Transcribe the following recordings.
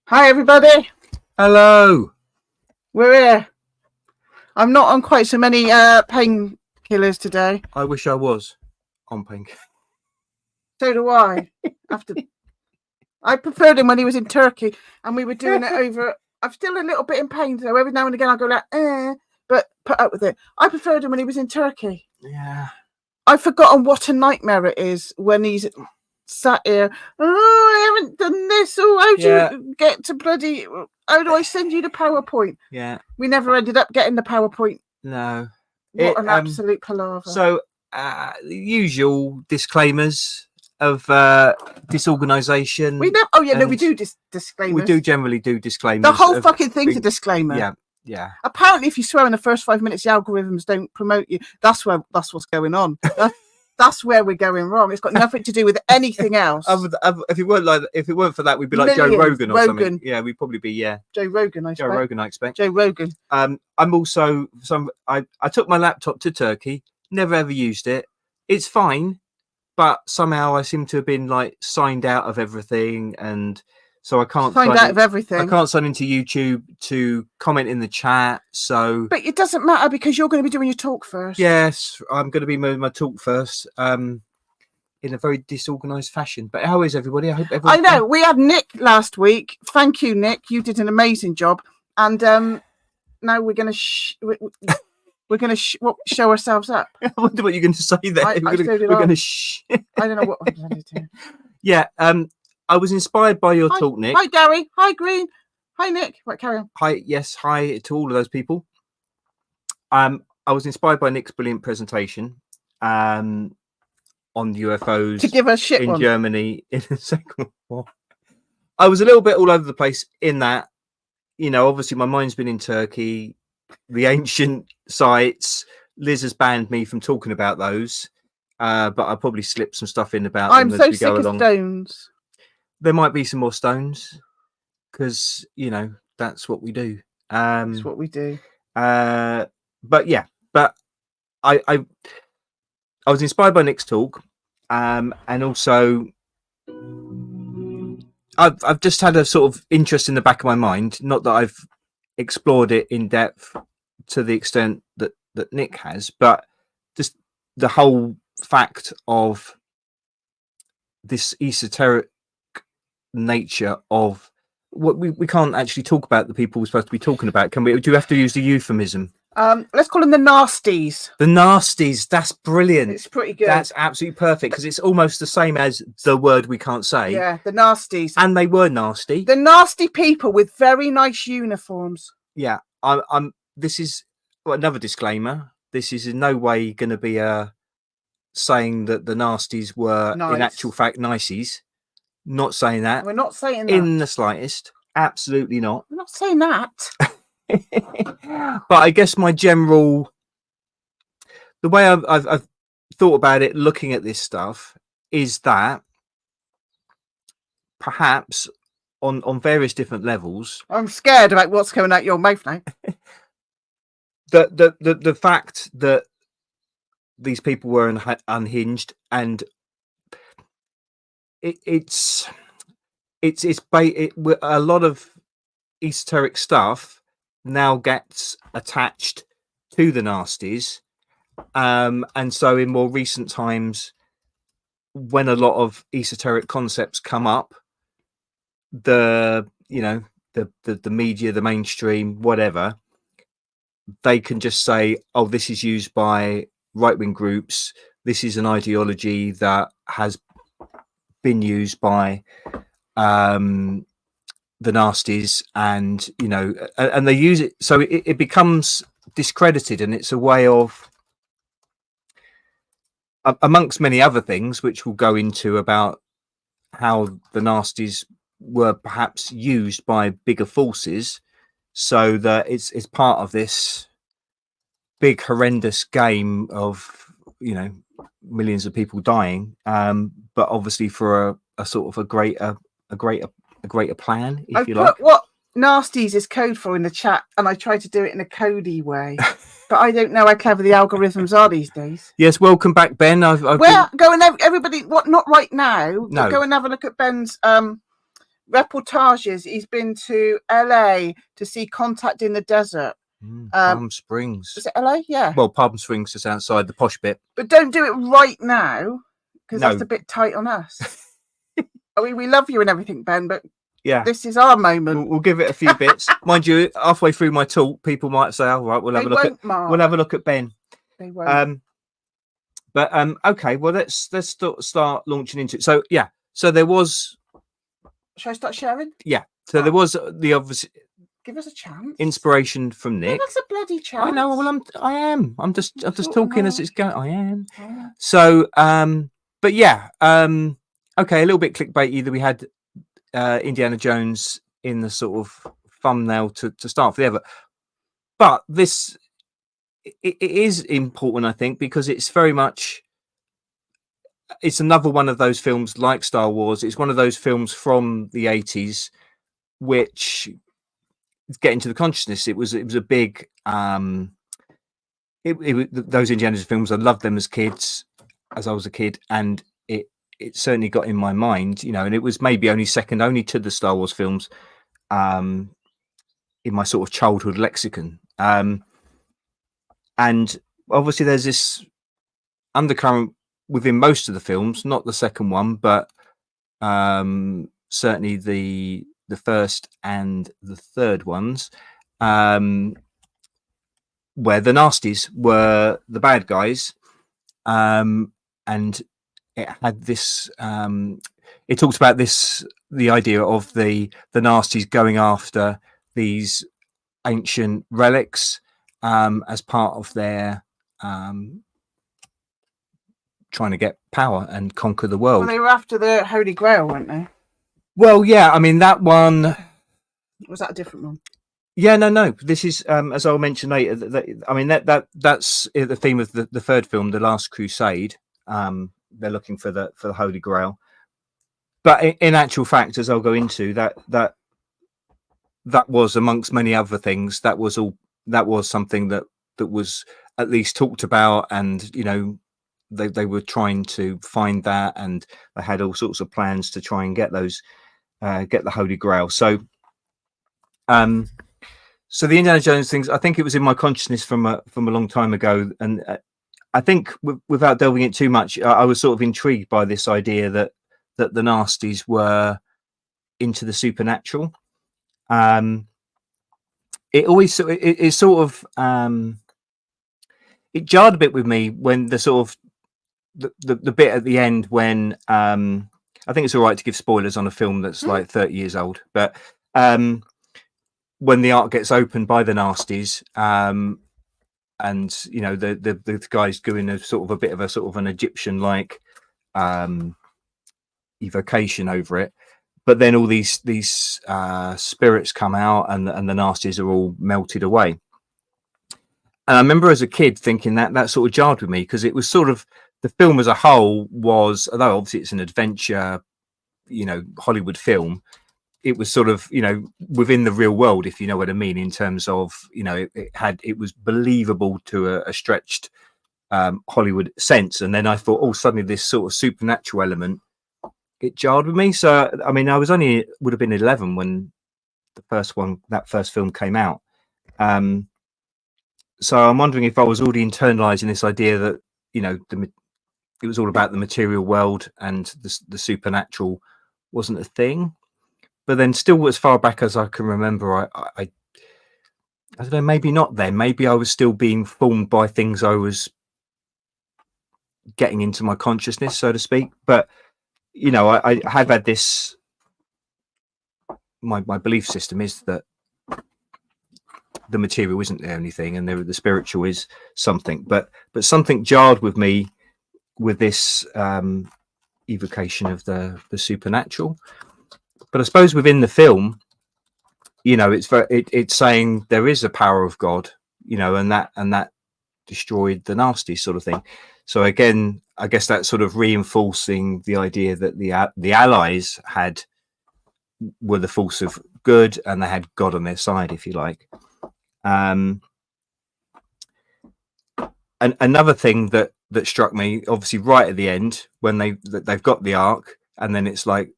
Hi, everybody. Hello. We're here. I'm not on quite so many painkillers today. I wish I was on painkillers. So do I. I preferred him when he was in Turkey and we were doing it over. I'm still a little bit in pain, so every now and again I go like, but put up with it. I preferred him when he was in Turkey. Yeah. I've forgotten what a nightmare it is when he's sat here. Oh, I haven't done this. Oh, how do you get to bloody? How do I send you the PowerPoint? Yeah. We never ended up getting the PowerPoint. No. What an absolute palaver. So, the usual disclaimers of disorganisation. We don't. Oh yeah, no, we do disclaimers. We do generally do disclaimers. The whole fucking thing's a disclaimer. Yeah. Yeah. Apparently, if you swear in the first 5 minutes, the algorithms don't promote you. That's what's going on. That's where we're going wrong. It's got nothing to do with anything else. If it weren't for that, we'd be like Joe Rogan or something. Yeah, we'd probably be Joe Rogan. I expect. Joe Rogan. I'm also I took my laptop to Turkey. Never ever used it. It's fine, but somehow I seem to have been like signed out of everything, and so I can't sign out of everything. I can't sign into YouTube to comment in the chat. So, but it doesn't matter because you're going to be doing your talk first. Yes, I'm going to be moving my talk first. In a very disorganized fashion. But how is everybody? I hope everyone. I know we had Nick last week. Thank you, Nick. You did an amazing job. And now we're going to show ourselves up. I wonder what you're going to say there. We're going to I don't know what I'm going to do. Yeah. I was inspired by your talk, Nick. Hi, Gary. Hi, Green. Hi, Nick. Right, carry on. Hi. Yes. Hi to all of those people. I was inspired by Nick's brilliant presentation. On UFOs to give us shit in Germany in the Second War. I was a little bit all over the place in that, obviously my mind's been in Turkey, the ancient sites. Liz has banned me from talking about those, but I probably slipped some stuff in about them as we go along. I'm so sick of stones. There might be some more stones because that's what we do. That's what we do. But I was inspired by Nick's talk, and also I've just had a sort of interest in the back of my mind. Not that I've explored it in depth to the extent that Nick has, but just the whole fact of this esoteric nature of what we can't actually talk about the people we're supposed to be talking about, can we? Do you have to use the euphemism? Let's call them the nasties. The nasties. That's brilliant. It's pretty good. That's absolutely perfect because it's almost the same as the word we can't say. Yeah, the nasties. And they were nasty. The nasty people with very nice uniforms. Yeah, this is another disclaimer. This is in no way going to be saying that the nasties were in actual fact niceys. Not saying that. We're not saying that in the slightest. Absolutely not. We're not saying that. But I guess the way I've thought about it, looking at this stuff, is that perhaps on various different levels. I'm scared about what's coming out your mouth now. the fact that these people were unhinged, and it's a lot of esoteric stuff now gets attached to the nasties, and so in more recent times, when a lot of esoteric concepts come up, the media, the mainstream, whatever, they can just say, oh, this is used by right-wing groups, this is an ideology that has been used by the nasties, and and they use it, so it becomes discredited, and it's a way of, amongst many other things which we'll go into, about how the nasties were perhaps used by bigger forces, so that it's part of this big horrendous game of millions of people dying, but obviously for a sort of a greater plan, if you like. What nasties is code for in the chat, and I try to do it in a codey way, but I don't know how clever the algorithms are these days. Yes, welcome back, Ben. Go and have everybody. What? Not right now. No. Go and have a look at Ben's reportages. He's been to LA to see Contact in the Desert. Palm Springs. Is it LA? Yeah. Well, Palm Springs is outside the posh bit. But don't do it right now, because No. that's a bit tight on us. I mean, we love you and everything, Ben, but yeah, this is our moment. We'll give it a few bits. Mind you, halfway through my talk, people might say, "Oh, right, we'll have a look at Mark. we'll have a look at Ben." They won't. But okay, well, let's start launching into it. So yeah, so there was. Shall I start sharing? Yeah, so there was the obvious. Give us a chance. Inspiration from Nick. Give us a bloody chance. I know. Well, I am. I'm just talking as it's going. I am. Oh. So, but yeah, okay, a little bit clickbaity that we had Indiana Jones in the sort of thumbnail to start for the other. But this it is important, I think, because it's very much. It's another one of those films like Star Wars. It's one of those films from the 80s, which get into the consciousness. It was a big those Indiana Jones films. I loved them as kids, as I was a kid, and it certainly got in my mind, you know. And it was maybe only second only to the Star Wars films in my sort of childhood lexicon. And obviously, there's this undercurrent within most of the films, not the second one, but certainly the first and the third ones, where the nasties were the bad guys, and it had this. It talks about this, the idea of the nasties going after these ancient relics as part of their trying to get power and conquer the world. Well, they were after the Holy Grail, weren't they? Well, yeah, I mean, that one. Was that a different one? Yeah, no. This is, as I'll mention later. I mean, that's the theme of the third film, The Last Crusade. They're looking for the Holy Grail, but in actual fact, as I'll go into, that was amongst many other things. That was something that was at least talked about, and you know, they were trying to find that, and they had all sorts of plans to try and get those, get the Holy Grail. So, so the Indiana Jones things, I think it was in my consciousness from a long time ago, and I think without delving in too much, I was sort of intrigued by this idea that the nasties were into the supernatural. It always it sort of it jarred a bit with me when the sort of the bit at the end when I think it's all right to give spoilers on a film that's like 30 years old, but when the ark gets opened by the nasties, and you know the guy's doing a sort of a bit of a sort of an Egyptian like evocation over it, but then all these spirits come out, and the nasties are all melted away. And I remember as a kid thinking that sort of jarred with me, because it was sort of, the film as a whole was, although obviously it's an adventure, you know, Hollywood film, it was sort of, you know, within the real world, if you know what I mean, in terms of, you know, it was believable to a stretched Hollywood sense. And then I thought, oh, suddenly this sort of supernatural element, it jarred with me. So I mean, I would have been 11 when that first film came out. So I'm wondering if I was already internalizing this idea that, you know, it was all about the material world and the supernatural wasn't a thing. But then still, as far back as I can remember, I don't know, maybe not then. Maybe I was still being formed by things I was getting into my consciousness, so to speak. But, you know, I have had this, my belief system is that the material isn't the only thing, and the spiritual is something. But something jarred with me with this evocation of the supernatural. But I suppose within the film, you know, it's saying there is a power of God, you know, and that destroyed the nasty sort of thing. So again, I guess that's sort of reinforcing the idea that the Allies were the force of good, and they had God on their side, if you like. And another thing that struck me, obviously, right at the end, when they've got the ark, and then it's like,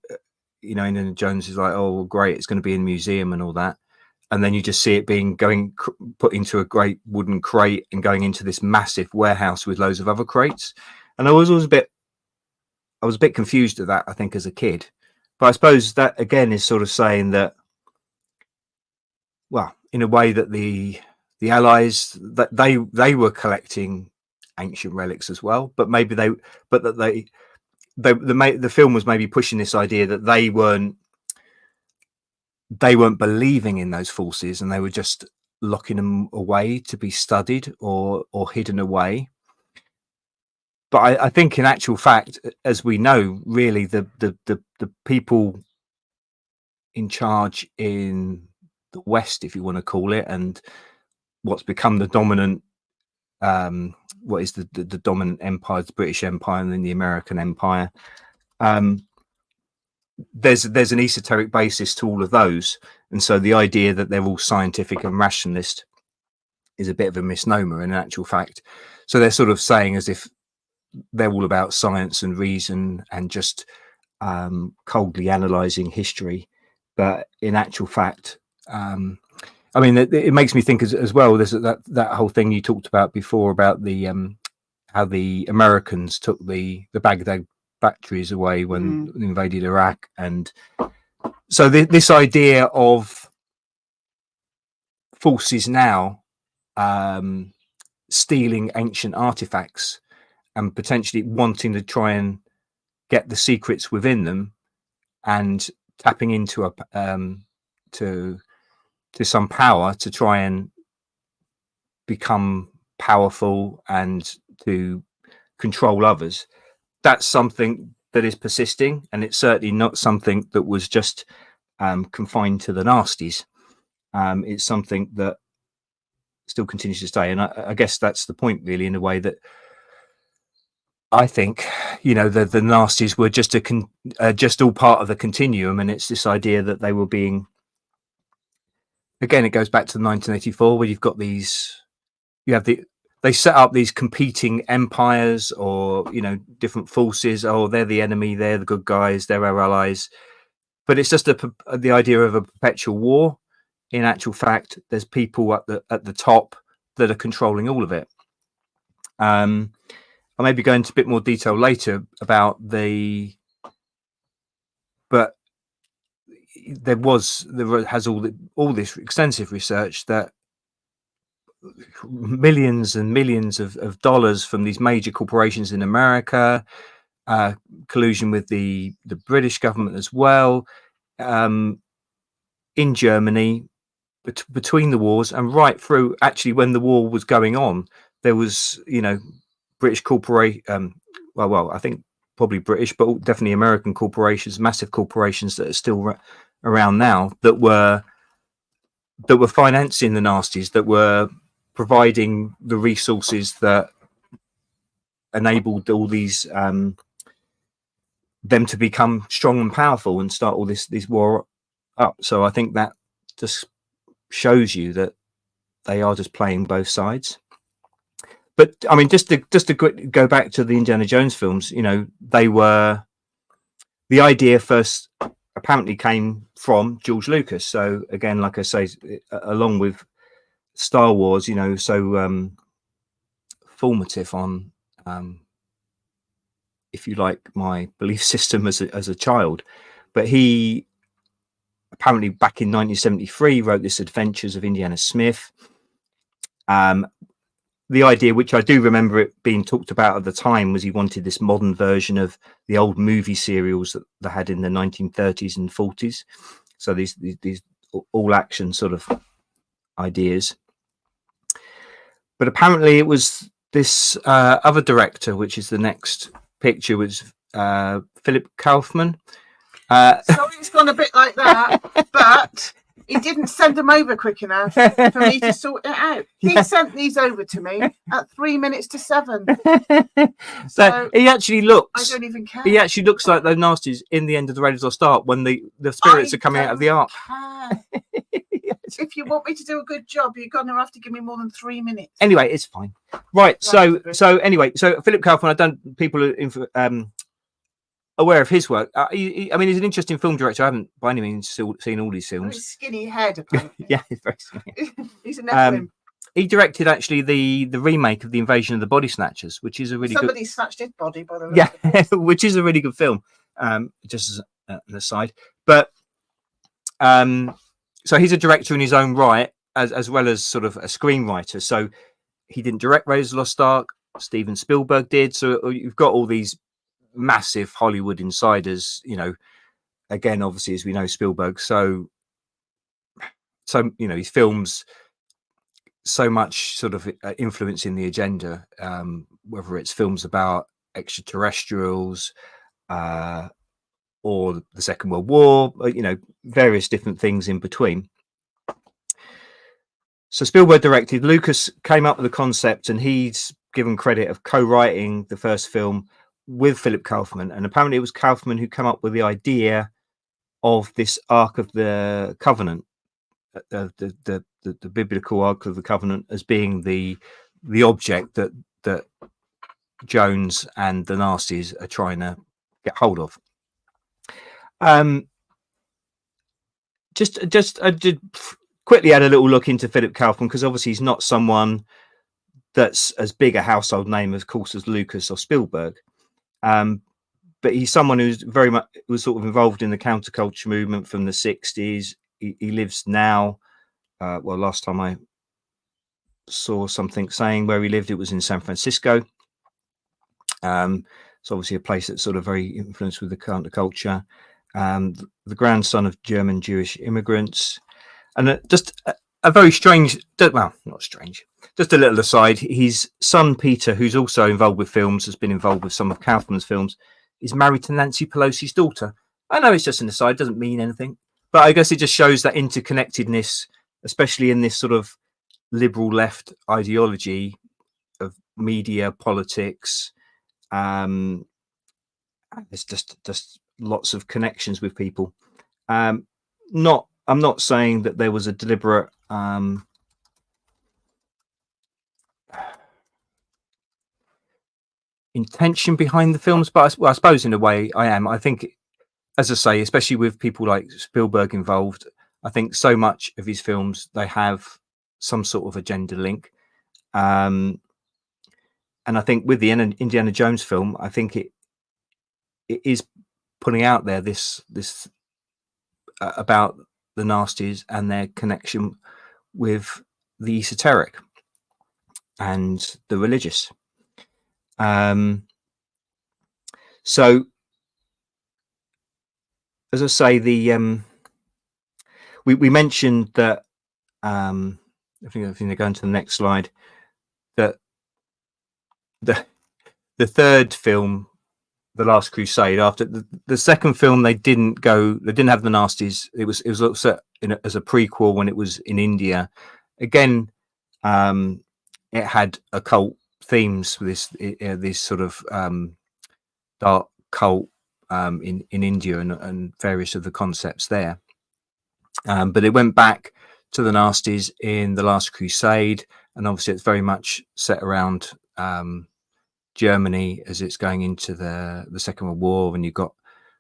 you know, Indiana Jones is like, oh, great, it's going to be in a museum and all that. And then you just see it being put into a great wooden crate and going into this massive warehouse with loads of other crates. And I was a bit confused at that, I think, as a kid. But I suppose that again is sort of saying that, well, in a way that the Allies, that they were collecting ancient relics as well, but maybe the film was maybe pushing this idea that they weren't believing in those forces, and they were just locking them away to be studied or hidden away. But I think, in actual fact, as we know, really the people in charge in the West, if you want to call it, and what's become the dominant, what is the dominant empire, the British Empire and then the American Empire. There's an esoteric basis to all of those, and so the idea that they're all scientific and rationalist is a bit of a misnomer in actual fact. So they're sort of saying as if they're all about science and reason and just coldly analyzing history, but in actual fact, I mean, it makes me think as well. There's that whole thing you talked about before about the how the Americans took the Baghdad batteries away when they invaded Iraq, and so this idea of forces now stealing ancient artifacts and potentially wanting to try and get the secrets within them and tapping into a to some power to try and become powerful and to control others. That's something that is persisting, and it's certainly not something that was just confined to the nasties. It's something that still continues to stay, and I guess that's the point, really, in a way that I think, you know, the nasties were just just all part of the continuum, and it's this idea that they were being. Again, it goes back to 1984, where you've got these. They set up these competing empires, or, you know, different forces. Oh, they're the enemy, they're the good guys, they're our allies. But it's just the idea of a perpetual war. In actual fact, there's people at the top that are controlling all of it. I'll maybe go into a bit more detail later about but there has all this extensive research that millions and millions of dollars from these major corporations in America, collusion with the British government as well, in Germany, between the wars and right through. Actually, when the war was going on, there was, you know, British corporation, well, I think probably British, but definitely American corporations, massive corporations that are still around now, that were financing the nasties, that were providing the resources that enabled all these them to become strong and powerful and start all this war up. So I think that just shows you that they are just playing both sides. But I mean, just to go back to the Indiana Jones films, you know, the idea first apparently came from George Lucas. So again, like I say, along with Star Wars, you know, so formative on, if you like, my belief system as a child. But he apparently back in 1973 wrote this Adventures of Indiana Smith. The idea, which I do remember it being talked about at the time, was he wanted this modern version of the old movie serials that they had in the 1930s and 40s. So these all action sort of ideas. But apparently it was this other director, which is the next picture, was Philip Kaufman. Sorry, it's gone a bit like that, but he didn't send them over quick enough for me to sort it out. He sent these over to me at 7:03. So he actually looks. I don't even care. He actually looks like those nasties in the end of the Raiders Lost Ark when the spirits are coming out of the ark. If you want me to do a good job, you're gonna have to give me more than 3 minutes. Anyway, it's fine. Right. So anyway, so Philip Kaufman. People aware of his work. I mean, he's an interesting film director. I haven't by any means seen all his Very films. skinny head, apparently. Yeah, he's very skinny. He's a Nephilim. He directed actually the remake of The Invasion of the Body Snatchers, which is a really Somebody snatched his body by the way. yeah, which is a really good film. Just as an aside, but so he's a director in his own right, as well as sort of a screenwriter. So he didn't direct Raiders of the Lost Ark. Steven Spielberg did. So you've got all these massive Hollywood insiders. You know, again, obviously, as we know, Spielberg. So you know, his films so much sort of influencing the agenda, whether it's films about extraterrestrials or the Second World War, you know, various different things in between. So Spielberg directed. Lucas came up with the concept, and he's given credit of co-writing the first film with Philip Kaufman. And apparently it was Kaufman who came up with the idea of this Ark of the Covenant, the biblical Ark of the Covenant, as being the object that Jones and the Nasties are trying to get hold of. I did quickly had a little look into Philip Kaufman, because obviously he's not someone that's as big a household name, of course, as Lucas or Spielberg. But he's someone who's very much was sort of involved in the counterculture movement from the 60s. He lives now. Well, last time I saw something saying where he lived, it was in San Francisco. It's obviously a place that's sort of very influenced with the counterculture. The grandson of German Jewish immigrants, and just a very strange, well, not strange, just a little aside. His son Peter, who's also involved with films, has been involved with some of Kaufman's films, is married to Nancy Pelosi's daughter. I know it's just an aside, doesn't mean anything, but I guess it just shows that interconnectedness, especially in this sort of liberal left ideology of media, politics. There's just lots of connections with people. I'm not saying that there was a deliberate intention behind the films, but I suppose in a way I am. I think, as I say, especially with people like Spielberg involved, I think so much of his films, they have some sort of agenda link. And I think with the Indiana Jones film, I think it is putting out there this about the Nasties and their connection with the esoteric and the religious. So, as I say, we mentioned that. I think they're going to the next slide. That the third film, The Last Crusade, after the second film, they didn't have the Nasties. It was also as a prequel when it was in India. Again, it had occult themes with this sort of dark cult in India and various of the concepts there. But it went back to the Nasties in The Last Crusade, and obviously it's very much set around Germany as it's going into the Second World War, and you've got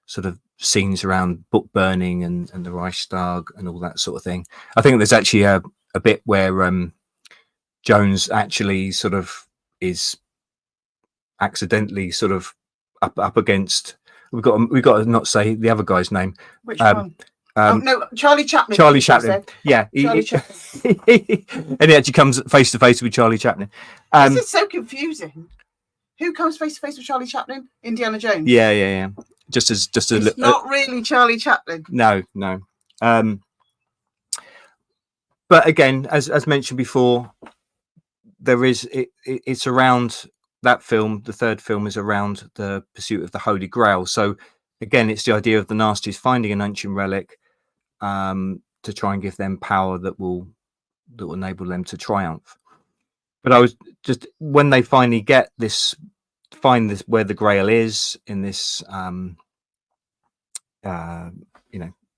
sort of scenes around book burning and the Reichstag and all that sort of thing. I think there's actually a bit where Jones actually sort of is accidentally sort of up against. We've got to not say the other guy's name. Which one? No, Charlie Chaplin. Charlie Chaplin. Yeah, Chaplin. And he actually comes face to face with Charlie Chaplin. This is so confusing. Who comes face to face with Charlie Chaplin? Indiana Jones. Yeah. It's not really Charlie Chaplin. No. But again, as mentioned before, there is it's around that film. The third film is around the pursuit of the Holy Grail. So again, it's the idea of the Nasties finding an ancient relic to try and give them power that will enable them to triumph. But I was just, when they finally find this where the Grail is in this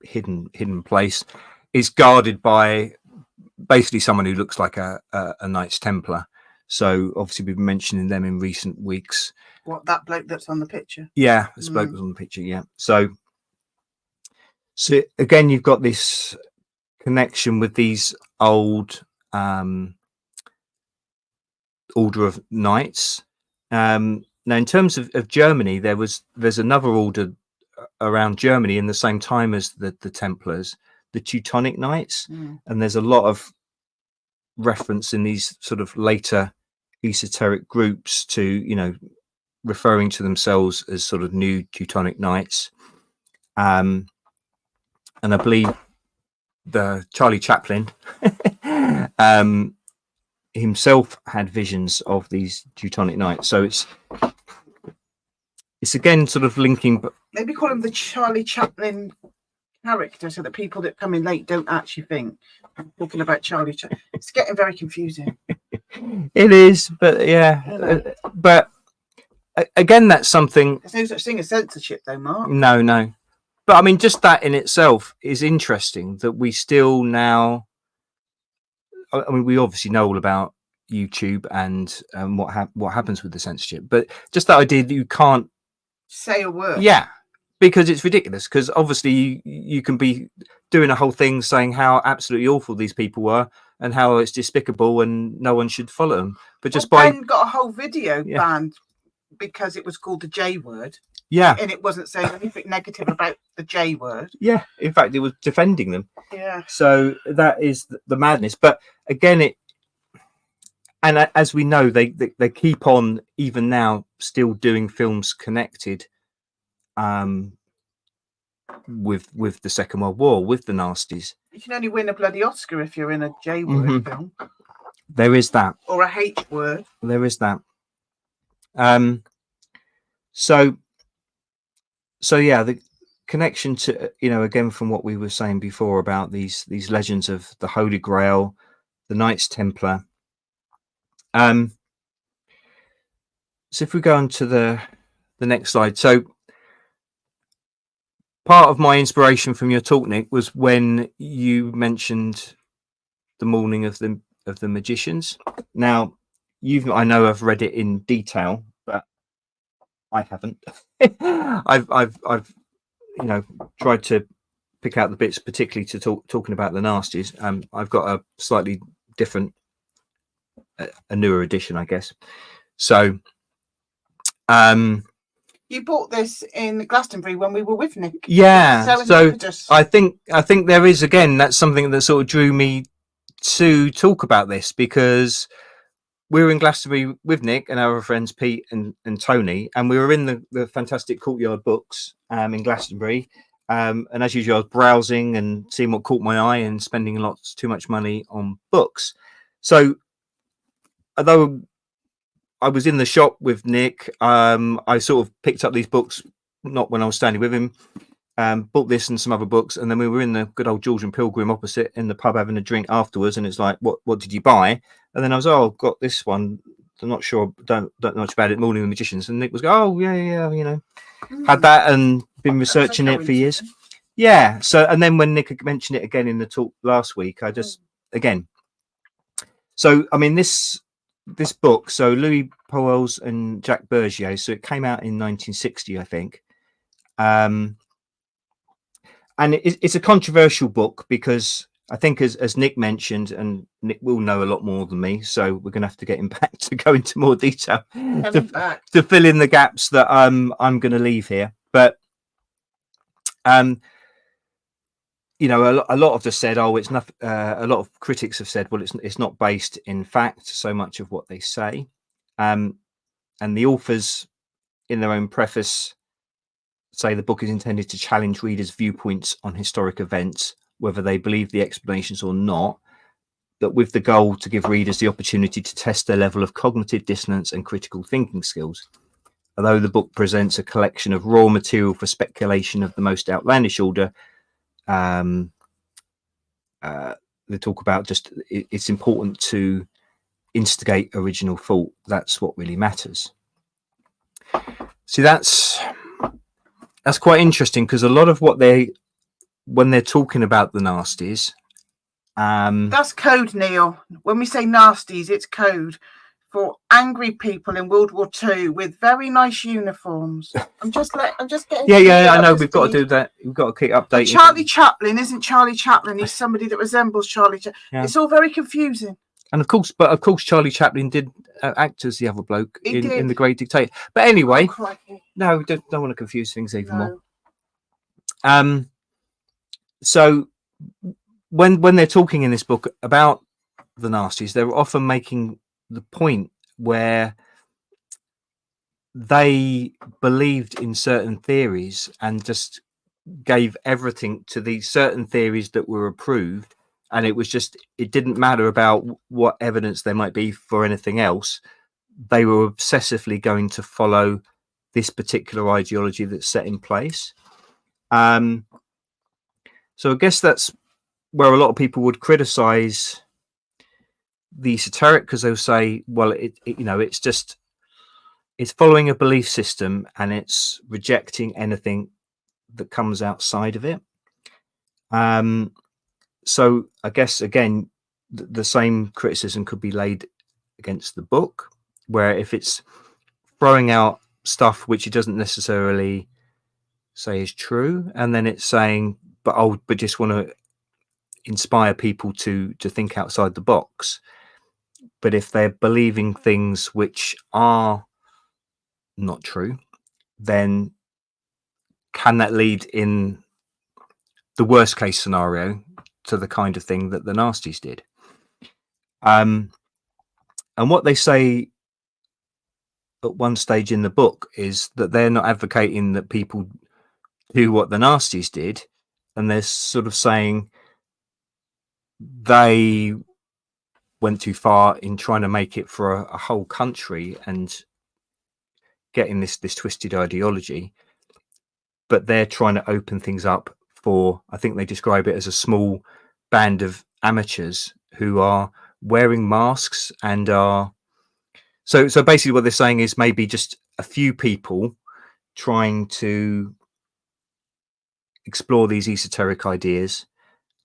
hidden place, is guarded by basically someone who looks like a Knights Templar. So obviously we've been mentioning them in recent weeks. What, that bloke that's on the picture? Yeah, this bloke was on the picture. Yeah. So again, you've got this connection with these old order of knights. Now, in terms of Germany, there's another order around Germany in the same time as the Templars, the Teutonic Knights, and there's a lot of reference in these sort of later esoteric groups to, you know, referring to themselves as sort of new Teutonic Knights. And I believe the Charlie Chaplin himself had visions of these Teutonic Knights. So it's again sort of linking. Maybe call him the Charlie Chaplin character, so that people that come in late don't actually think I'm talking about Charlie. It's getting very confusing. It is, but yeah, but again, that's something. There's no such thing as censorship, though, Mark. No. But I mean, just that in itself is interesting, that we still now. I mean, we obviously know all about YouTube and what happens with the censorship, but just that idea that you can't say a word. Yeah, because it's ridiculous. Because obviously you can be doing a whole thing saying how absolutely awful these people were and how it's despicable and no one should follow them. But just Ben got a whole video banned because it was called the J word. Yeah, and it wasn't saying anything negative about the J word. Yeah, in fact, it was defending them. Yeah. So that is the madness. But again, as we know, they keep on even now still doing films connected with the Second World War, with the nasties. You can only win a bloody Oscar if you're in a J word film. There is that. Or a H word. There is that. So yeah, the connection to, you know, again from what we were saying before about these legends of the Holy Grail, the Knights Templar. So if we go on to the next slide. So part of my inspiration from your talk, Nick, was when you mentioned the Morning of the Magicians. Now, I know I've read it in detail, but I haven't. I've you know, tried to pick out the bits, particularly to talking about the nasties. I've got a slightly different, a newer edition, I guess. So, you bought this in Glastonbury when we were with Nick. Yeah. So I think there is, again, that's something that sort of drew me to talk about this, because we were in Glastonbury with Nick and our friends Pete and Tony, and we were in the fantastic Courtyard Books in Glastonbury. And as usual, I was browsing and seeing what caught my eye and spending too much money on books. So although I was in the shop with Nick, I sort of picked up these books, not when I was standing with him, bought this and some other books, and then we were in the good old George and Pilgrim opposite in the pub having a drink afterwards, and it's like, what did you buy? And then I was, I've got this one. I'm not sure, don't know much about it, Morning of the Magicians. And Nick was yeah, you know, had that and been researching it for years. Yeah. So, and then when Nick mentioned it again in the talk last week, I just, again, so, I mean, this book, so Louis Pauwels and Jacques Bergier, so it came out in 1960, I think. And it's a controversial book because I think, as Nick mentioned, and Nick will know a lot more than me, so we're going to have to get him back to go into more detail to fill in the gaps that I'm going to leave here. But you know, a lot have just said, it's not. A lot of critics have said, well, it's not based in fact so much of what they say, and the authors, in their own preface, say the book is intended to challenge readers' viewpoints on historic events, whether they believe the explanations or not, but with the goal to give readers the opportunity to test their level of cognitive dissonance and critical thinking skills. Although the book presents a collection of raw material for speculation of the most outlandish order, they talk about just it's important to instigate original thought. That's what really matters. See, that's quite interesting, because a lot of what when they're talking about the nasties, that's code, Neil. When we say nasties, it's code for angry people in World War II with very nice uniforms. I'm just getting. Yeah. I know we've got to do that. We've got to keep updating. Charlie Chaplin isn't Charlie Chaplin. He's somebody that resembles Charlie Chaplin. Yeah. It's all very confusing. And of course, Charlie Chaplin did act as the other bloke in The Great Dictator. But anyway, no, we don't want to confuse things even more. So when they're talking in this book about the nasties, they're often making the point where they believed in certain theories and just gave everything to these certain theories that were approved, and it didn't matter about what evidence there might be for anything else. They were obsessively going to follow this particular ideology that's set in place. So I guess that's where a lot of people would criticize the esoteric, because they'll say, well, it's following a belief system and it's rejecting anything that comes outside of it. So I guess, again, the same criticism could be laid against the book, where if it's throwing out stuff which it doesn't necessarily say is true, and then it's saying, but just want to inspire people to think outside the box. But if they're believing things which are not true, then can that lead, in the worst case scenario, to the kind of thing that the nasties did? And what they say at one stage in the book is that they're not advocating that people do what the nasties did, and they're sort of saying they went too far in trying to make it for a whole country and getting this twisted ideology. But they're trying to open things up for, I think they describe it as a small band of amateurs who are wearing masks and are so basically what they're saying is maybe just a few people trying to explore these esoteric ideas.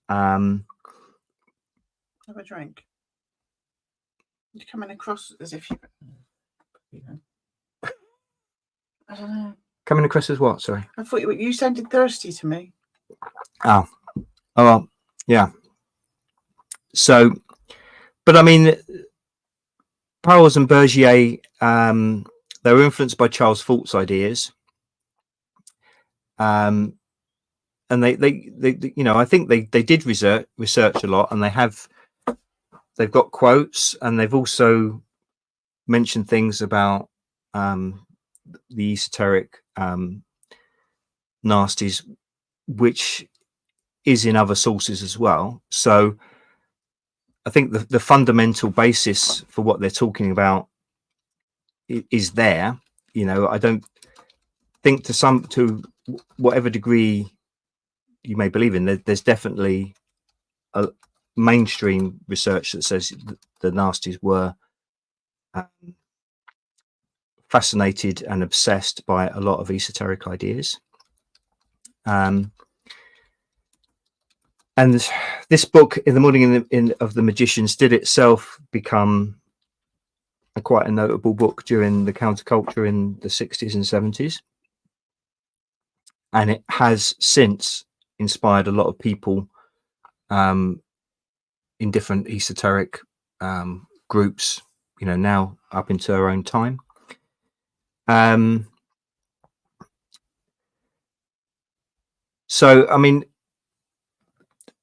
Have a drink. You're coming across as if you I don't know. Coming across as what? Sorry, I thought you sounded thirsty to me. Oh, yeah. So, but I mean, Powers and Bergier, they were influenced by Charles Fult's ideas, and they I think they did research a lot, and they've got quotes, and they've also mentioned things about the esoteric nasties, which is in other sources as well. So I think the fundamental basis for what they're talking about is there. I don't think to whatever degree you may believe in, there's definitely a mainstream research that says the nasties were fascinated and obsessed by a lot of esoteric ideas. And this book, In the Morning of the Magicians, did itself become quite a notable book during the counterculture in the 60s and 70s. And it has since inspired a lot of people in different esoteric groups, now up into our own time. So, I mean,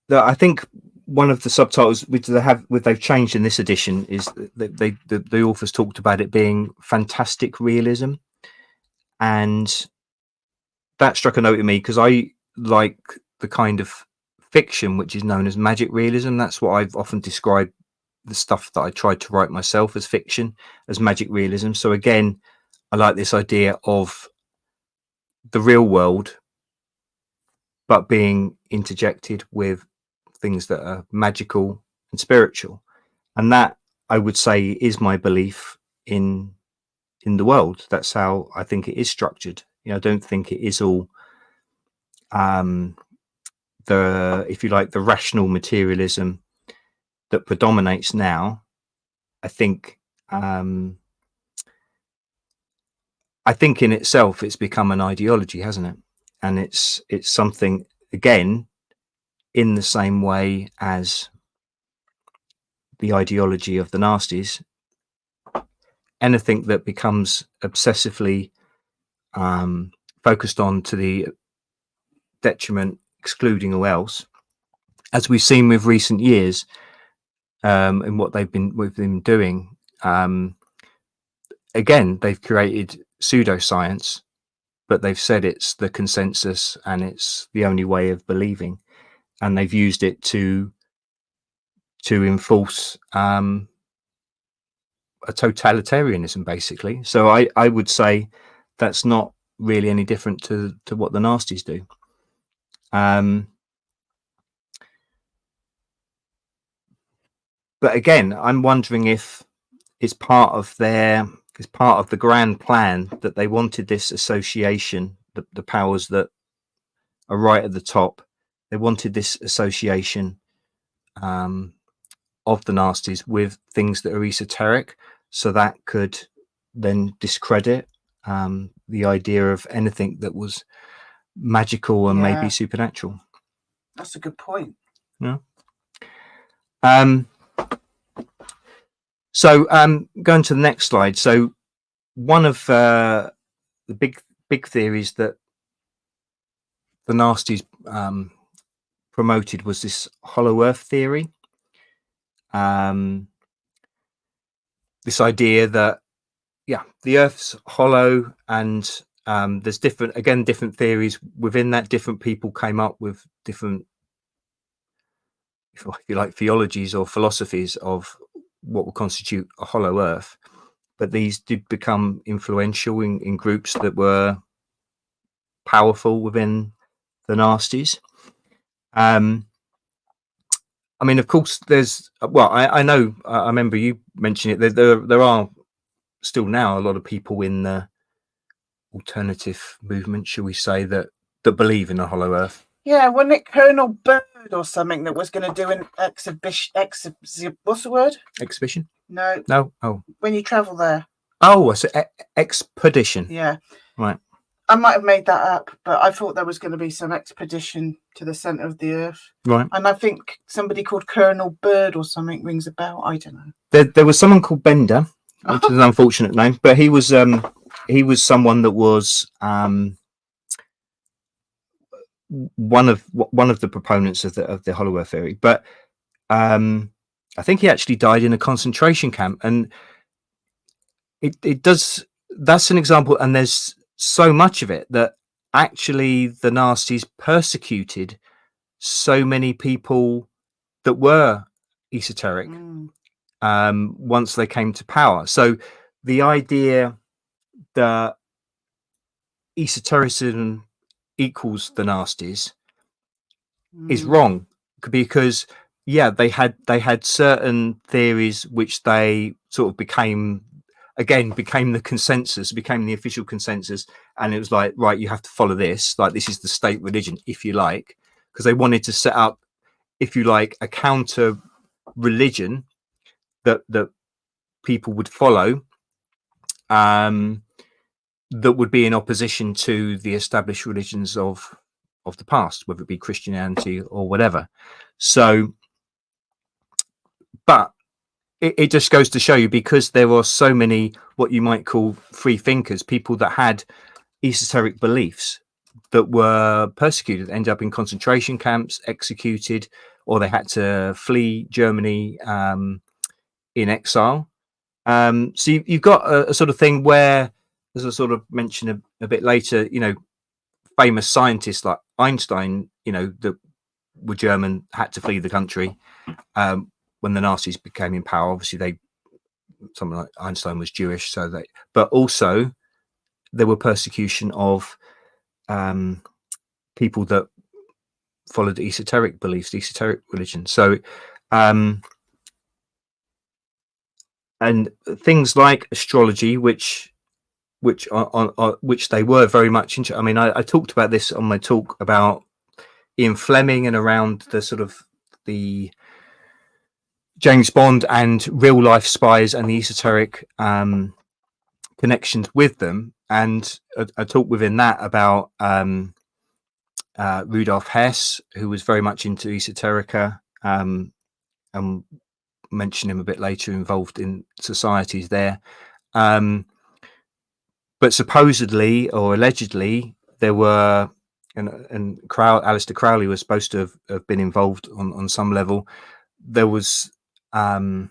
I think one of the subtitles which they've changed in this edition is that the authors talked about it being fantastic realism, and that struck a note in me because I like the kind of fiction which is known as magic realism. That's what I've often described the stuff that I tried to write myself as fiction, as magic realism. So again, I like this idea of the real world but being interjected with things that are magical and spiritual, and that, I would say, is my belief in the world. That's how I think it is structured. I don't think it is all if you like, the rational materialism that predominates now. I think I think in itself it's become an ideology, hasn't it? And it's something, again, in the same way as the ideology of the nasties. Anything that becomes obsessively focused on to the detriment, excluding all else, as we've seen with recent years, and what we've been doing, again, they've created pseudoscience, but they've said it's the consensus and it's the only way of believing, and they've used it to enforce a totalitarianism, basically. So I would say that's not really any different to what the nasties do. But again, I'm wondering if it's part of the grand plan that they wanted this association, the powers that are right at the top, they wanted this association of the nasties with things that are esoteric, so that could then discredit the idea of anything that was magical and maybe supernatural. That's a good point. Yeah. So going to the next slide. So one of the big theories that the nasties promoted was this hollow earth theory. This idea that the earth's hollow, and there's different theories within that. Different people came up with different, if you like, theologies or philosophies of what would constitute a hollow earth, but these did become influential in groups that were powerful within the nasties. I mean, of course, there's, well, I know, I remember you mentioning it, there are still now a lot of people in the alternative movement, shall we say, that believe in a hollow earth. Yeah, wasn't it Colonel Bird or something that was going to do an exhibition? What's the word? Exhibition? No. Oh, when you travel there. Oh, so expedition. Yeah. Right. I might have made that up, but I thought there was going to be some expedition to the centre of the earth. Right. And I think somebody called Colonel Bird or something rings a bell. I don't know. There was someone called Bender, which is an unfortunate name, but he was someone that was one of the proponents of the hollow earth theory. But I think he actually died in a concentration camp, and it does. That's an example, and there's so much of it that actually the nasties persecuted so many people that were esoteric once they came to power. So the idea that esotericism equals the nasties is wrong, because they had certain theories which they sort of became the consensus, became the official consensus, and it was like, right, you have to follow this, like this is the state religion, if you like, because they wanted to set up, if you like, a counter religion that people would follow, that would be in opposition to the established religions of the past, whether it be Christianity or whatever. So, but it just goes to show you, because there were so many what you might call free thinkers, people that had esoteric beliefs, that were persecuted, ended up in concentration camps, executed, or they had to flee Germany in exile. So you've got a sort of thing where, as I sort of mentioned a bit later, famous scientists like Einstein, that were German, had to flee the country when the Nazis became in power. Obviously, someone like Einstein was Jewish, but also there were persecution of people that followed esoteric beliefs, esoteric religion. So, and things like astrology, which they were very much into. I mean, I talked about this on my talk about Ian Fleming, and around the sort of the James Bond and real life spies and the esoteric connections with them. And I talked within that about Rudolf Hess, who was very much into esoterica, and mention him a bit later, involved in societies there. But supposedly or allegedly, there were, and Aleister Crowley was supposed to have been involved on some level. There was, they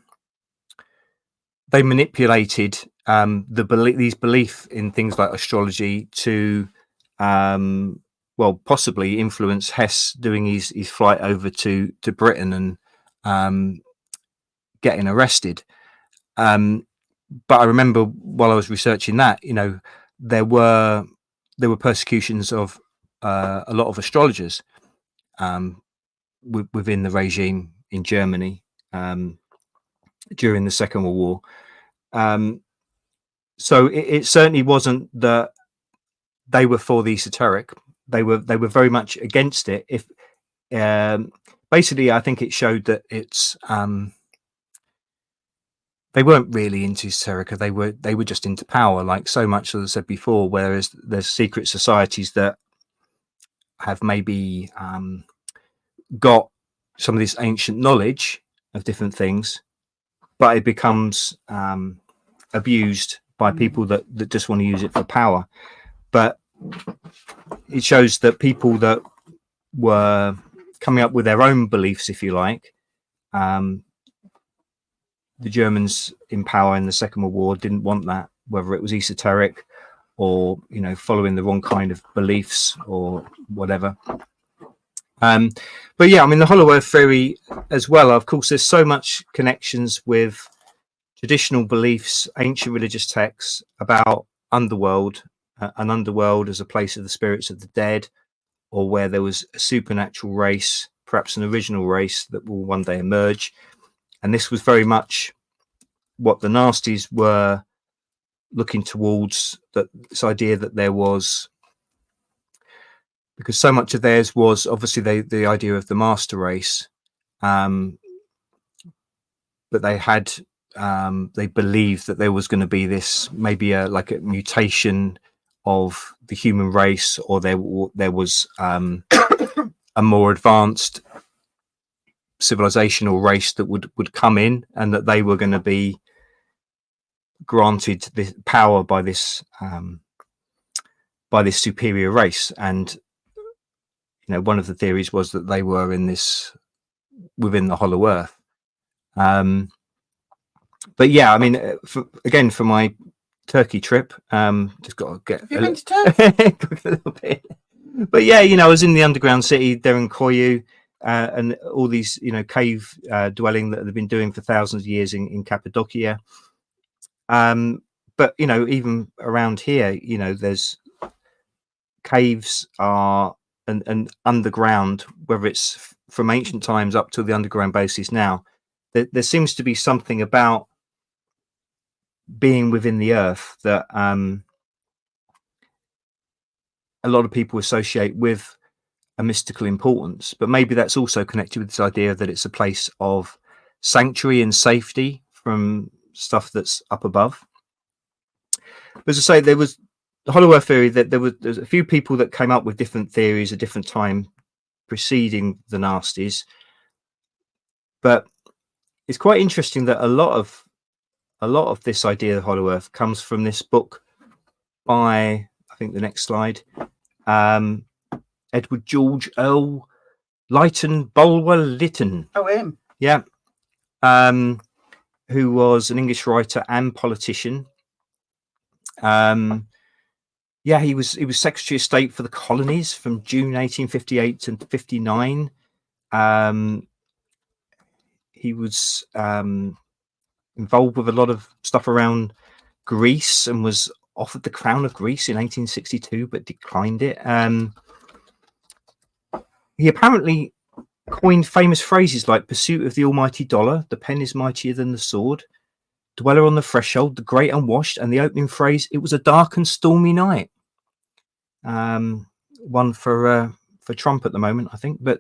manipulated these belief in things like astrology to, well, possibly influence Hess doing his flight over to Britain and getting arrested. But I remember while I was researching that, there were persecutions of a lot of astrologers within the regime in Germany during the Second World War. So it certainly wasn't that they were for the esoteric. They were very much against it. If basically, I think it showed that it's they weren't really into esoterica. They were just into power, like so much, as I said before. Whereas there's secret societies that have maybe got some of this ancient knowledge of different things, but it becomes abused by people that just want to use it for power. But it shows that people that were coming up with their own beliefs, if you like, the Germans in power in the Second World War didn't want that, whether it was esoteric or, following the wrong kind of beliefs or whatever. But yeah, I mean, the Hollow Earth theory as well, of course, there's so much connections with traditional beliefs, ancient religious texts about underworld, an underworld as a place of the spirits of the dead, or where there was a supernatural race, perhaps an original race that will one day emerge. And this was very much what the Nasties were looking towards, that this idea that there was, because so much of theirs was obviously the idea of the master race, but they had they believed that there was going to be this maybe like a mutation of the human race, or there was a more advanced civilizational race that would come in, and that they were going to be granted this power by this superior race. And one of the theories was that they were within the Hollow Earth. But yeah, I mean, for my Turkey trip, just got to get a little bit. But yeah, I was in the underground city there in Koyu, and all these cave dwelling that they've been doing for thousands of years in Cappadocia. But even around here, there's caves are and underground, whether it's from ancient times up to the underground bases now. There seems to be something about being within the earth that a lot of people associate with a mystical importance, but maybe that's also connected with this idea that it's a place of sanctuary and safety from stuff that's up above. But as I say, there was the Hollow Earth theory, that there's a few people that came up with different theories at different time preceding the Nasties. But it's quite interesting that a lot of this idea of Hollow Earth comes from this book by, I think the next slide, Edward George Earl Lytton Bulwer Lytton. Oh, him. Yeah. Who was an English writer and politician. Yeah, he was Secretary of State for the Colonies from June 1858 to 59. He was involved with a lot of stuff around Greece and was offered the crown of Greece in 1862, but declined it. He apparently coined famous phrases like "pursuit of the almighty dollar," "the pen is mightier than the sword," "dweller on the threshold," "the great unwashed," and the opening phrase, "it was a dark and stormy night." One for Trump at the moment, I think. But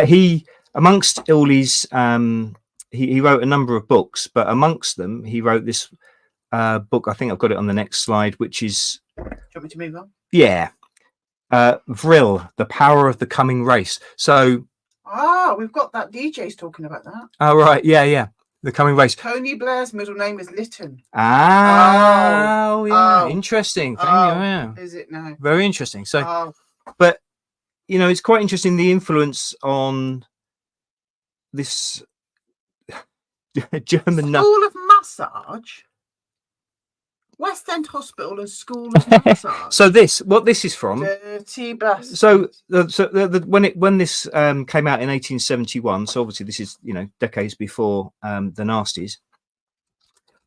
he amongst all his, he wrote a number of books, but amongst them, he wrote this book. I think I've got it on the next slide, which is. Do you want me to move on? Yeah. Vril, The Power of the Coming Race. So. We've got that. DJ's talking about that. Oh, right. Yeah. The Coming Race. Tony Blair's middle name is Lytton. Yeah. Interesting. Thank you. Yeah. Is it now? Very interesting. So, but, you know, it's quite interesting the influence on this German School of Massage. West End Hospital and School of Massage. So what this is from? Dirty bastard. So when this came out in 1871, so obviously this is, you know, decades before the Nasties.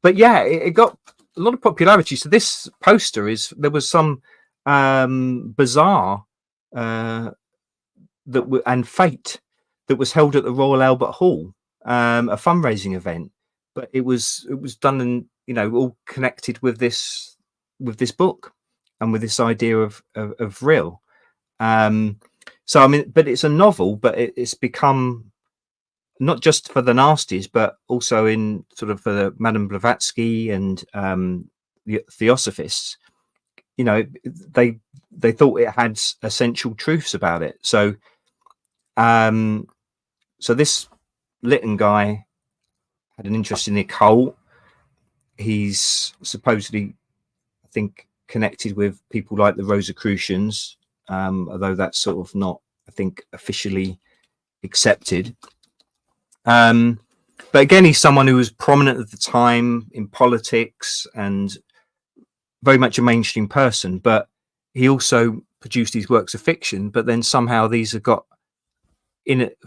But yeah, it got a lot of popularity. So this poster there was some bazaar and fete that was held at the Royal Albert Hall, a fundraising event, but it was done in, you know, all connected with this book and with this idea of Vril. So I mean, but it's a novel, but it's become not just for the Nasties, but also in sort of for the Madame Blavatsky and the Theosophists. You know, they thought it had essential truths about it. So so this Lytton guy had an interest in the occult. He's supposedly, I think, connected with people like the Rosicrucians, although that's sort of not, I think, officially accepted. But again, he's someone who was prominent at the time in politics and very much a mainstream person. But he also produced these works of fiction. But then somehow these have got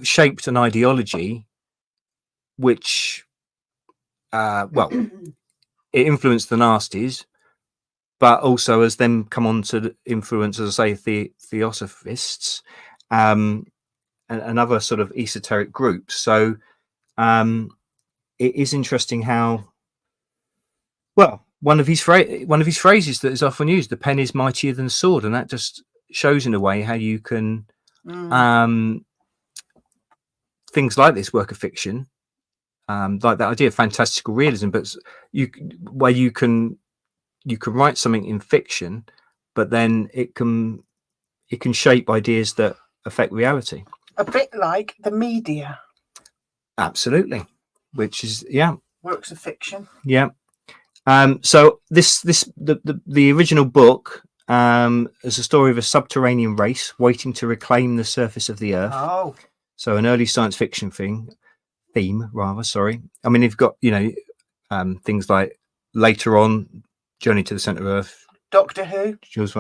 shaped an ideology which, it influenced the Nasties, but also has then come on to influence, as I say, Theosophists and other sort of esoteric groups. So it is interesting how, well, one of his phrases that is often used, the pen is mightier than the sword, and that just shows in a way how you can things like this work of fiction, like that idea of fantastical realism, but where you can write something in fiction, but then it can shape ideas that affect reality. A bit like the media. Absolutely, which is works of fiction. Yeah. So the original book is a story of a subterranean race waiting to reclaim the surface of the earth. Oh. So an early science fiction theme. Sorry. I mean, you've got, you know, things like later on, Journey to the Center of Earth, Doctor Who.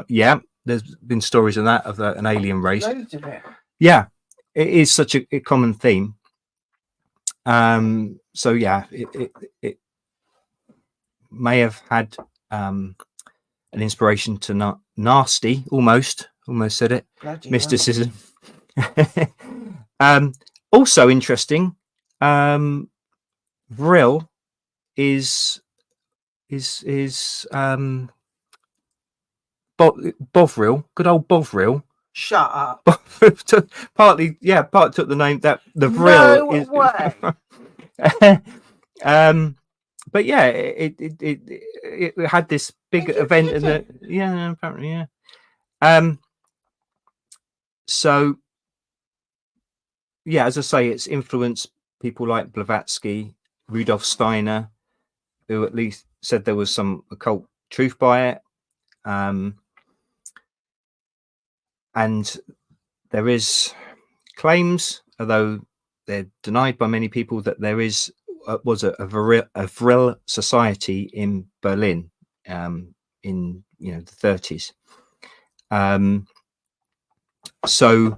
Yeah, there's been stories of an alien race. Loads of it. Yeah, it is such a common theme. So yeah, it may have had an inspiration to nasty, almost said it. Bloody mysticism. Also interesting. Vril is Bovril, good old Bovril. Shut up. Partly took the name that the Vril no is. Way. But yeah, it had this big event in the apparently. So yeah, as I say, it's influenced people like Blavatsky, Rudolf Steiner, who at least said there was some occult truth by it. And there is claims, although they're denied by many people, that there was a Vril society in Berlin in the 30s. So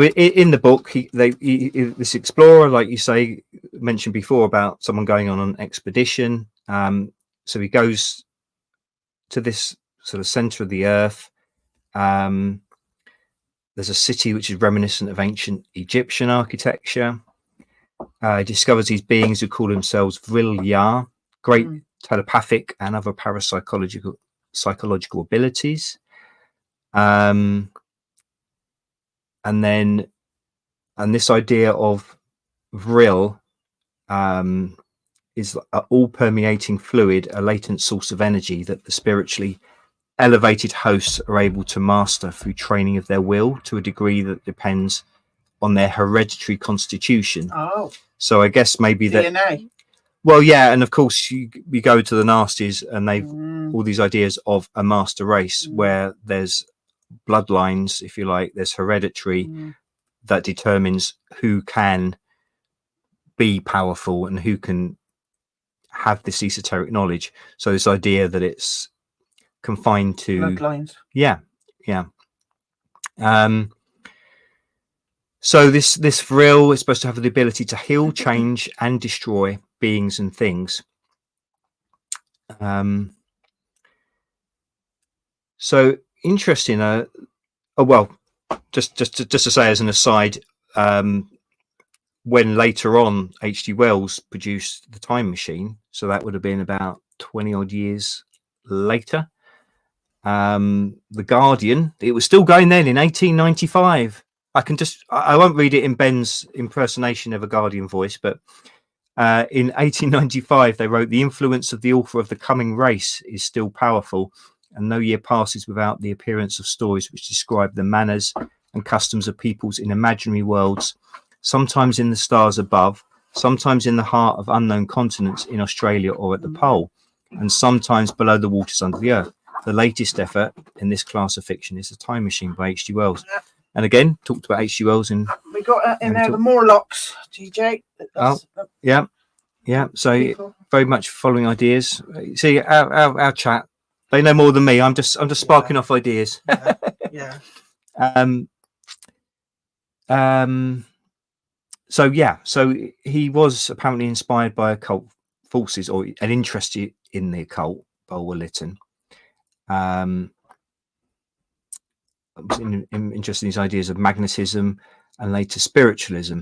in the book, this explorer, like you say, mentioned before about someone going on an expedition. So he goes to this sort of center of the earth. There's a city which is reminiscent of ancient Egyptian architecture. He discovers these beings who call themselves Vril-Ya, great telepathic and other parapsychological abilities. and this idea of vril is an all-permeating fluid, a latent source of energy that the spiritually elevated hosts are able to master through training of their will to a degree that depends on their hereditary constitution. Oh, so I guess maybe DNA. that, well, yeah, and of course you go to the nasties and they've all these ideas of a master race where there's bloodlines, if you like, there's hereditary that determines who can be powerful and who can have this esoteric knowledge. So this idea that it's confined to bloodlines. Yeah. So this vril is supposed to have the ability to heal, change, and destroy beings and things. So interesting. Just to say as an aside, when later on H.G. Wells produced The Time Machine, so that would have been about 20 odd years later, The Guardian, it was still going then in 1895. I won't read it in Ben's impersonation of a Guardian voice, but in 1895 they wrote, "The influence of the author of The Coming Race is still powerful, and no year passes without the appearance of stories which describe the manners and customs of peoples in imaginary worlds, sometimes in the stars above, sometimes in the heart of unknown continents in Australia or at the pole, and sometimes below the waters under the earth. The latest effort in this class of fiction is The Time Machine by H.G. Wells." And again, talked about H.G. Wells in. We got in there the Morlocks, TJ. Yeah. So people. Very much following ideas. See, our chat, they know more than me. I'm just sparking off ideas. Yeah. So he was apparently inspired by occult forces or an interest in the occult, Bulwer Lytton. I was interested in these ideas of magnetism and later spiritualism.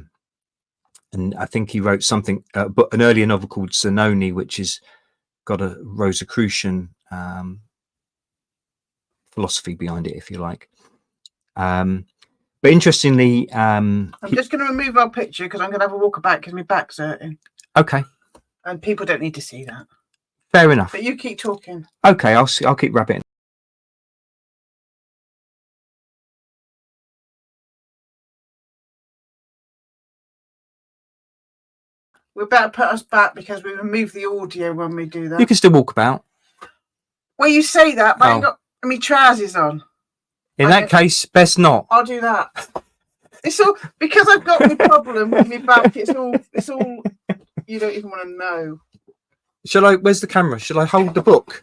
And I think he wrote something, an earlier novel called Zanoni, which has got a Rosicrucian philosophy behind it, if you like. But interestingly, I'm just going to remove our picture because I'm going to have a walk about because my back's hurting. Okay. And people don't need to see that. Fair enough. But you keep talking. Okay, I'll keep rabbiting. We better put us back because we remove the audio when we do that. You can still walk about. Well, you say that, but I ain't got my trousers on. In that case, best not. I'll do that. It's all because I've got my problem with my back. It's all you don't even want to know. Shall I? Where's the camera? Shall I hold the book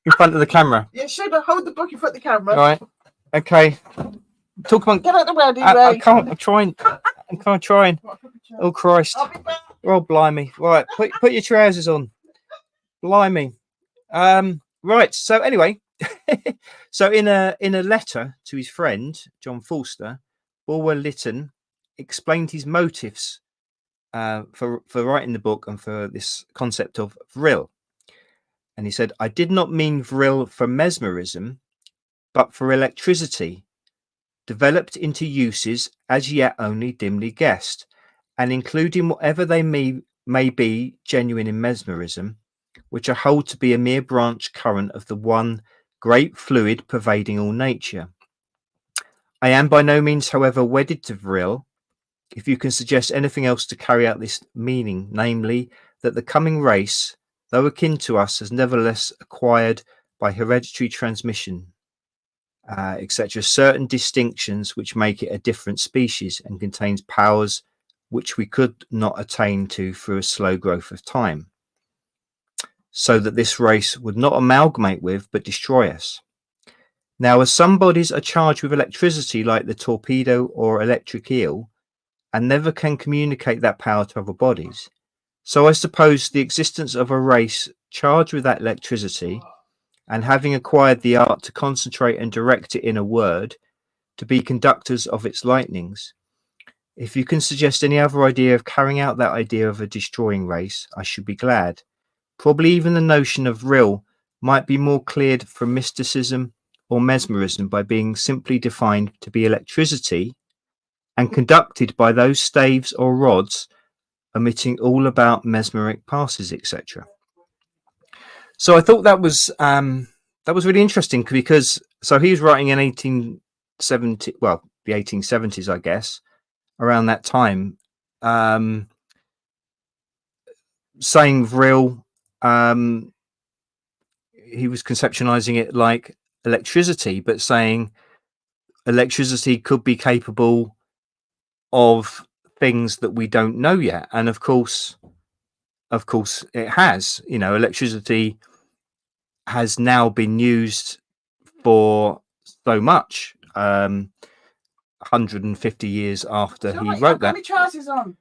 in front of the camera? Yeah, should I hold the book in front of the camera? All right. Okay. Talk about. Get out the way, I can't. I'm trying. Oh Christ! I'll be back. Oh blimey! Right, put your trousers on. Blimey. Right. So anyway, so in a letter to his friend John Forster, Bulwer Lytton explained his motives for writing the book and for this concept of vril. And he said, "I did not mean vril for mesmerism, but for electricity, developed into uses as yet only dimly guessed, and including whatever they may be genuine in mesmerism, which I hold to be a mere branch current of the one great fluid pervading all nature. I am by no means, however, wedded to vril, if you can suggest anything else to carry out this meaning, namely, that the coming race, though akin to us, has nevertheless acquired by hereditary transmission, etc., certain distinctions which make it a different species and contains powers which we could not attain to through a slow growth of time, so that this race would not amalgamate with but destroy us. Now, as some bodies are charged with electricity like the torpedo or electric eel and never can communicate that power to other bodies, so I suppose the existence of a race charged with that electricity and having acquired the art to concentrate and direct it in a word, to be conductors of its lightnings. If you can suggest any other idea of carrying out that idea of a destroying race, I should be glad. Probably even the notion of vril might be more cleared from mysticism or mesmerism by being simply defined to be electricity and conducted by those staves or rods, omitting all about mesmeric passes, etc. So I thought that was really interesting, because so he was writing in 1870, well, the 1870s, I guess, around that time, saying vril, he was conceptualizing it like electricity, but saying electricity could be capable of things that we don't know yet. And of course it has. Electricity has now been used for so much, 150 years after he wrote that. Trousers on.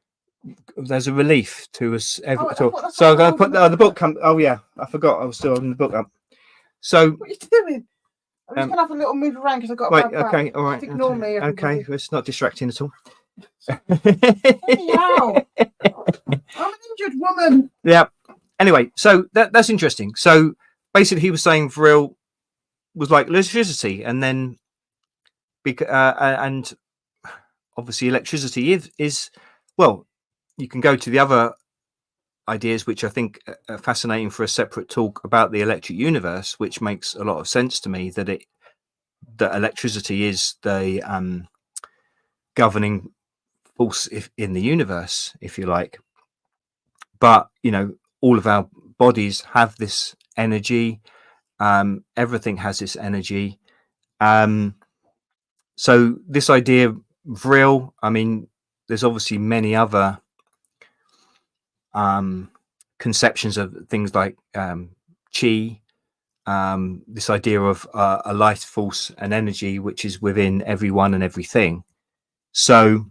There's a relief to us every that's so I'm what going to put holding the book oh yeah, I forgot I was still holding the book up. So what are you doing? I'm just gonna have a little move around because I've got a right, bad okay, back. all right, Just ignore me, everybody. okay, it's not distracting at all. Anyhow, I'm an injured woman. Yeah. Anyway, so that's interesting. So basically, he was saying vril was like electricity, and then and obviously electricity is well, you can go to the other ideas which I think are fascinating for a separate talk about the electric universe, which makes a lot of sense to me, that electricity is the governing force in the universe, if you like. But all of our bodies have this energy. Everything has this energy. So this idea of vril, I mean, there's obviously many other conceptions of things like chi, this idea of a life force and energy which is within everyone and everything. So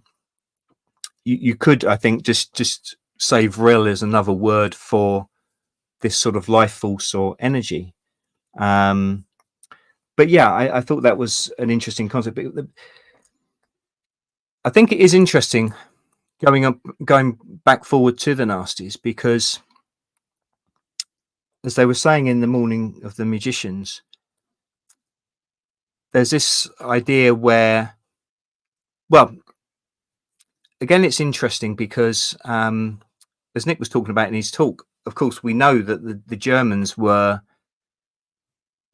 you could, I think, just say vril is another word for this sort of life force or energy. But yeah, I thought that was an interesting concept. I think it is interesting going back forward to the nasties, because as they were saying in the Morning of the Magicians, there's this idea where, well, again, it's interesting because as Nick was talking about in his talk, of course, we know that the Germans were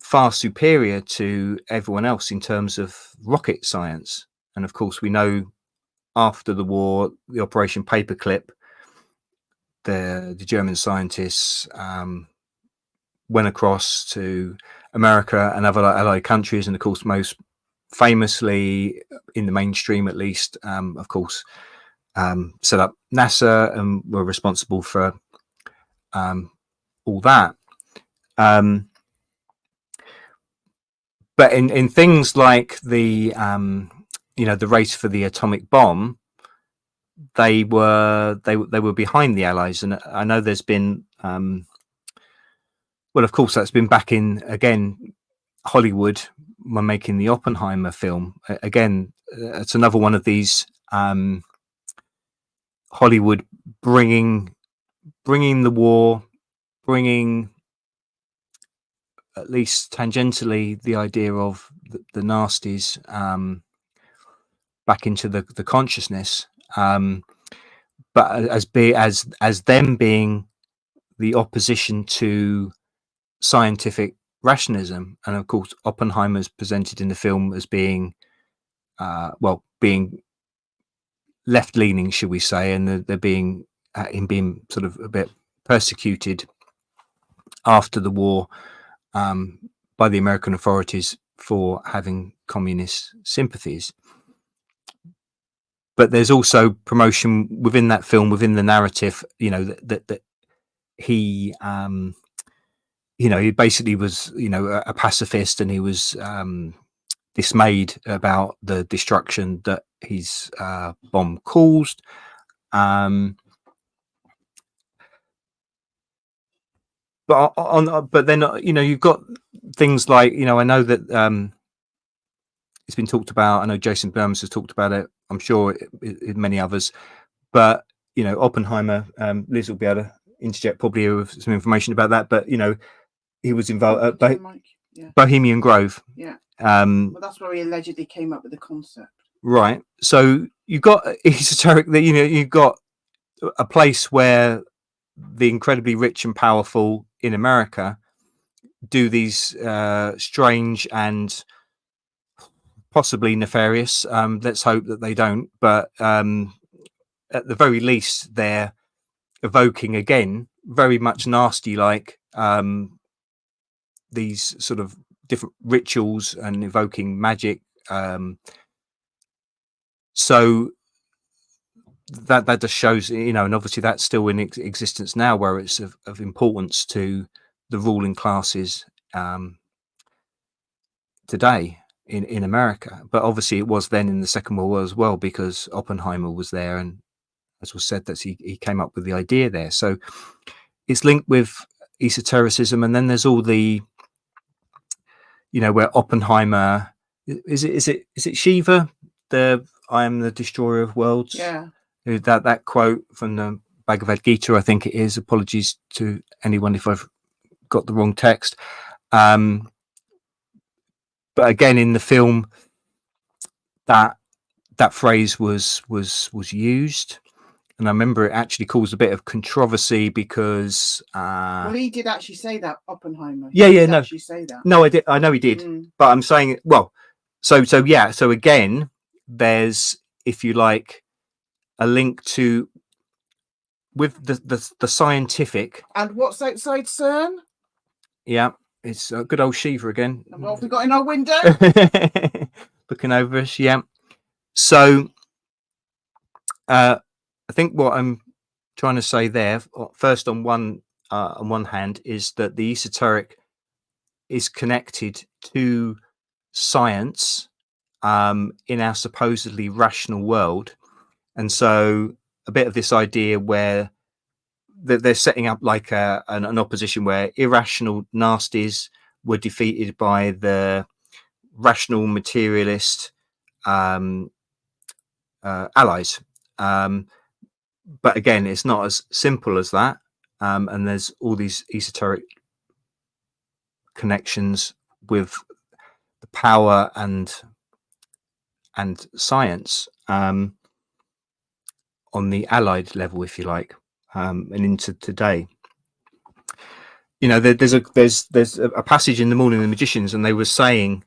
far superior to everyone else in terms of rocket science. And of course, we know after the war, the Operation Paperclip, the German scientists went across to America and other allied countries, and of course, most famously in the mainstream, at least, of course, set up NASA and were responsible for all that. But in things like the the race for the atomic bomb, they were behind the Allies, and I know there's been well, of course, that's been back in again Hollywood when making the Oppenheimer film. Again, it's another one of these Hollywood bringing the war, bringing at least tangentially the idea of the nasties back into the consciousness, but as them being the opposition to scientific rationalism. And of course, Oppenheimer's presented in the film as being being left-leaning, should we say, and they're being sort of a bit persecuted after the war by the American authorities for having communist sympathies. But there's also promotion within that film, within the narrative, that he he basically was a pacifist, and he was dismayed about the destruction that his bomb caused. But then you've got things like I know that it's been talked about. I know Jason Burns has talked about it. I'm sure many others. But Oppenheimer, Liz will be able to interject probably with some information about that. But he was involved at Bohemian Grove. Yeah. Well, that's where he allegedly came up with the concept. Right. So you've got esoteric, that you've got a place where the incredibly rich and powerful in America do these strange and possibly nefarious, let's hope that they don't, but at the very least they're evoking, again, very much nasty, like these sort of different rituals and evoking magic. So that just shows, and obviously that's still in existence now, where it's of importance to the ruling classes today in America. But obviously it was then in the Second World War as well, because Oppenheimer was there, and as was said, that he came up with the idea there. So it's linked with esotericism. And then there's all the, where Oppenheimer is it Shiva, the "I am the destroyer of worlds"? Yeah. That quote from the Bhagavad Gita, I think it is. Apologies to anyone if I've got the wrong text. But again, in the film, that phrase was used, and I remember it actually caused a bit of controversy because well, he did actually say that, Oppenheimer. No, actually say that. No, I know he did, but I'm saying, well, so again, there's, if you like, a link to with the scientific. And what's outside CERN? Yeah, it's a good old Shiva again. And what have we got in our window? Looking over us. Yeah. So I think what I'm trying to say there, first on one hand, is that the esoteric is connected to science in our supposedly rational world. And so a bit of this idea where they're setting up like an opposition where irrational nasties were defeated by the rational materialist allies. But again, it's not as simple as that. And there's all these esoteric connections with the power and science on the allied level, if you like, and into today. There's a passage in The Morning of the Magicians, and they were saying,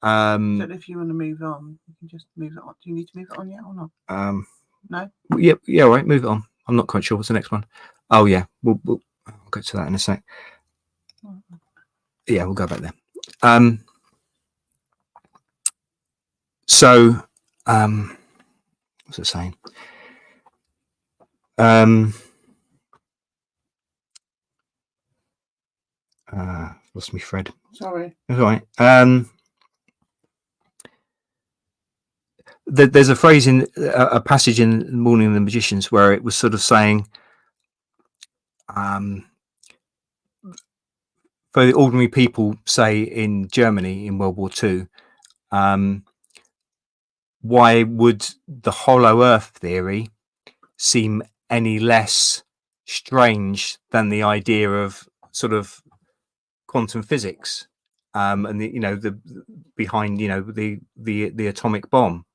so if you want to move on, you can just move it on. Do you need to move it on yet or not? No. Yeah, all right, move it on. I'm not quite sure what's the next one. Oh yeah, we'll get to that in a sec. Yeah, we'll go back there. So what's it saying? Lost me thread. Sorry. That's all right. There's a phrase in a passage in The Morning of the Magicians where it was sort of saying, for the ordinary people, say in Germany in World War II, why would the hollow earth theory seem any less strange than the idea of sort of quantum physics, and the behind the atomic bomb?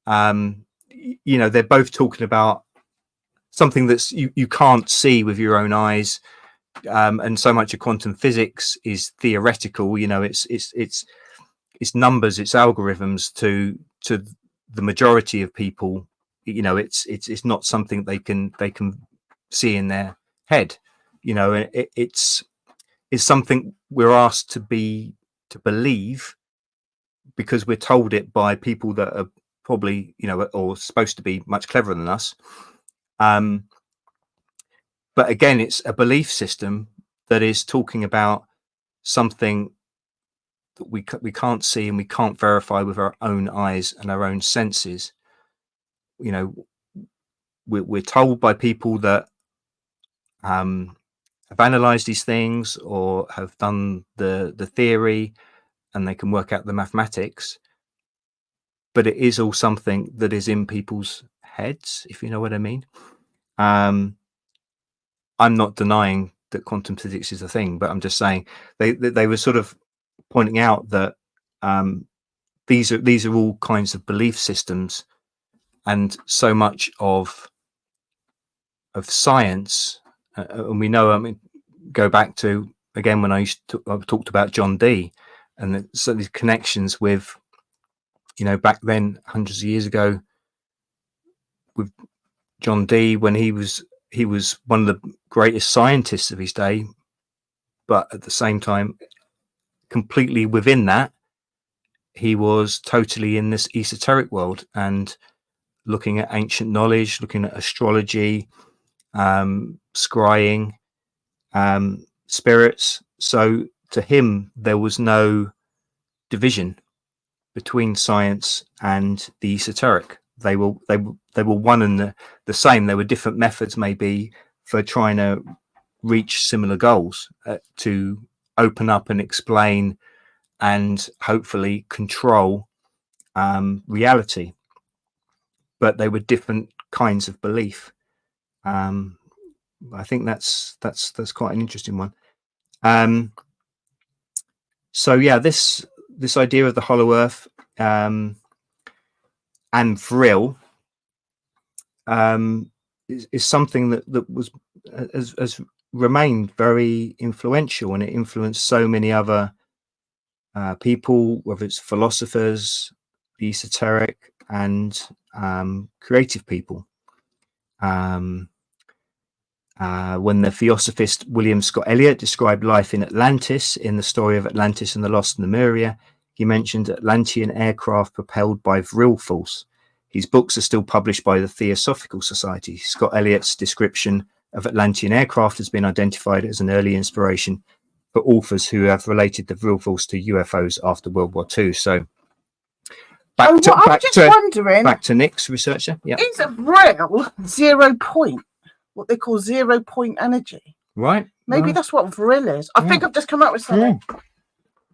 They're both talking about something that's you can't see with your own eyes, and so much of quantum physics is theoretical. It's numbers, it's algorithms to the majority of people. It's not something they can see in their head. It's something we're asked to believe because we're told it by people that are probably or supposed to be much cleverer than us. But again, it's a belief system that is talking about something that we can't see and we can't verify with our own eyes and our own senses. We're told by people that have analyzed these things or have done the theory, and they can work out the mathematics, but it is all something that is in people's heads, if you know what I mean. I'm not denying that quantum physics is a thing, but I'm just saying they were sort of pointing out that these are all kinds of belief systems and so much of science, and we know, I mean, go back to again when I talked about John Dee, and so these connections with, you know, back then hundreds of years ago with John Dee, when he was one of the greatest scientists of his day, but at the same time completely within that he was totally in this esoteric world and looking at ancient knowledge, looking at astrology, scrying, spirits. So to him there was no division between science and the esoteric. They were one and the same. There were different methods maybe for trying to reach similar goals, to open up and explain and hopefully control reality, but they were different kinds of belief. I think that's quite an interesting one. So yeah, this idea of the hollow earth and Vril is something that was has remained very influential, and it influenced so many other people, whether it's philosophers, the esoteric, and creative people. When the theosophist William Scott Elliott described life in Atlantis in the story of Atlantis and the Lost Lemuria, he mentioned Atlantean aircraft propelled by Vril force. His books are still published by the Theosophical Society. Scott Elliott's description of Atlantean aircraft has been identified as an early inspiration for authors who have related the Vril force to UFOs after World War II. So back to Nick's researcher. Yeah, is Vril 0 point? What they call 0 point energy, right? Maybe that's what Vril is. I think I've just come up with something.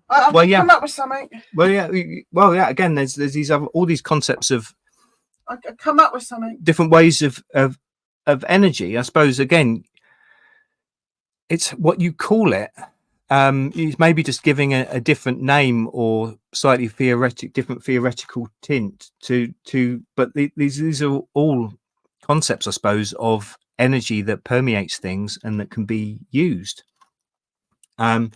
I've come up with something. Well, yeah. Again, there's these all these concepts of. I come up with something. Different ways of energy. I suppose again, it's what you call it. Maybe just giving a different name or slightly different theoretical tint to. But these are all concepts, I suppose, of energy that permeates things and that can be used. And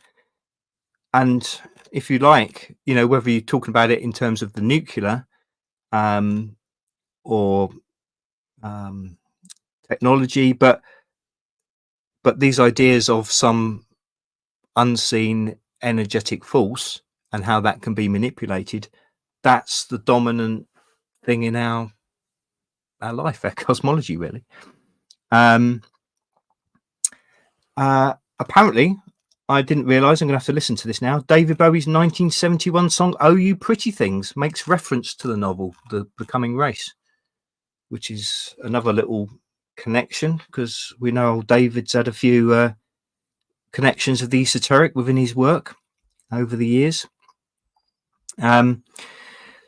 if you like, you know, whether you're talking about it in terms of the nuclear, or technology, but these ideas of some unseen energetic force and how that can be manipulated, that's the dominant thing in our life, our cosmology, really. Apparently, I didn't realize, I'm gonna have to listen to this now, David Bowie's 1971 song "Oh You Pretty Things" makes reference to the novel The Becoming Race, which is another little connection, because we know David's had a few connections of the esoteric within his work over the years.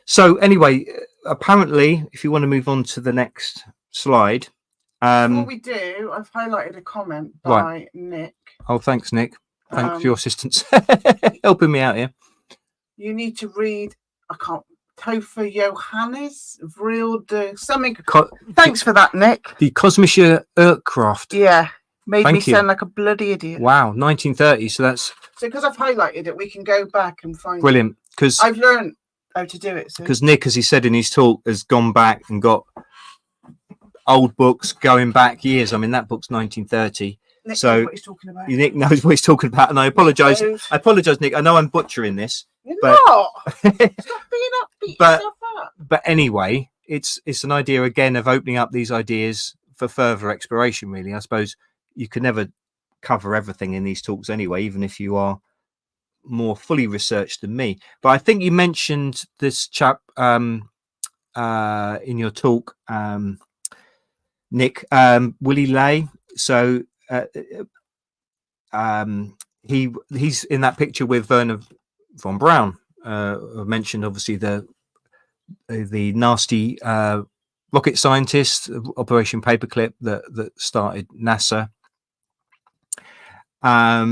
So anyway, apparently, if you want to move on to the next slide. Before we do, I've highlighted a comment by Nick. Oh, thanks, Nick. Thanks for your assistance. Helping me out here. You need to read, I can't, Topher Johannes, Vril de something. Thanks for that, Nick. The Kosmische Aircraft. Yeah, made me sound like a bloody idiot. Wow, 1930. So that's. So because I've highlighted it, we can go back and find. Brilliant. Because I've learned how to do it. Because Nick, as he said in his talk, has gone back and got old books going back years. I mean, that book's 1930. Nick so knows what he's talking about. Nick knows what he's talking about, and I apologise. I apologise, Nick. I know I'm butchering this. You're not. Stop being upbeat. But anyway, it's an idea again of opening up these ideas for further exploration. Really, I suppose you can never cover everything in these talks anyway, even if you are more fully researched than me. But I think you mentioned this chap in your talk, Nick, Willie Lay. So he's in that picture with Werner von Braun. I mentioned obviously the nasty rocket scientist, Operation Paperclip, that started NASA.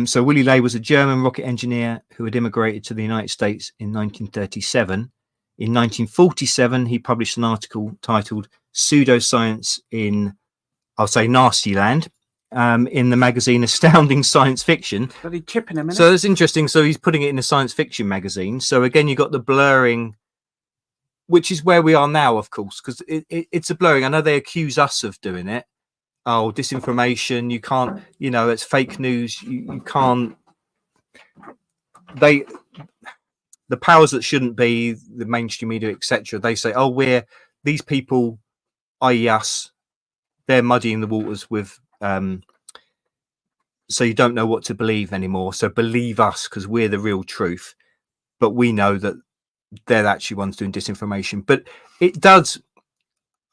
So Willie Lay was a German rocket engineer who had immigrated to the United States in 1937. In 1947, he published an article titled Pseudoscience in, I'll say, Nasty Land, in the magazine Astounding Science Fiction. Bloody chipping him, So that's interesting. So he's putting it in a science fiction magazine. So again, you got the blurring, which is where we are now, of course, because it's a blurring. I know they accuse us of doing it. Oh, disinformation, you can't, it's fake news. You can't, the powers that shouldn't be, the mainstream media, etc., they say, oh, these people, i.e. us, they're muddying the waters with, so you don't know what to believe anymore. So believe us because we're the real truth. But we know that they're actually ones doing disinformation. But it does,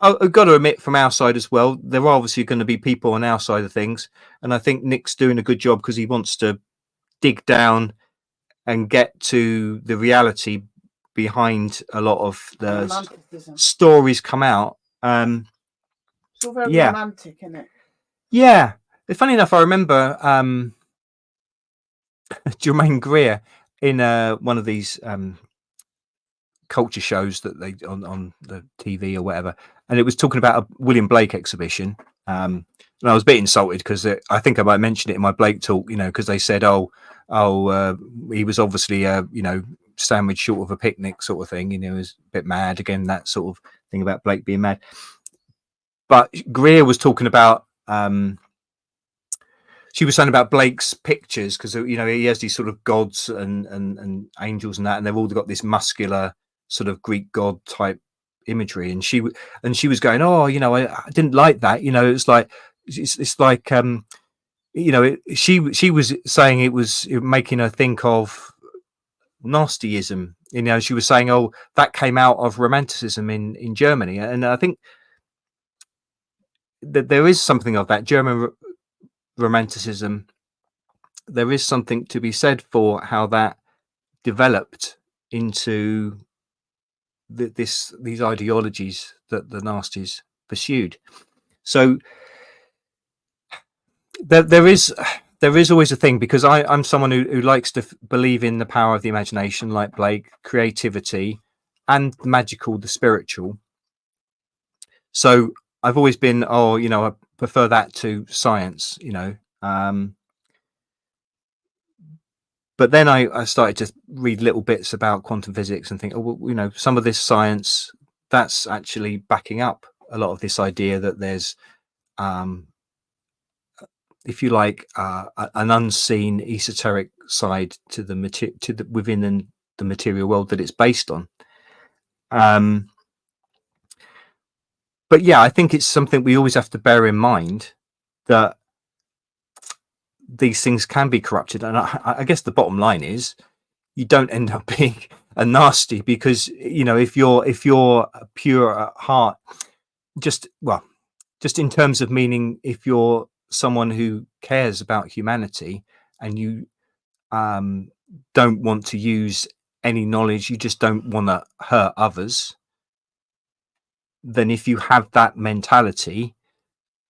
I've got to admit, from our side as well, there are obviously going to be people on our side of things. And I think Nick's doing a good job because he wants to dig down and get to the reality behind a lot of the stories come out. It's all very romantic, isn't it? Yeah. Funny enough, I remember Jermaine Greer in one of these culture shows that they on the TV or whatever, and it was talking about a William Blake exhibition. And I was a bit insulted because I think I might mention it in my Blake talk, because they said, he was obviously sandwich short of a picnic sort of thing. He was a bit mad, again, that sort of thing about Blake being mad. But Greer was talking about she was saying about Blake's pictures because he has these sort of gods and angels and that, and they've all got this muscular sort of Greek god type imagery, and she was going, I didn't like that. It's like she was saying it was making her think of nastyism. She was saying, oh, that came out of romanticism in Germany, and I think that there is something of that German romanticism. There is something to be said for how that developed into these ideologies that the nasties pursued. So there is always a thing, because I'm someone who likes to believe in the power of the imagination, like Blake, creativity, and the magical, the spiritual. So I've always been, I prefer that to science, but then I started to read little bits about quantum physics and think, some of this science that's actually backing up a lot of this idea that there's, if you like, an unseen esoteric side to the within the material world that it's based on. But yeah, I think it's something we always have to bear in mind, that these things can be corrupted. And I guess the bottom line is you don't end up being a nasty, because if you're pure at heart, just in terms of meaning, if you're someone who cares about humanity and you don't want to use any knowledge, you just don't want to hurt others, then if you have that mentality,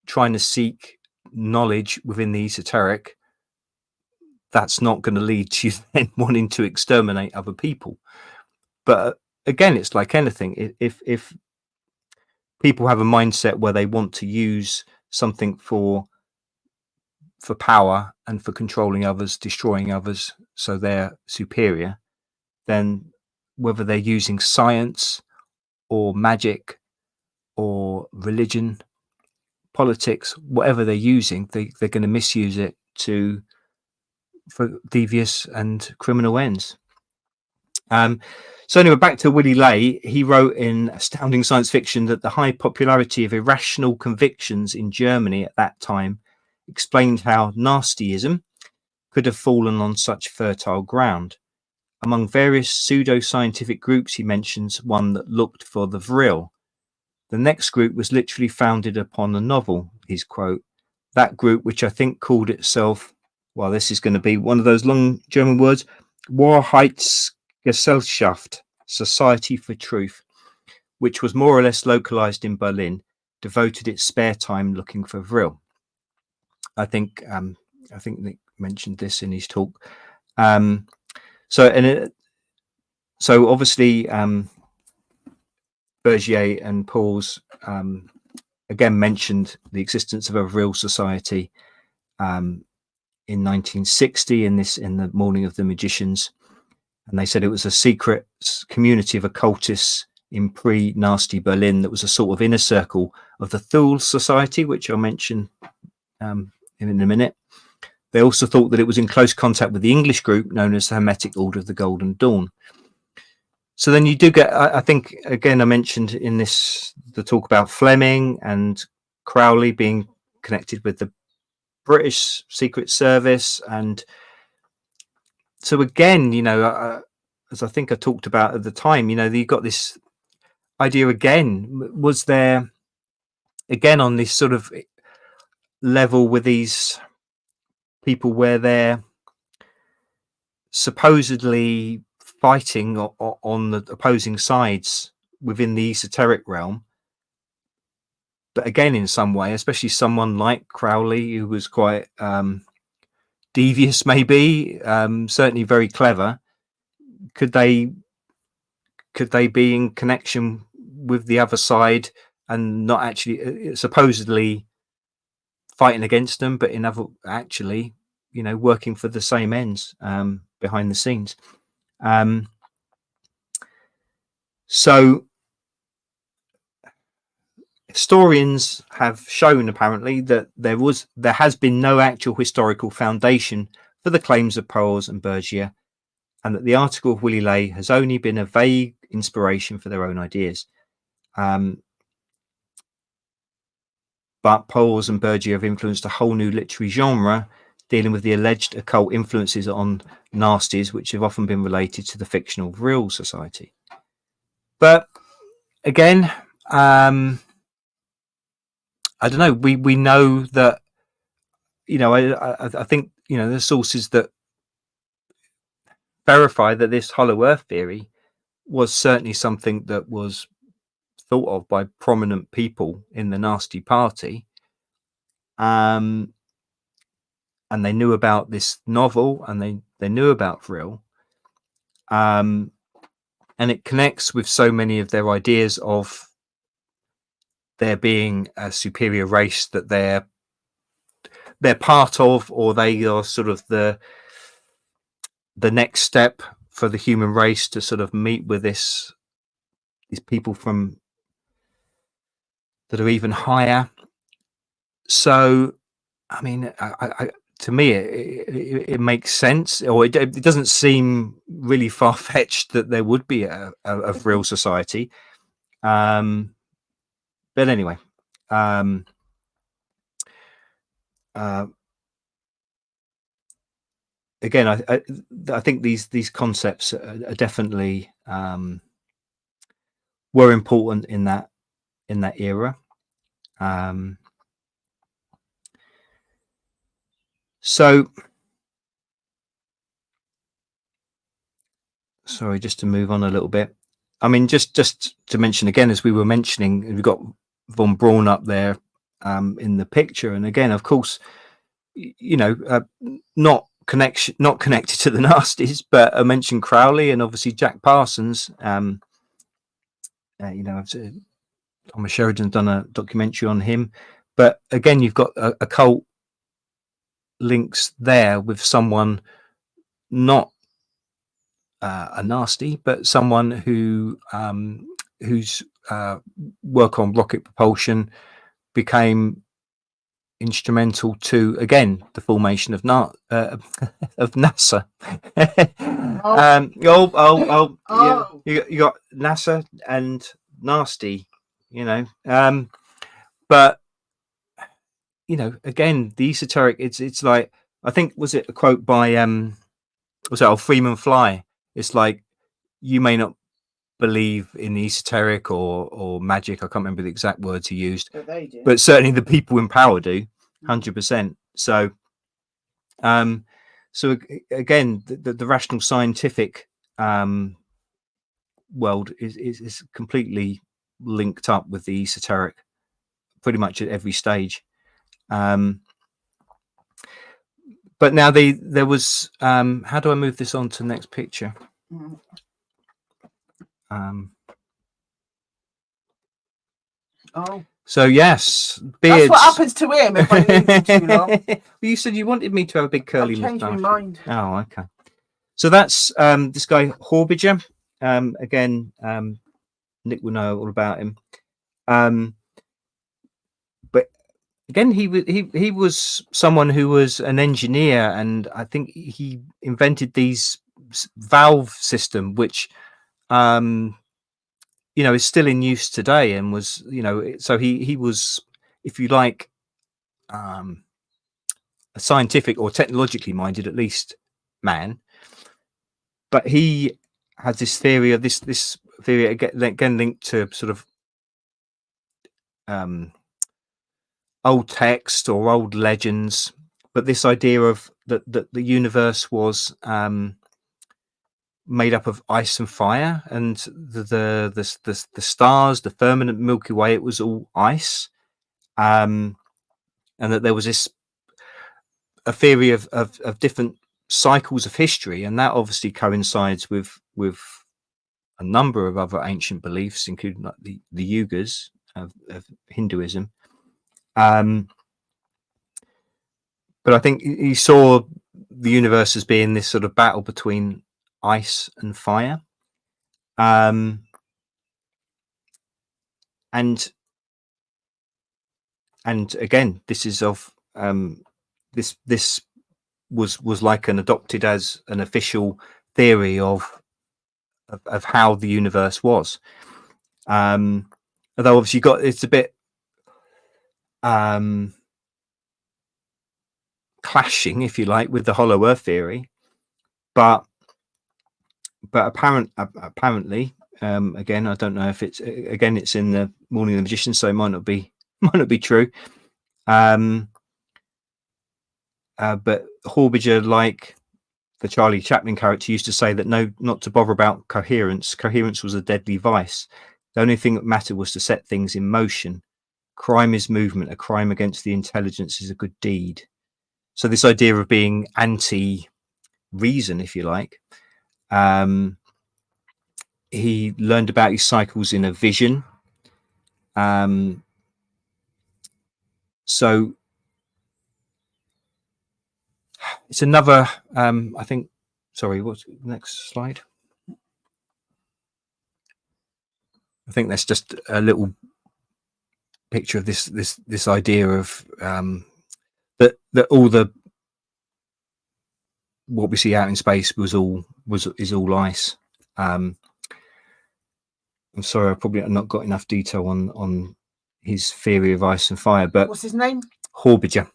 trying to seek knowledge within the esoteric, that's not going to lead to you then wanting to exterminate other people. But again, it's like anything. If people have a mindset where they want to use something for power and for controlling others, destroying others, so they're superior, then whether they're using science or magic or religion, politics, whatever they're using, they're going to misuse it for devious and criminal ends. So anyway, back to Willy Ley. He wrote in Astounding Science Fiction that the high popularity of irrational convictions in Germany at that time explained how nastyism could have fallen on such fertile ground. Among various pseudo-scientific groups, he mentions one that looked for the vril. The next group was literally founded upon a novel, his quote. That group, which I think called itself, well, this is going to be one of those long German words, Wahrheitsgesellschaft, Society for Truth, which was more or less localized in Berlin, devoted its spare time looking for vril. I think Nick mentioned this in his talk. So obviously Bergier and Pauls again mentioned the existence of a real society in 1960 in the Morning of the Magicians, and they said it was a secret community of occultists in pre-nasty Berlin that was a sort of inner circle of the Thule Society, which I'll mention in a minute. They also thought that it was in close contact with the English group known as the Hermetic Order of the Golden Dawn. So then you do get, I think, again, I mentioned in the talk about Fleming and Crowley being connected with the British Secret Service. And so again, as I think I talked about at the time, you got this idea again. Was there, again, on this sort of level with these people where they're supposedly fighting on the opposing sides within the esoteric realm, but again, in some way, especially someone like Crowley, who was quite devious, maybe certainly very clever, could they be in connection with the other side and not actually supposedly fighting against them, but in other actually working for the same ends behind the scenes? So historians have shown apparently that there has been no actual historical foundation for the claims of Pauls and Bergier, and that the article of Willy Ley has only been a vague inspiration for their own ideas. But Pauls and Bergier have influenced a whole new literary genre dealing with the alleged occult influences on nasties, which have often been related to the fictional real society. But again, I don't know. We know that, I think, the sources that verify that this hollow earth theory was certainly something that was thought of by prominent people in the nasty party. And they knew about this novel, and they knew about Vril. And it connects with so many of their ideas of there being a superior race that they're part of, or they are sort of the next step for the human race to sort of meet with these people from that are even higher. So, I mean, to me, it makes sense, or it doesn't seem really far-fetched that there would be a real society. But anyway, again, I think these concepts are definitely were important in that era. So, sorry, just to move on a little bit. I mean, just to mention again, as we were mentioning, we've got von Braun up there in the picture, and again, of course, not connected to the nasties, but I mentioned Crowley and obviously Jack Parsons. Thomas Sheridan's done a documentary on him, but again, you've got occult links there with someone not a nasty, but someone whose work on rocket propulsion became instrumental to, again, the formation of NASA. You got NASA and nasty, but again, the esoteric, it's like, I think, was it a quote by was it Freeman Fly? It's like, you may not believe in esoteric or magic, I can't remember the exact words he used, But they do. but certainly the people in power do, 100%. So so again, the rational scientific world is completely linked up with the esoteric pretty much at every stage. But now there was how do I move this on to the next picture? Oh, So yes, that's beards. what happens to him if I leave him too long. Well, you said you wanted me to have a big curly I've changed my moustache. mind. Oh, okay. So that's this guy Horbiger. Again, Nick will know all about him. But again, he was someone who was an engineer, and I think he invented these valve system, which you know, is still in use today, and was, you know, so he was, if you like, a scientific or technologically minded, at least, man. But he had this theory of this theory again linked to sort of old text or old legends, but this idea of that the universe was made up of ice and fire, and the stars, the firmament, Milky Way, it was all ice, and that there was this a theory of different cycles of history, and that obviously coincides with a number of other ancient beliefs, including like the yugas of Hinduism. But I think he saw the universe as being this sort of battle between ice and fire. And again, this is of this was like an adopted as an official theory of how the universe was. Although obviously it's a bit clashing, if you like, with the hollow earth theory, but apparently, again, I don't know if it's in the Morning of the Magician, so it might not be true. But Horbiger, like the Charlie Chaplin character, used to say that not to bother about coherence. Coherence was a deadly vice. The only thing that mattered was to set things in motion. Crime is movement. A crime against the intelligence is a good deed. So this idea of being anti-reason, if you like, he learned about his cycles in a vision. So it's another, I think, sorry, what's the next slide? I think that's just a little picture of this idea of that all what we see out in space is all ice. I'm sorry, I probably not got enough detail on his theory of ice and fire, but what's his name? Horbiger.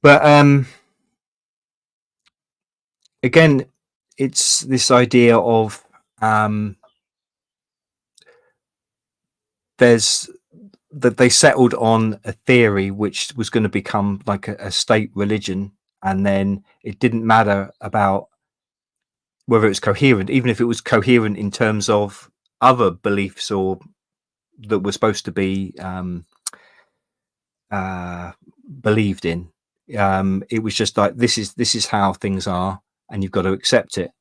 But again, it's this idea of there's that they settled on a theory which was going to become like a state religion, and then it didn't matter about whether it's coherent, even if it was coherent in terms of other beliefs or that were supposed to be believed in. It was just like this is how things are, and you've got to accept it.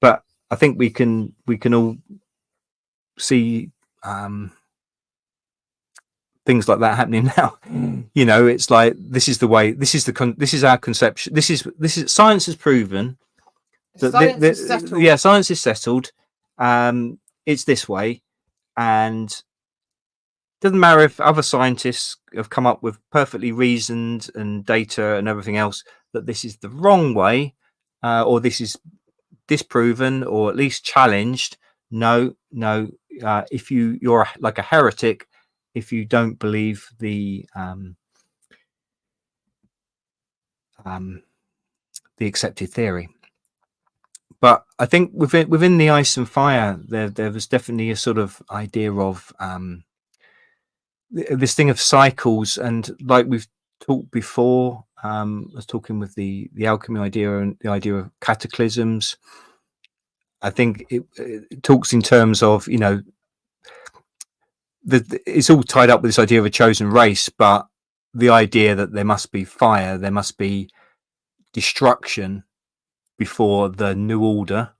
But I think we can all see things like that happening now. You know, it's like this is the way. This is our conception. This is science has proven that Science is settled. Yeah, science is settled. It's this way, and it doesn't matter if other scientists have come up with perfectly reasoned and data and everything else that this is the wrong way, or this is disproven or at least challenged. No. If you're like a heretic if you don't believe the accepted theory. But I think within the ice and fire, there was definitely a sort of idea of this thing of cycles, and like we've talked before, I was talking with the alchemy idea and the idea of cataclysms. I think it talks in terms of, you know, it's all tied up with this idea of a chosen race, but the idea that there must be fire, there must be destruction before the new order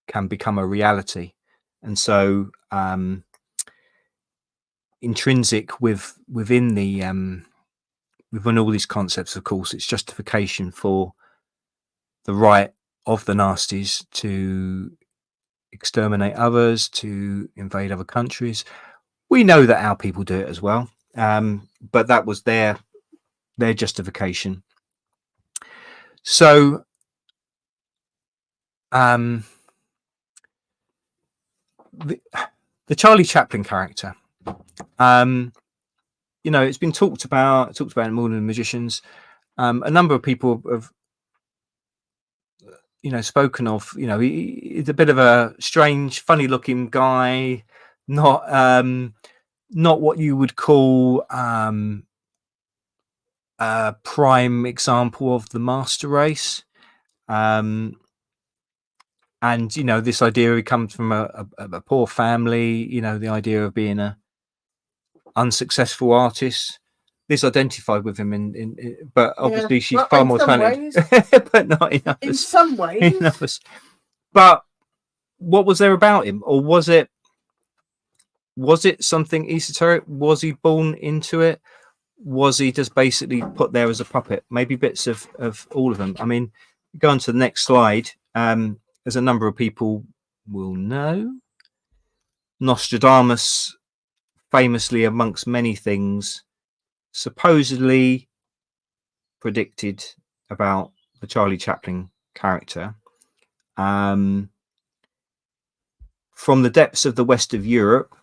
can become a reality. And so intrinsic within all these concepts, of course, it's justification for the right of the nasties to exterminate others, to invade other countries. We know that our people do it as well, but that was their justification. So the Charlie Chaplin character, it's been talked about in More Than the Magicians. A number of people have spoken of, he's a bit of a strange, funny looking guy, not what you would call a prime example of the master race. And this idea, he comes from a poor family, the idea of being a unsuccessful artist. This identified with him but obviously she's far more talented, but not enough. In some ways. But what was there about him? Or was it something esoteric? Was he born into it? Was he just basically put there as a puppet? Maybe bits of all of them. I mean, go on to the next slide. As a number of people will know, Nostradamus famously, amongst many things, supposedly predicted about the Charlie Chaplin character. From the depths of the west of Europe,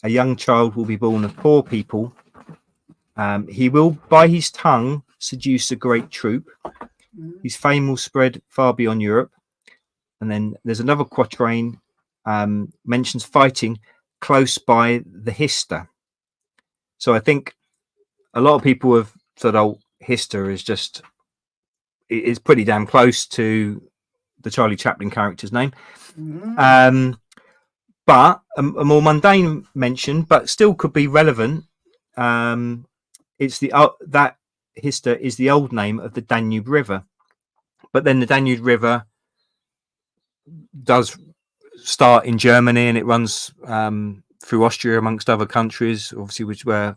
a young child will be born of poor people. He will, by his tongue, seduce a great troop. His fame will spread far beyond Europe. And then there's another quatrain mentions fighting close by the Hister. So I think a lot of people have said, "Oh, Hister is pretty damn close to the Charlie Chaplin character's name." But a more mundane mention, but still could be relevant. It's that Hister is the old name of the Danube River, but then the Danube River does start in Germany and it runs through Austria amongst other countries, obviously, which were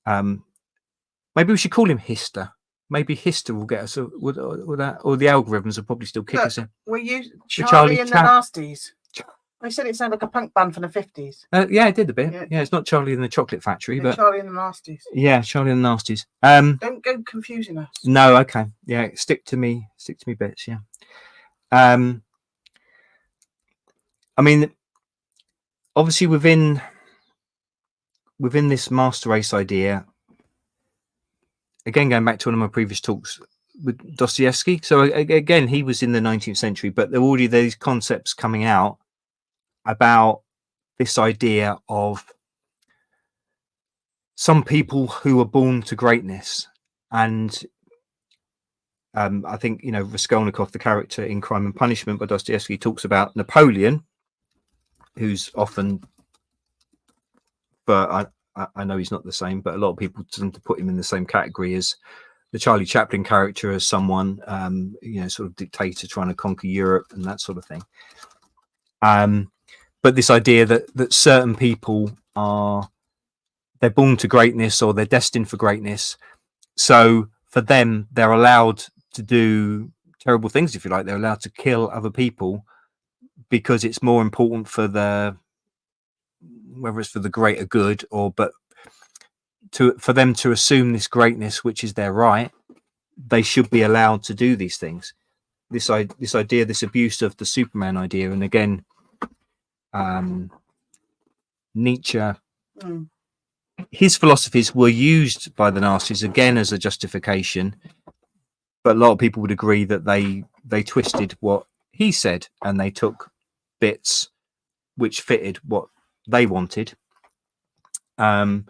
maybe we should call him Hister. Maybe Hister will get us with that, or the algorithms will probably still kick us in. Were you Charlie and the Nasties? I said it sounded like a punk band from the 50s. Yeah, it did a bit. Yeah, it's not Charlie and the Chocolate Factory, but Charlie and the Nasties. Yeah, Charlie and the Nasties. Don't go confusing us. No, okay. Yeah, stick to me bits. Yeah. I mean, obviously within this master race idea, again going back to one of my previous talks with Dostoevsky. So again, he was in the 19th century, but there were already these concepts coming out about this idea of some people who are born to greatness. And I think, Raskolnikov, the character in Crime and Punishment by Dostoevsky, talks about Napoleon, who's often, but I know he's not the same, but a lot of people tend to put him in the same category as the Charlie Chaplin character, as someone, sort of dictator trying to conquer Europe and that sort of thing. But this idea that certain people they're born to greatness or they're destined for greatness. So for them, they're allowed to do terrible things, if you like. They're allowed to kill other people because it's more important for whether it's for the greater good for them to assume this greatness, which is their right. They should be allowed to do these things. This idea, this abuse of the Superman idea, and again, Nietzsche, his philosophies were used by the Nazis again as a justification, but a lot of people would agree that they twisted what he said and they took bits which fitted what they wanted. But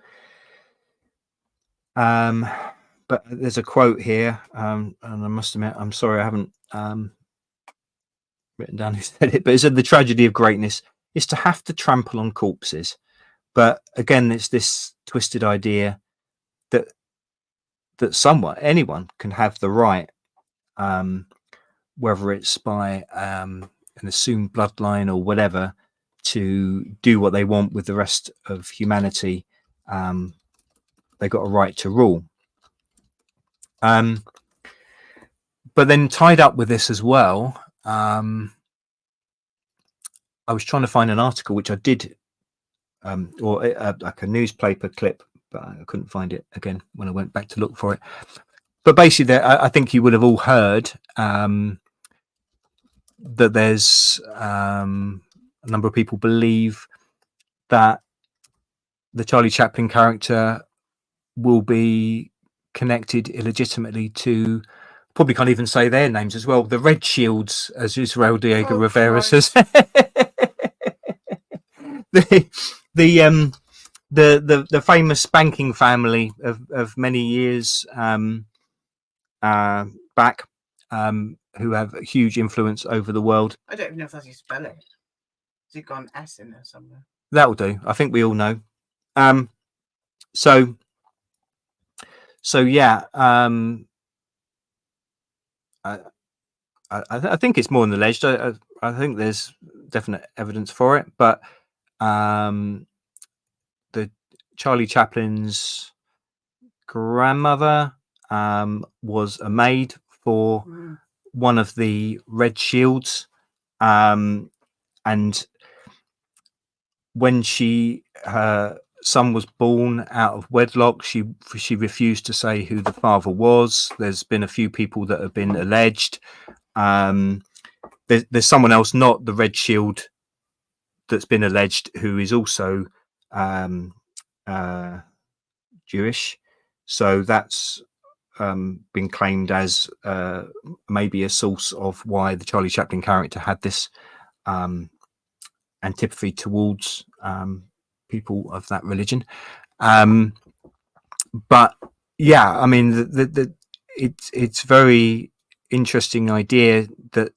there's a quote here, and I must admit, I'm sorry I haven't written down who said it, but it said the tragedy of greatness is to have to trample on corpses. But again, it's this twisted idea that anyone can have the right, whether it's by an assumed bloodline or whatever, to do what they want with the rest of humanity, they got a right to rule. But then tied up with this as well, I was trying to find an article which I did, or like a newspaper clip, but I couldn't find it again when I went back to look for it. But basically, I think you would have all heard that there's a number of people believe that the Charlie Chaplin character will be connected illegitimately to, probably can't even say their names as well, the Red Shields, as Israel Diego Rivera says. the famous banking family of many years back, who have a huge influence over the world. I don't even know if that's how you spell it. Has it got an S in there somewhere? That'll do. I think we all know. So yeah. I think it's more than alleged. I think there's definite evidence for it, but the Charlie Chaplin's grandmother was a maid for one of the Red Shields, and when her son was born out of wedlock, she refused to say who the father was. There's been a few people that have been alleged. There's someone else, not the Red Shield, that's been alleged, who is also Jewish. So that's been claimed as maybe a source of why the Charlie Chaplin character had this antipathy towards people of that religion. But yeah, I mean, it's very interesting idea that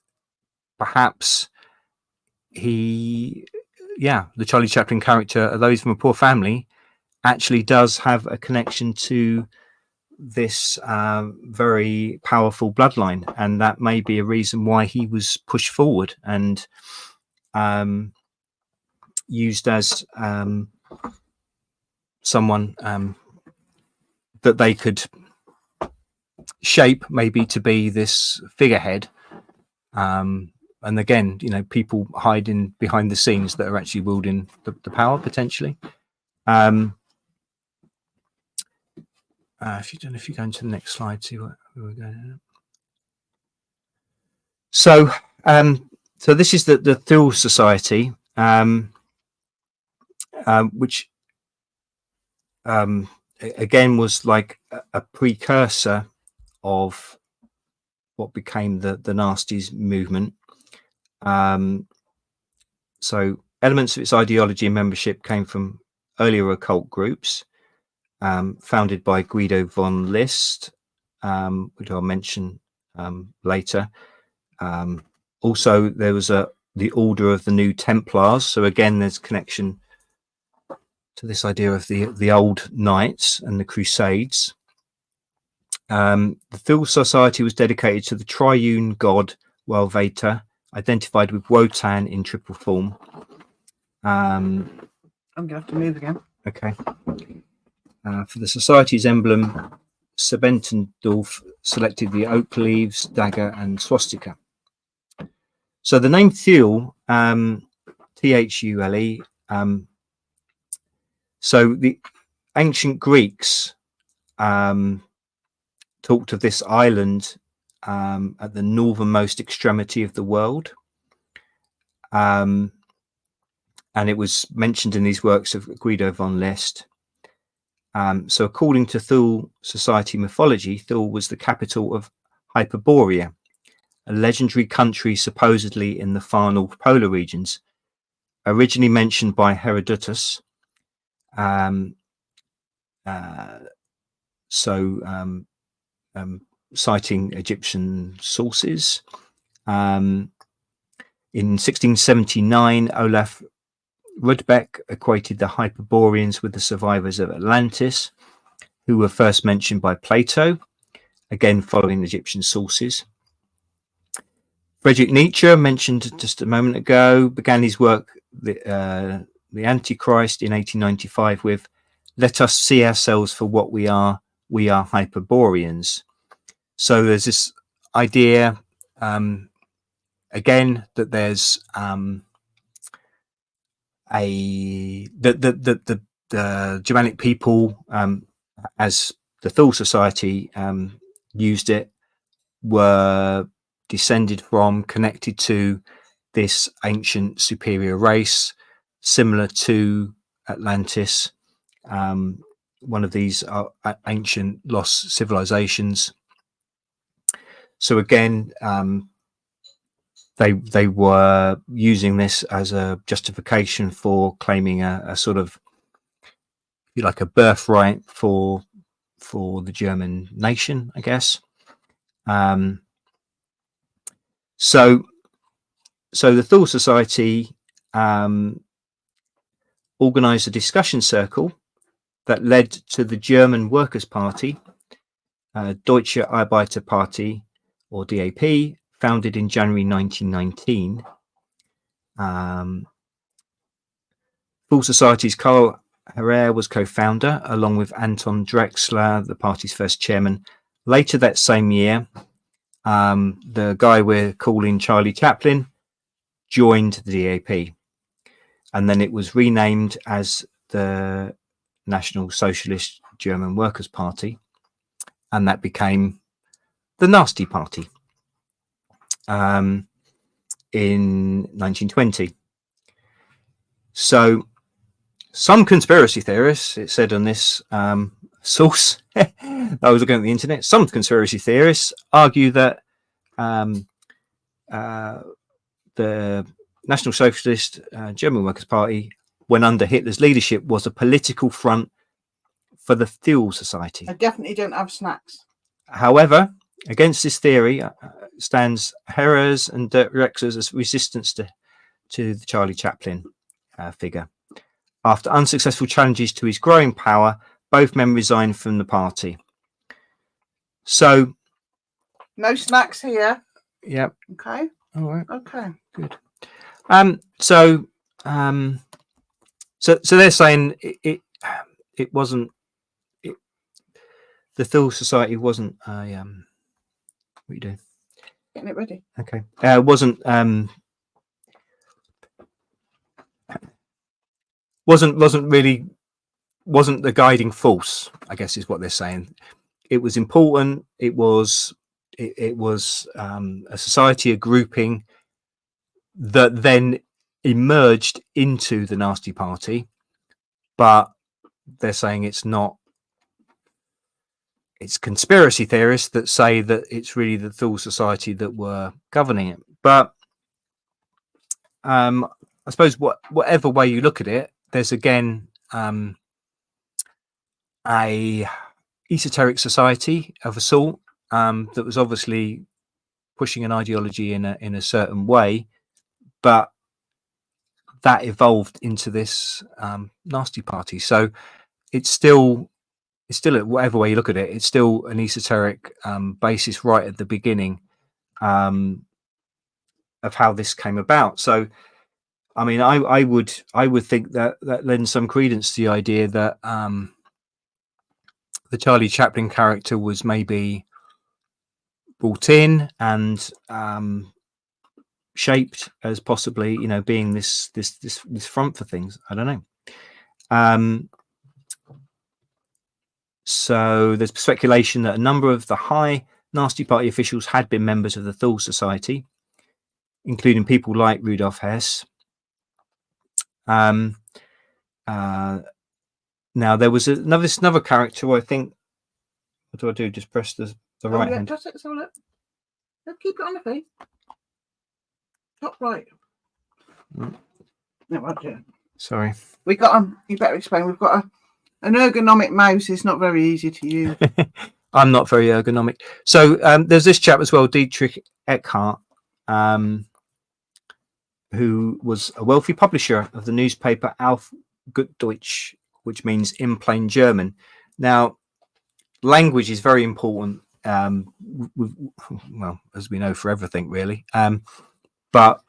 perhaps the Charlie Chaplin character, although he's from a poor family, actually does have a connection to this very powerful bloodline, and that may be a reason why he was pushed forward and used as someone that they could shape, maybe, to be this figurehead. And again, people hiding behind the scenes that are actually wielding the power, potentially. If you go into the next slide, see what we're going. So this is the Thule Society, which again was like a precursor of what became the Nasties movement. So elements of its ideology and membership came from earlier occult groups, founded by Guido von List, which I'll mention later. Also, there was the Order of the New Templars. So again, there's connection to this idea of the old knights and the Crusades. The Thule Society was dedicated to the triune god Welveta, identified with Wotan in triple form. I'm gonna have to move again. Okay. For the society's emblem, Sebentendorf selected the oak leaves, dagger, and swastika. So the name Thule, Thule. So the ancient Greeks talked of this island at the northernmost extremity of the world, and it was mentioned in these works of Guido von List. So according to Thule Society mythology, Thule was the capital of Hyperborea, a legendary country supposedly in the far north polar regions, originally mentioned by Herodotus. Citing Egyptian sources. In 1679, Olaf Rudbeck equated the Hyperboreans with the survivors of Atlantis, who were first mentioned by Plato, again following Egyptian sources. Friedrich Nietzsche, mentioned just a moment ago, began his work, the Antichrist, in 1895 with "Let us see ourselves for what we are Hyperboreans." So there's this idea, again, that there's the Germanic people, as the Thule Society used it, were descended from, connected to this ancient superior race, similar to Atlantis, one of these ancient lost civilizations. So again, they were using this as a justification for claiming a sort of, like, a birthright for the German nation, I guess. So the Thule Society organized a discussion circle that led to the German Workers' Party, Deutsche Arbeiterpartei, or DAP, founded in January 1919. Thule Society's Karl Herrer was co-founder, along with Anton Drexler, the party's first chairman. Later that same year, the guy we're calling Charlie Chaplin joined the DAP, and then it was renamed as the National Socialist German Workers' Party, and that became the Nasty Party in 1920. So some conspiracy theorists, it said on this source, I was looking at the internet, some conspiracy theorists argue that the National Socialist German Workers' Party, when under Hitler's leadership, was a political front for the Thule Society. I definitely don't have snacks. However, against this theory stands Herrer's and Drexler's resistance to the Charlie Chaplin figure. After unsuccessful challenges to his growing power, both men resigned from the party. So, no snacks here. Yep. Okay. All right. Okay. Good. So they're saying it wasn't. The Thule Society wasn't a. What are you doing? Getting it ready. Okay. Wasn't the guiding force, I guess, is what they're saying. It was important. It was a society, a grouping that then emerged into the Nasty Party, but they're saying it's not. It's conspiracy theorists that say that it's really the Thule Society that were governing it. But I suppose whatever way you look at it, there's again a esoteric society of a sort that was obviously pushing an ideology in a certain way, but that evolved into this Nasty Party. So it's still whatever way you look at it, it's still an esoteric basis right at the beginning of how this came about. So I mean, I would think that lends some credence to the idea that the Charlie Chaplin character was maybe brought in and shaped as possibly, being this front for things. I don't know. So there's speculation that a number of the high Nasty Party officials had been members of the Thule Society, including people like Rudolf Hess. Now there was another character. I think. What do I do? Just press the right hand. Just let's have a look. Keep it on the feet. Top right. No, I'll do it. Sorry. We got you better explain. We've got an ergonomic mouse. It's not very easy to use. I'm not very ergonomic. So there's this chap as well, Dietrich Eckhart, who was a wealthy publisher of the newspaper Auf gut Deutsch, which means in plain German. Now, language is very important well, as we know, for everything really. But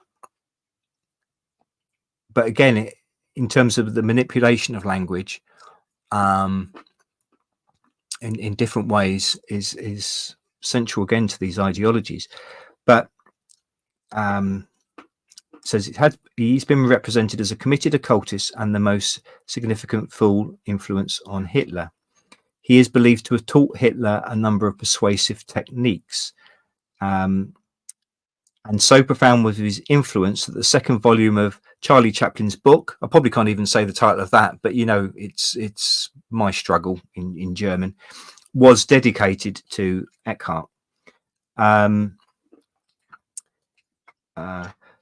again, in terms of the manipulation of language, in different ways, is central again to these ideologies. But says he's been represented as a committed occultist and the most significant full influence on Hitler. He is believed to have taught Hitler a number of persuasive techniques. And so profound was his influence that the second volume of Charlie Chaplin's book, I probably can't even say the title of that, but it's My Struggle in German, was dedicated to Eckhart.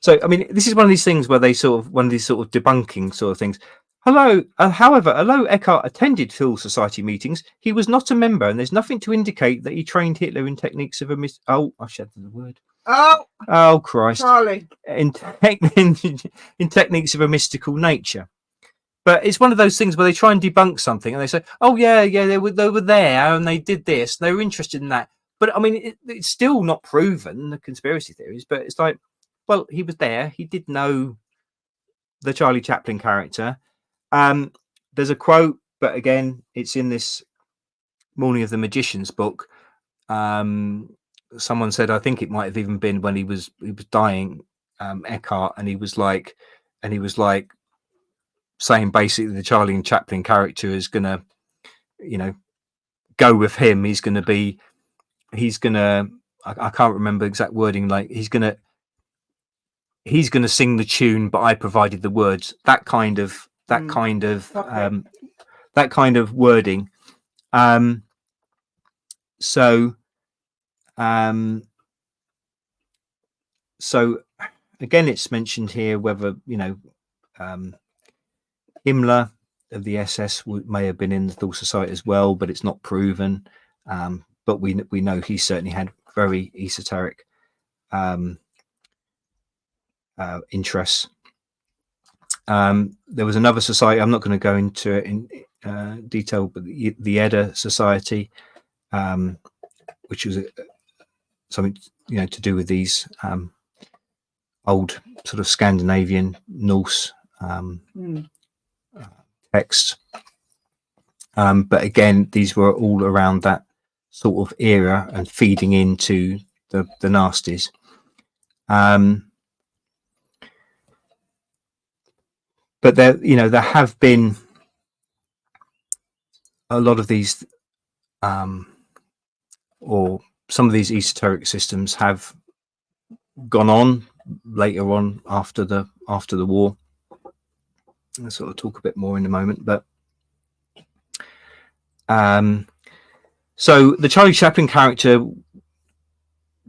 So, I mean, this is one of these things where they one of these debunking sort of things. However, although Eckhart attended Phil Society meetings, he was not a member, and there's nothing to indicate that he trained Hitler in techniques of I said the word. Oh, Christ. Charlie. In techniques of a mystical nature. But it's one of those things where they try and debunk something and they say, oh, yeah, they were there and they did this. They were interested in that. But, I mean, it's still not proven, the conspiracy theories, but it's like, well, he was there. He did know the Charlie Chaplin character. There's a quote, but again, it's in this Morning of the Magicians book. Someone said, I think it might have even been when he was dying, Eckhart, and he was like saying basically the Charlie and Chaplin character is gonna, go with him. He's gonna I can't remember exact wording, like he's gonna sing the tune, but I provided the words. That kind of wording. So again, it's mentioned here whether Himmler of the SS may have been in the Thule Society as well, but it's not proven. But we know he certainly had very esoteric interests. There was another society, I'm not going to go into it in detail, but the Edda Society, which was something to do with these old sort of Scandinavian Norse texts. But again, these were all around that sort of era and feeding into the nasties. But there have been a lot of these, or some of these esoteric systems have gone on later on after the war. I'll sort of talk a bit more in a moment, but so the Charlie Chaplin character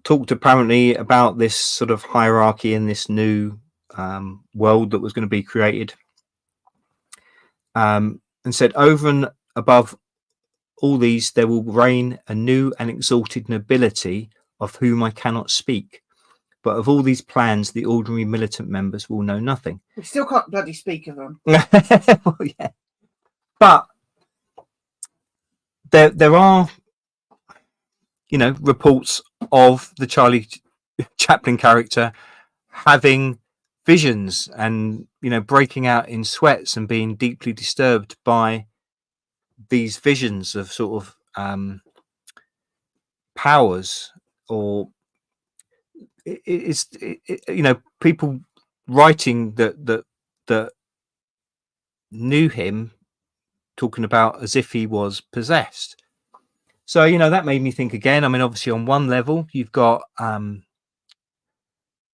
talked apparently about this sort of hierarchy in this new world that was going to be created, and said, over and above all these there will reign a new and exalted nobility of whom I cannot speak, but of all these plans the ordinary militant members will know nothing. We still can't bloody speak of them. Well, yeah, but there are reports of the Charlie Chaplin character having visions and breaking out in sweats and being deeply disturbed by these visions of sort of powers, or it's people writing that knew him talking about as if he was possessed. So that made me think again. I mean, obviously on one level you've got I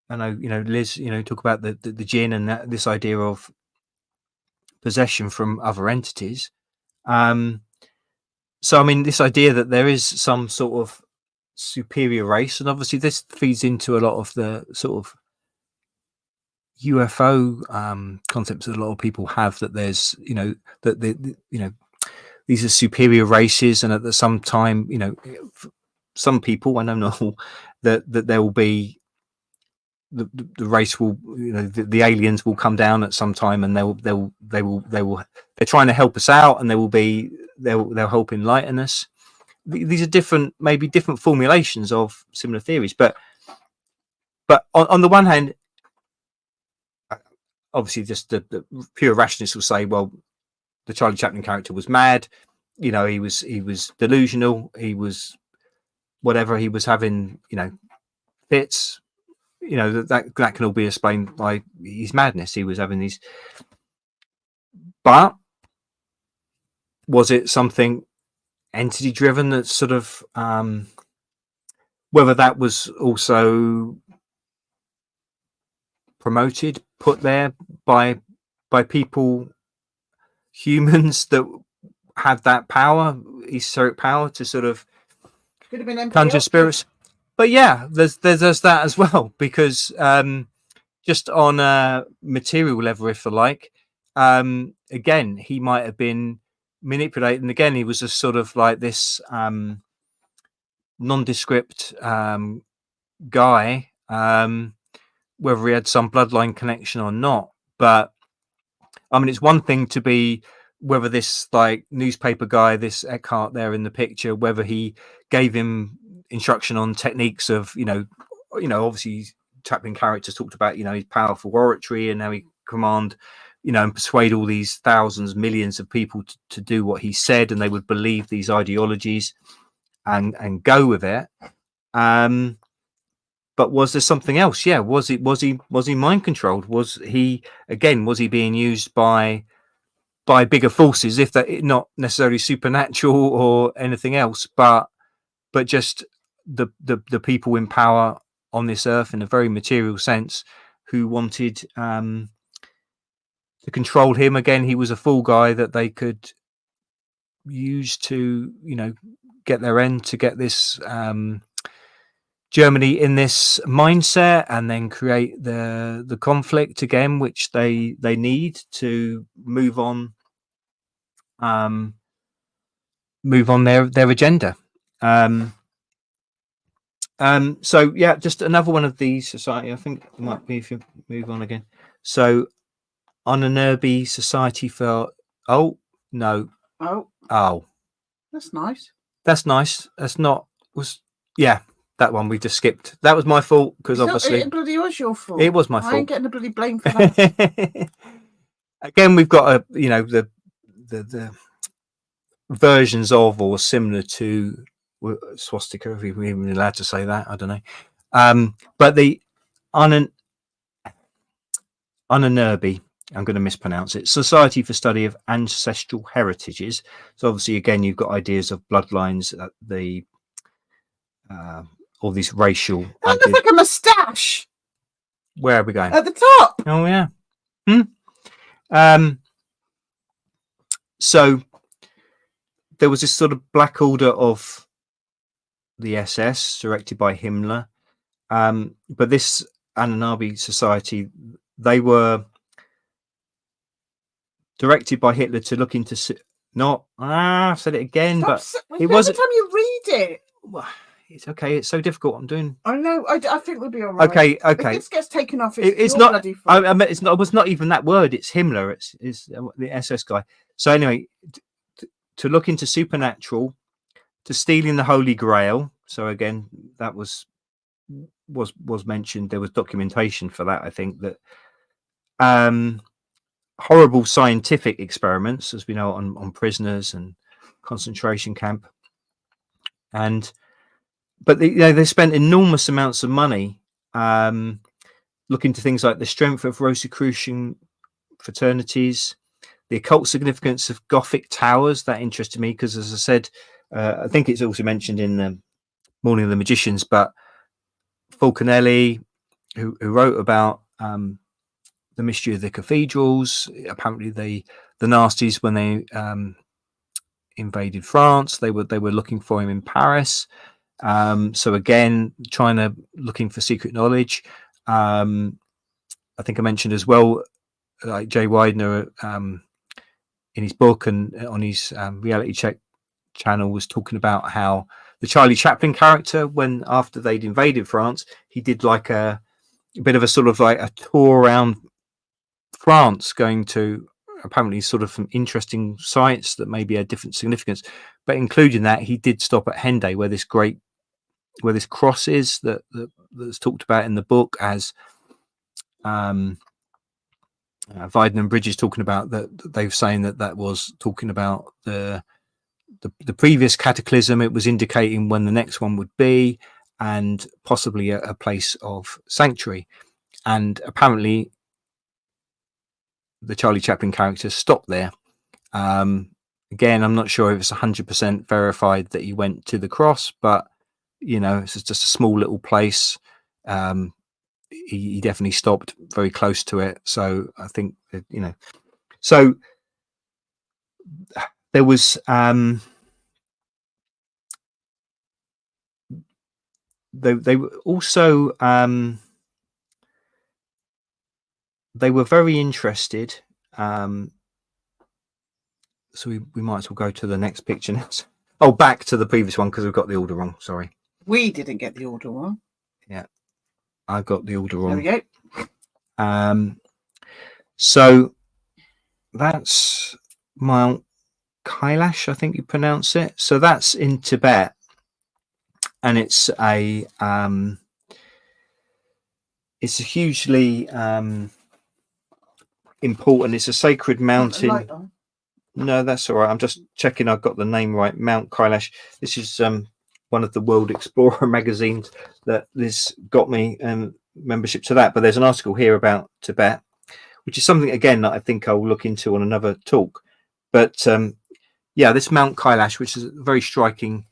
know Liz talk about the jinn and this idea of possession from other entities. So I mean, this idea that there is some sort of superior race, and obviously this feeds into a lot of the sort of UFO concepts that a lot of people have, that there's that these are superior races, and at the some time some people, I know not all, that there will be the race will the aliens will come down at some time, and they're trying to help us out, and they'll help enlighten us. these are different, maybe different formulations of similar theories. But on the one hand, obviously, just the pure rationalists will say, well, the Charlie Chaplin character was mad. You know, he was delusional. He was whatever. He was having, you know, fits. You know, that can all be explained by his madness. He was having these. But was it something entity driven that sort of whether that was also promoted, put there by people, humans that had that power, esoteric power to sort of Could have been conjure spirits. But yeah, there's that as well, because just on a material level, if you like, again, he might have been manipulated, and again, he was a sort of like this nondescript guy, whether he had some bloodline connection or not. But I mean, it's one thing to be, whether this like newspaper guy, this Eckhart there in the picture, whether he gave him instruction on techniques of, you know, obviously Chaplin characters talked about, you know, his powerful oratory and how he command, you know, and persuade all these thousands, millions of people to do what he said, and they would believe these ideologies and go with it. But was there something else? Yeah, was he mind controlled? Was he being used by bigger forces, if that not necessarily supernatural or anything else, but just the people in power on this earth in a very material sense, who wanted to control him? Again, he was a fool guy that they could use to, you know, get their end, to get this Germany in this mindset, and then create the conflict again, which they need to move on their agenda. So yeah, just another one of these society. I think it might be, if you move on again. So on an Anunnaki society for that's nice. That's not that one we just skipped. That was my fault, because obviously it bloody was your fault. It was my fault. I ain't getting the bloody blame for that. Again, we've got the versions of or similar to swastika, if we're even allowed to say that, I don't know. But the Anunnaki, I'm going to mispronounce it, Society for Study of Ancestral Heritages. So obviously, again, you've got ideas of bloodlines, all these racial. That looks like a moustache. Where are we going? At the top. Oh yeah. So there was this sort of black order of the SS directed by Himmler, but this Anunnaki society, they were directed by Hitler to look into I said it again. But it wasn't. Every time you read it, it's okay. It's so difficult. I'm doing. I know. I think we'll be all right. Okay. If this gets taken off, it's not. I mean, it's not. It was not even that word. It's Himmler. It's the SS guy. So anyway, to look into supernatural, to stealing the Holy Grail. So again, that was mentioned. There was documentation for that. I think that horrible scientific experiments, as we know, on prisoners and concentration camp, but they spent enormous amounts of money looking into things like the strength of Rosicrucian fraternities, the occult significance of Gothic towers. That interested me because, as I said, I think it's also mentioned in the Morning of the Magicians, but Fulcanelli, who wrote about the mystery of the cathedrals, apparently the nasties, when they invaded France, they were looking for him in Paris. So again, looking for secret knowledge. I think I mentioned as well, like Jay Widener in his book and on his Reality Check channel, was talking about how the Charlie Chaplin character, when after they'd invaded France, he did like a bit of a sort of like a tour around France, going to apparently sort of some interesting sites that maybe had different significance. But including that, he did stop at Hendaye, where this cross is that's talked about in the book, as Weiden and Bridges talking about, that they were saying that was talking about the previous cataclysm. It was indicating when the next one would be, and possibly a place of sanctuary. And apparently the Charlie Chaplin character stopped there. Again, I'm not sure if it's 100% verified that he went to the cross, but it's just a small little place. He definitely stopped very close to it. So I think that, so there was they were also they were very interested. So we might as well go to the next picture now. Oh, back to the previous one, because we've got the order wrong. Sorry. We didn't get the order wrong. Yeah, I got the order wrong. There we go. So that's Mount Kailash, I think you pronounce it. So that's in Tibet, and it's a hugely important. It's a sacred mountain. No, that's all right. I'm just checking I've got the name right. Mount Kailash. This is one of the World Explorer magazines that this got me membership to that. But there's an article here about Tibet, which is something, again, that I think I'll look into on another talk. But yeah, this Mount Kailash, which is a very striking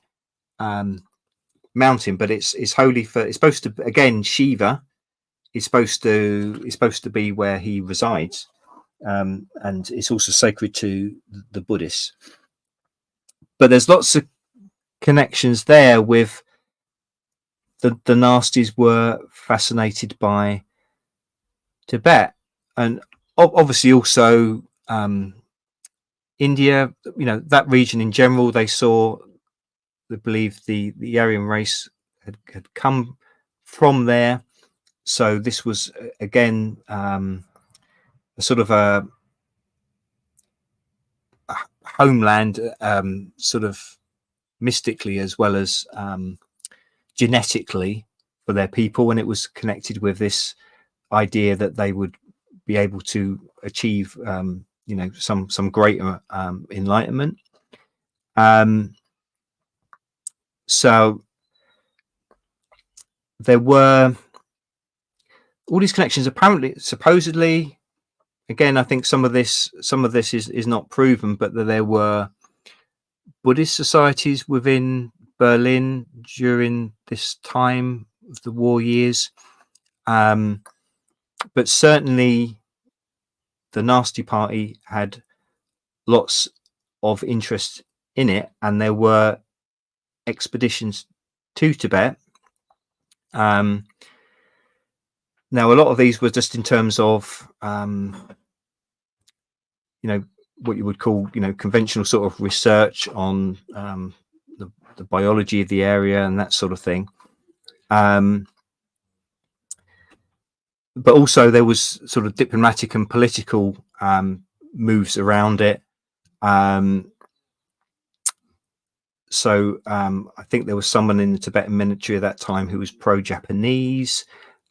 mountain, but it's holy for. It's supposed to, again, Shiva is supposed to be where he resides. And it's also sacred to the Buddhists. But there's lots of connections there with the nasties were fascinated by Tibet, and obviously also India. That region in general. They believed the Aryan race had come from there. So this was again a sort of a homeland, sort of mystically as well as genetically for their people, and it was connected with this idea that they would be able to achieve some greater enlightenment. So there were all these connections. Apparently, supposedly, again, I think some of this is not proven, but that there were Buddhist societies within Berlin during this time of the war years. But certainly the Nasty Party had lots of interest in it, and there were expeditions to Tibet. Now, a lot of these were just in terms of, what you would call, conventional sort of research on the biology of the area and that sort of thing. But also there was sort of diplomatic and political moves around it. So I think there was someone in the Tibetan military at that time who was pro-Japanese.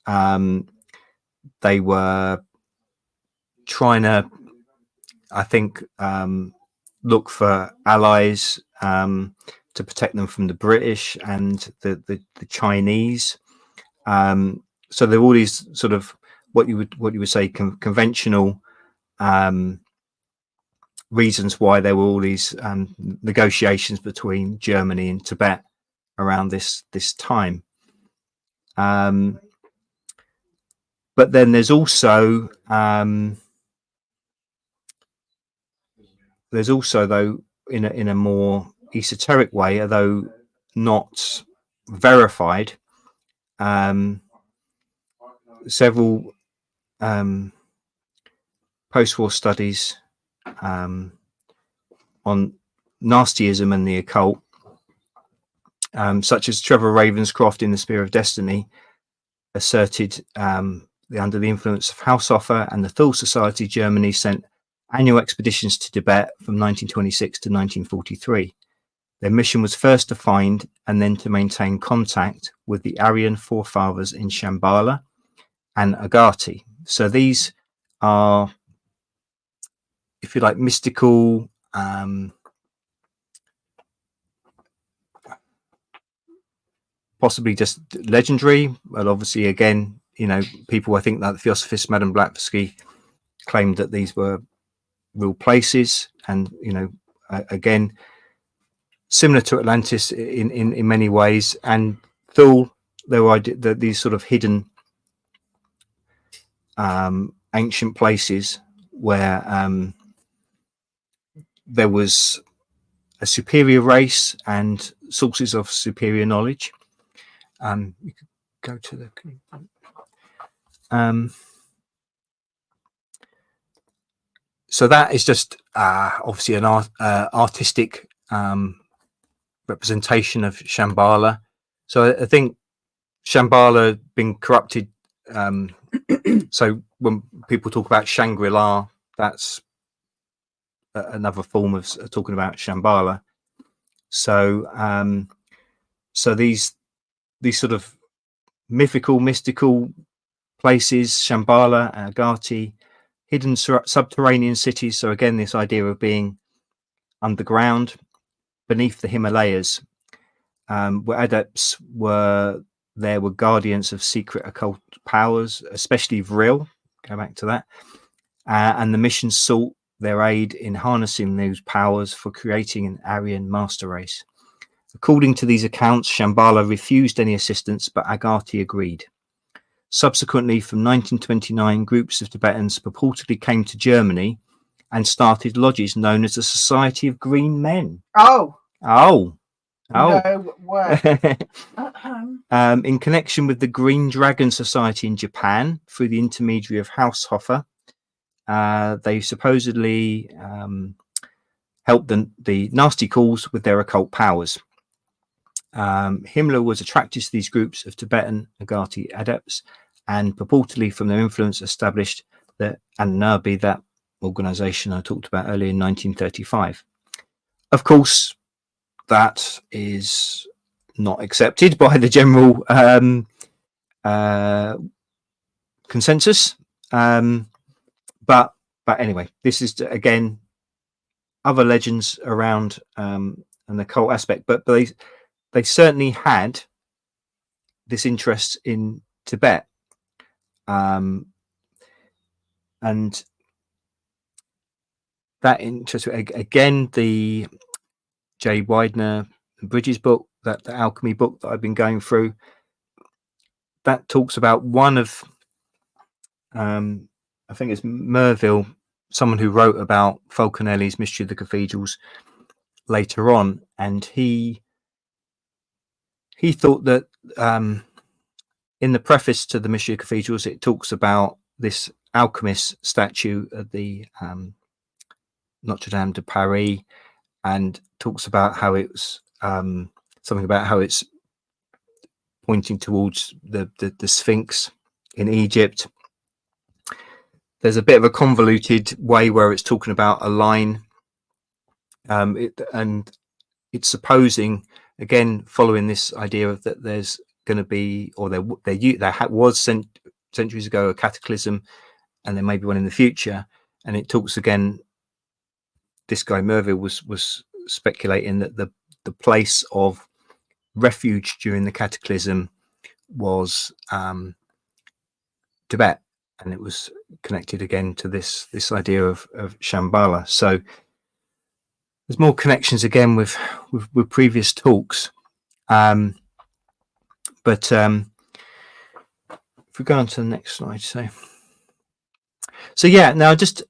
They were trying to, I think, look for allies to protect them from the British and the Chinese. So there were all these sort of what you would say conventional reasons why there were all these negotiations between Germany and Tibet around this time. But then there's also though in a more esoteric way, although not verified, several post-war studies on nastyism and the occult, such as Trevor Ravenscroft in The Spear of Destiny, asserted under the influence of Haushofer and the Thule Society, Germany sent annual expeditions to Tibet from 1926 to 1943. Their mission was first to find and then to maintain contact with the Aryan forefathers in Shambhala and Agati. So these are, if you like, mystical, possibly just legendary. Well, obviously, again, people, I think that the Theosophist Madame Blavatsky claimed that these were real places, and again, similar to Atlantis in many ways. And Thule, there were these sort of hidden ancient places where there was a superior race and sources of superior knowledge. You could go to the so that is just obviously an artistic representation of Shambhala. So I think Shambhala been corrupted. So when people talk about Shangri-La, that's another form of talking about Shambhala. So so these sort of mystical places, Shambhala, Agati, hidden subterranean cities. So again, this idea of being underground beneath the Himalayas, where adepts were guardians of secret occult powers, especially Vril. Go back to that. And the mission sought their aid in harnessing those powers for creating an Aryan master race. According to these accounts, Shambhala refused any assistance, but Agati agreed. Subsequently, from 1929, groups of Tibetans purportedly came to Germany and started lodges known as the Society of Green Men. Oh. No way. In connection with the Green Dragon Society in Japan, through the intermediary of Haushofer, they supposedly helped the nasty calls with their occult powers. Himmler was attracted to these groups of Tibetan Agati adepts, and purportedly from their influence established the Anunnaki, that organization I talked about earlier, in 1935. Of course, that is not accepted by the general consensus. But anyway, this is again other legends around and the cult aspect, but they certainly had this interest in Tibet, and that interest, again, the J. Widener Bridges book, that the alchemy book that I've been going through, that talks about one of I think it's Merville, someone who wrote about Falconelli's Mystery of the Cathedrals later on, and he thought that in the preface to the Mystery of Cathedrals, it talks about this alchemist statue at the Notre Dame de Paris, and talks about how it's something about how it's pointing towards the Sphinx in Egypt. There's a bit of a convoluted way where it's talking about a line, and it's supposing, again, following this idea of that there's going to be, or there was centuries ago, a cataclysm, and there may be one in the future. And it talks again, this guy Merville was speculating that the place of refuge during the cataclysm was Tibet, and it was connected again to this idea of Shambhala. So there's more connections again with previous talks. But if we go on to the next slide, so yeah, now just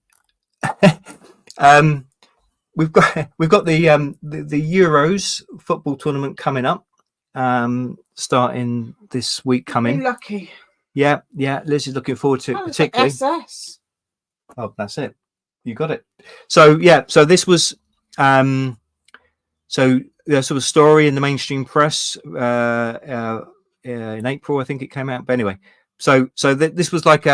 we've got the Euros football tournament coming up, starting this week coming. Lucky. Yeah, Liz is looking forward to it particularly. SS. Oh, that's it. You got it. So yeah, so this was so there's sort of story in the mainstream press in April, I think it came out. But anyway, so this was like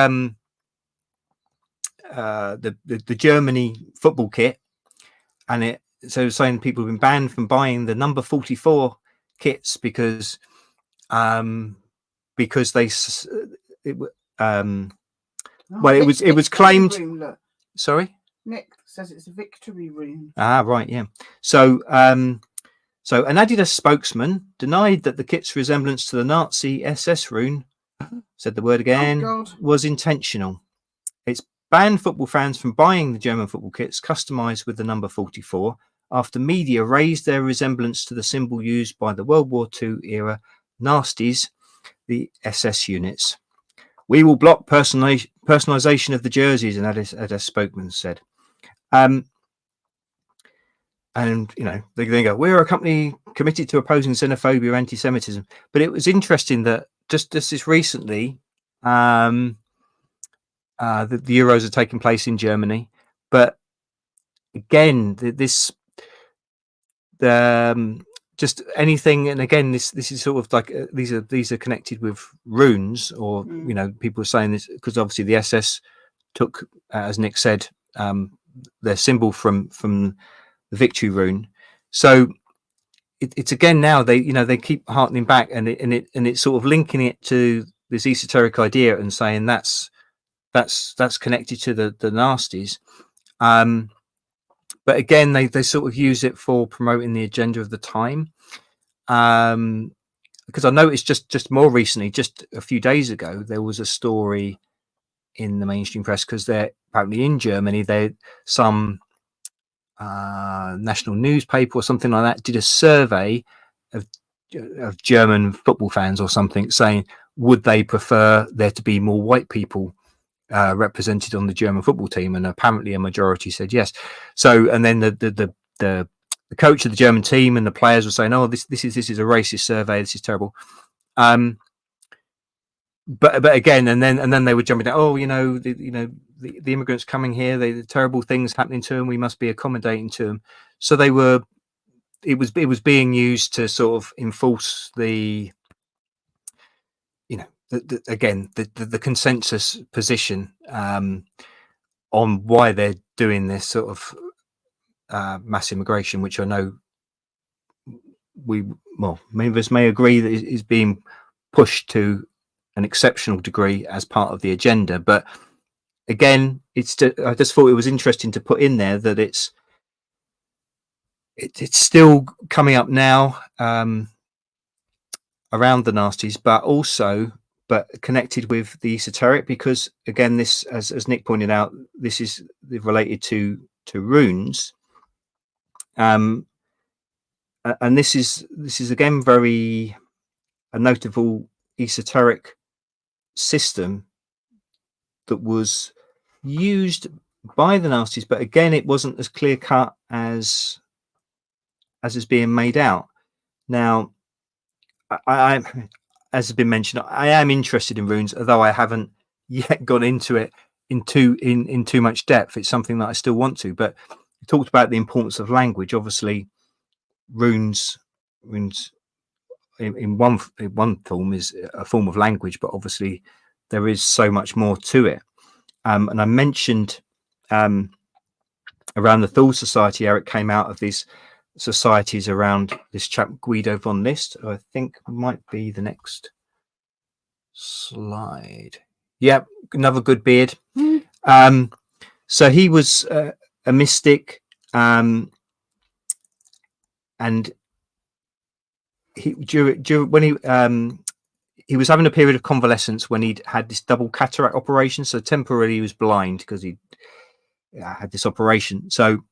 the Germany football kit, and so saying people have been banned from buying the number 44 kits because they it well it was claimed. Room, sorry, Nick says it's a victory room. Right, yeah. So an Adidas spokesman denied that the kit's resemblance to the Nazi SS rune, said the word again, was intentional. It's banned football fans from buying the German football kits customized with the number 44 after media raised their resemblance to the symbol used by the World War II era Nazis, the SS units. We will block personalization of the jerseys, an Adidas spokesman said. And they go, we're a company committed to opposing xenophobia and anti-Semitism. But it was interesting that just this recently, the Euros are taking place in Germany, but again, just anything, and again, this is sort of like these are connected with runes, or people are saying this because obviously the SS took, as Nick said, their symbol from the victory rune. So it's again now they keep harkening back, and it's sort of linking it to this esoteric idea and saying that's connected to the nasties. But again, they sort of use it for promoting the agenda of the time. Because I noticed just more recently, just a few days ago, there was a story in the mainstream press because they're apparently in Germany. Some national newspaper or something like that did a survey of German football fans or something, saying would they prefer there to be more white people represented on the German football team, and apparently a majority said yes. So, and then the coach of the German team and the players were saying, "Oh, this is a racist survey. This is terrible." But again, and then they were jumping down. Oh, the immigrants coming here, the terrible things happening to them. We must be accommodating to them. So they were. It was being used to sort of enforce the consensus position on why they're doing this sort of mass immigration, which I know many of us may agree that is being pushed to an exceptional degree as part of the agenda. But again, I just thought it was interesting to put in there that it's still coming up now around the nasties, but connected with the esoteric, because again, this, as Nick pointed out, this is related to runes, and this is again very a notable esoteric system that was used by the nasties, but again, it wasn't as clear cut as is being made out. Now, I as has been mentioned, I am interested in runes, although I haven't yet gone into it in too much depth. It's something that I still want to. But we talked about the importance of language. Obviously, runes in one form is a form of language, but obviously there is so much more to it. And I mentioned around the Thule Society, Eric came out of these societies around this chap Guido von List, who I think might be the next slide. Yep, another good beard. So he was a mystic, and he was having a period of convalescence when he'd had this double cataract operation. So temporarily he was blind because he had this operation. So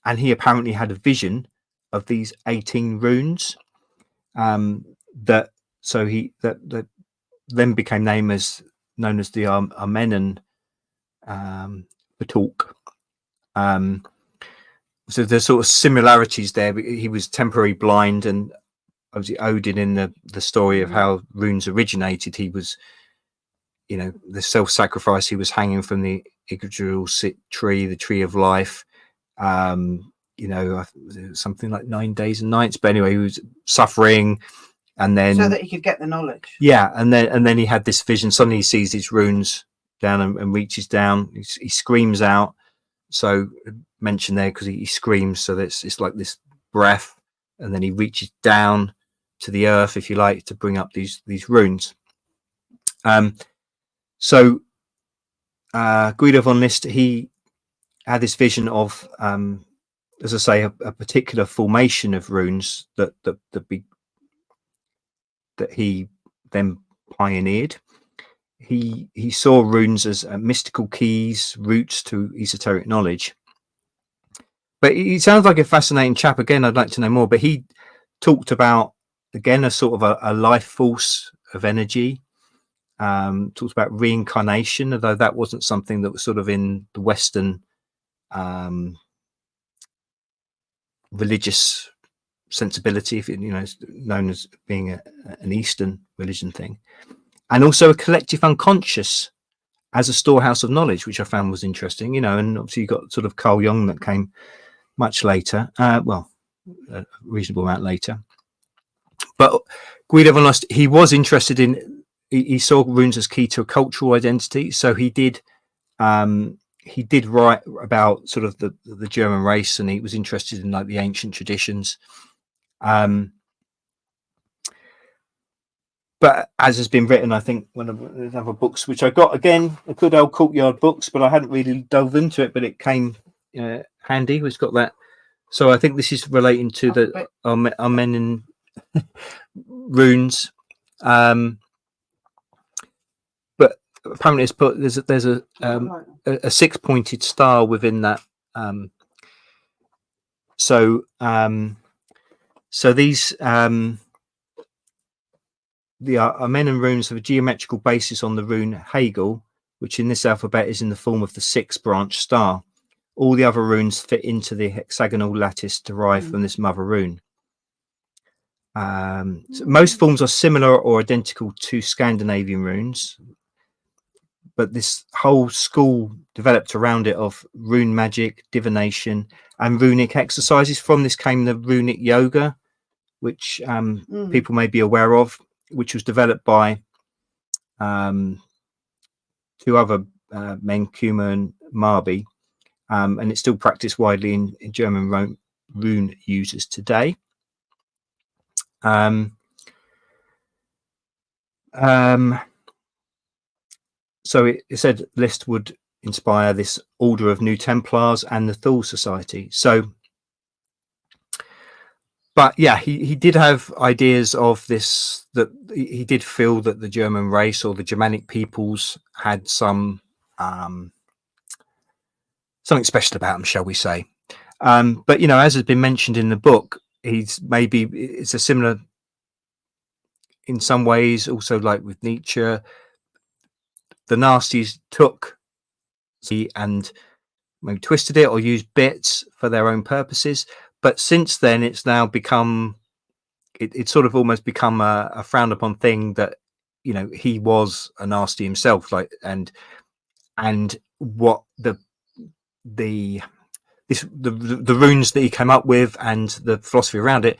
and he apparently had a vision of these 18 runes that then became known as the Armenan Batalk. So there's sort of similarities there. He was temporarily blind, and obviously Odin, in the story of how runes originated, he was, the self-sacrifice. He was hanging from the Yggdrasil tree, the tree of life. Something like 9 days and nights. But anyway, he was suffering, and then so that he could get the knowledge. Yeah, and then he had this vision. Suddenly he sees these runes. down and reaches down. He screams out. So mentioned there because he screams. So it's like this breath, and then he reaches down to the earth, if you like, to bring up these runes. So Guido von List, he had this vision of, as I say, a particular formation of runes that he then pioneered. He saw runes as mystical keys, routes to esoteric knowledge. But he sounds like a fascinating chap. Again, I'd like to know more. But he talked about, again, a sort of a life force of energy. Talked about reincarnation, although that wasn't something that was sort of in the Western religious sensibility, if known as being an Eastern religion thing. And also a collective unconscious as a storehouse of knowledge, which I found was interesting, and obviously you got sort of Carl Jung that came much later, a reasonable amount later. But Guido von List, he was interested in, he saw runes as key to a cultural identity. So he did write about sort of the German race, and he was interested in like the ancient traditions. But as has been written, I think one of the other books, which I got, again, a good old Courtyard books, but I hadn't really delved into it, but it came handy. It's got that. So I think this is relating to the Armenian runes. But apparently it's put, there's a 6-pointed star within that. So these the Armenian runes have a geometrical basis on the rune Hegel, which in this alphabet is in the form of the 6-branch star. All the other runes fit into the hexagonal lattice derived from this mother rune. So most forms are similar or identical to Scandinavian runes, but this whole school developed around it of rune magic, divination, and runic exercises. From this came the runic yoga, which people may be aware of, which was developed by 2 other men, Kuma and Marby, and it's still practiced widely in German rune users today. So it said List would inspire this order of New Templars and the Thule Society. So, but yeah, he did have ideas of this, that he did feel that the German race or the Germanic peoples had something special about them, shall we say. But, as has been mentioned in the book, it's a similar, in some ways, also like with Nietzsche, the nasties took and maybe twisted it or used bits for their own purposes. But since then, it's now become, it's sort of almost become a frowned upon thing that, he was a nasty himself, like, and what the runes that he came up with and the philosophy around it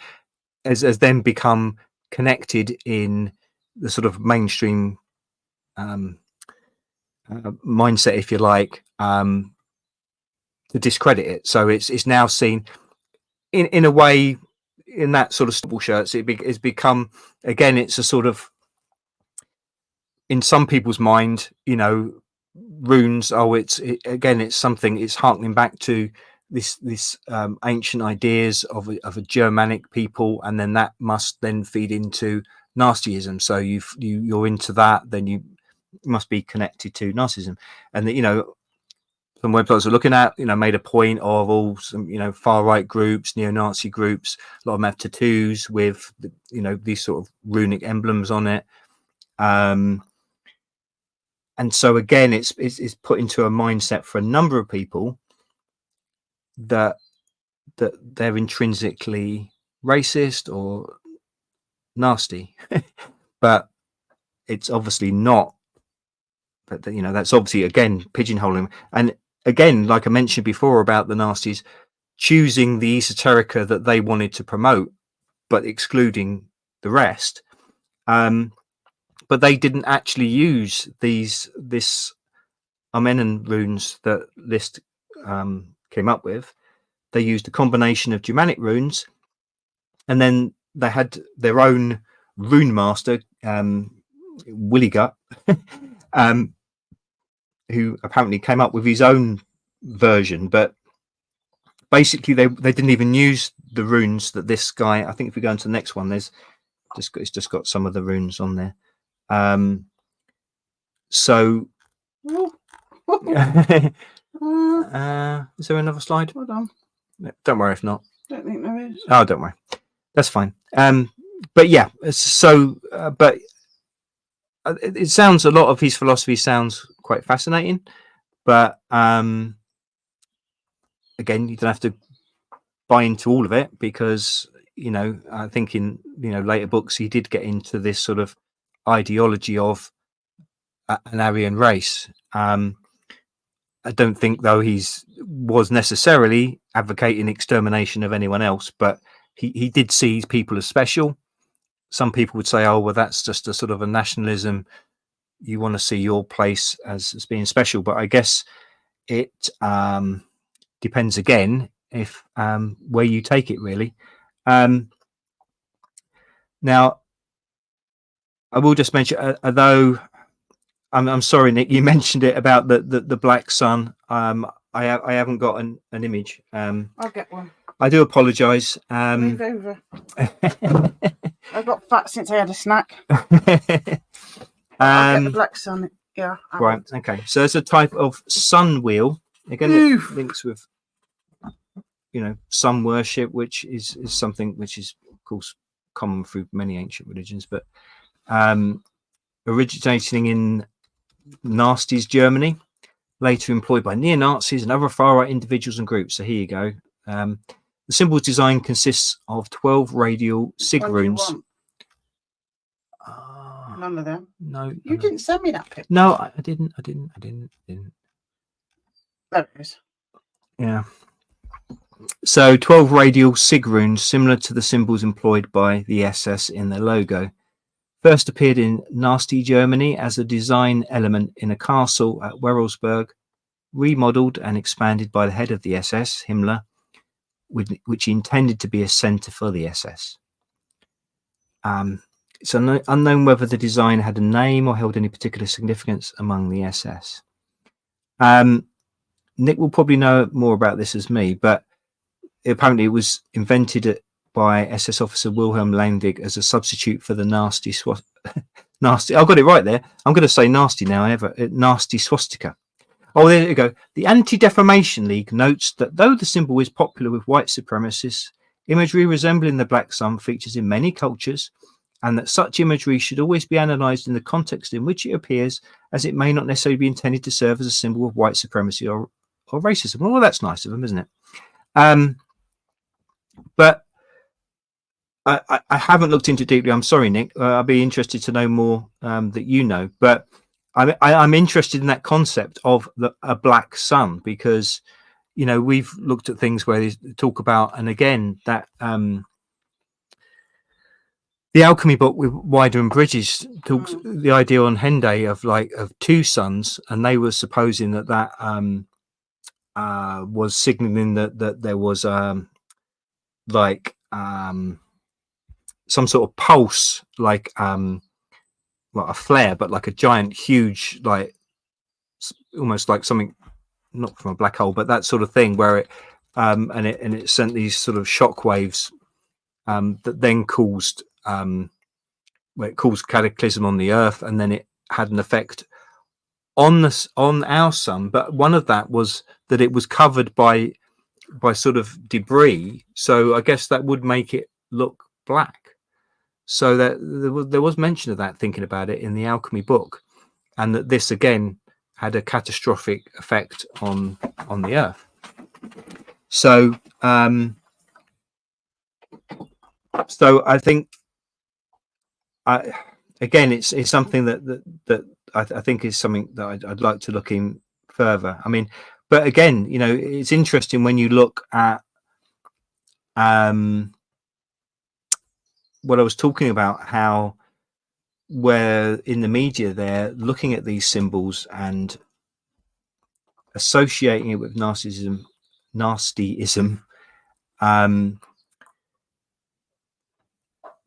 has then become connected in the sort of mainstream mindset, if you like, to discredit it. So it's now seen in a way, in that sort of stubble shirts, it's become, again, it's a sort of, in some people's mind, runes, it's something, it's harkening back to this ancient ideas of a Germanic people, and then that must then feed into Nazism. So you're into that, then you must be connected to Nazism. And that, some websites are looking at, made a point of all some, far right groups, neo-Nazi groups. A lot of them have tattoos with, these sort of runic emblems on it. And so again, it's put into a mindset for a number of people that they're intrinsically racist or nasty, but it's obviously not. But that's obviously, again, pigeonholing. And again, like I mentioned before about the nasties choosing the esoterica that they wanted to promote, but excluding the rest. But they didn't actually use this Armenian runes that List came up with, they used a combination of Germanic runes, and then they had their own rune master, Willigut, who apparently came up with his own version. But basically, they didn't even use the runes that this guy. I think if we go into the next one, it's just got some of the runes on there. So, is there another slide? Hold on. Don't worry if not. Don't think there is. Oh, don't worry. That's fine. But yeah, so but it sounds, a lot of his philosophy sounds quite fascinating. But again, you don't have to buy into all of it, because I think in later books he did get into this sort of ideology of an Aryan race. I don't think, though, was necessarily advocating extermination of anyone else, but he did see people as special. Some people would say, oh, well, that's just a sort of a nationalism. You want to see your place as being special. But I guess it depends, again, if where you take it, really. Now, I will just mention, although I'm sorry, Nick, you mentioned it about the black sun. I haven't got an image. I'll get one. I do apologise. Move over. I've got fat since I had a snack. I'll get the black sun. Yeah. Right. Okay. So it's a type of sun wheel. Again, it links with sun worship, which is something which is, of course, common through many ancient religions, but originating in Nazis Germany, later employed by neo-Nazis and other far-right individuals and groups. So here you go. The symbol's design consists of 12 radial sig runes. None of them. No, you didn't send me that picture. No, I didn't. There it is. Yeah. So 12 radial sig runes, similar to the symbols employed by the SS in their logo. First appeared in Nazi Germany as a design element in a castle at Werelsberg, remodeled and expanded by the head of the SS, Himmler, which he intended to be a centre for the SS. It's unknown whether the design had a name or held any particular significance among the SS. Nick will probably know more about this as me, but apparently it was invented by SS officer Wilhelm Landig as a substitute for the nasty. I got it right there. I'm going to say nasty now. Nasty swastika. Oh, there you go. The Anti-Defamation League notes that though the symbol is popular with white supremacists, imagery resembling the black sun features in many cultures, and that such imagery should always be analysed in the context in which it appears, as it may not necessarily be intended to serve as a symbol of white supremacy or racism. Well, that's nice of them, isn't it? But I haven't looked into deeply. I'm sorry, Nick. I'd be interested to know more that you know. But I'm interested in that concept of a black sun, because we've looked at things where they talk about, and again that the alchemy book with Wider and Bridges talks the idea on Henday of two suns, and they were supposing that was signaling that there was some sort of pulse, like a flare, but like a giant, huge, almost like something not from a black hole, but that sort of thing, where it it sent these sort of shock waves that then caused cataclysm on the Earth, and then it had an effect on our sun. But one of that was that it was covered by sort of debris, so I guess that would make it look black. So that there was mention of that, thinking about it, in the alchemy book, and that this again had a catastrophic effect on the Earth. So I think again it's something that I think is something that I'd like to look in further. I mean, but again, it's interesting when you look at what I was talking about, how where in the media they're looking at these symbols and associating it with nastyism.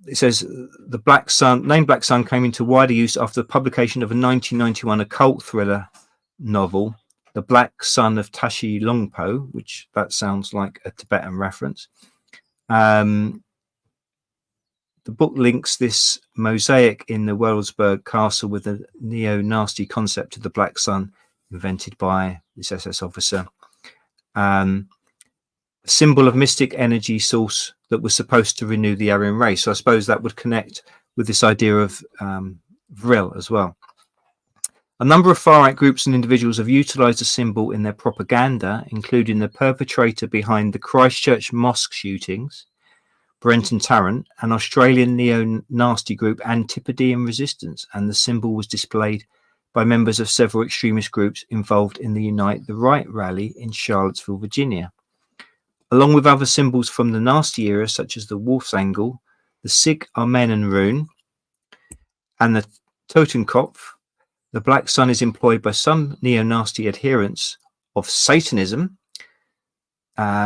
It says the name Black Sun came into wider use after the publication of a 1991 occult thriller novel, The Black Sun of Tashi Longpo, which that sounds like a Tibetan reference. The book links this mosaic in the Wewelsburg castle with the neo-nasty concept of the Black Sun invented by this SS officer. Symbol of mystic energy source that was supposed to renew the Aryan race. So I suppose that would connect with this idea of Vril as well. A number of far-right groups and individuals have utilised the symbol in their propaganda, including the perpetrator behind the Christchurch mosque shootings, Brenton Tarrant, an Australian neo-nasty group Antipodean Resistance, and the symbol was displayed by members of several extremist groups involved in the Unite the Right rally in Charlottesville, Virginia. Along with other symbols from the nasty era, such as the Wolf's Angle, the Sig Armenan rune, and the Totenkopf, the Black Sun is employed by some neo-nasty adherents of Satanism.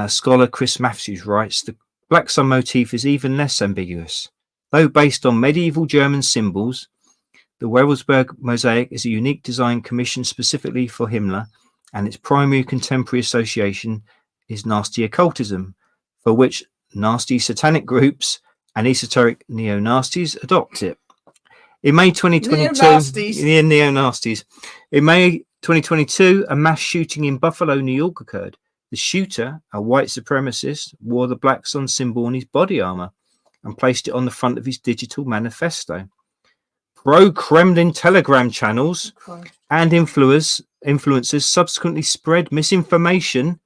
Scholar Chris Matthews writes, the Black Sun motif is even less ambiguous. Though based on medieval German symbols, the Wewelsburg mosaic is a unique design commissioned specifically for Himmler, and its primary contemporary association is nasty occultism, for which nasty satanic groups and esoteric neo-nasties adopt it. In May 2022, neo-nasties. In May 2022, a mass shooting in Buffalo, New York occurred. The shooter, a white supremacist, wore the Black Sun symbol on his body armor and placed it on the front of his digital manifesto. Pro-Kremlin Telegram channels and influencers subsequently spread misinformation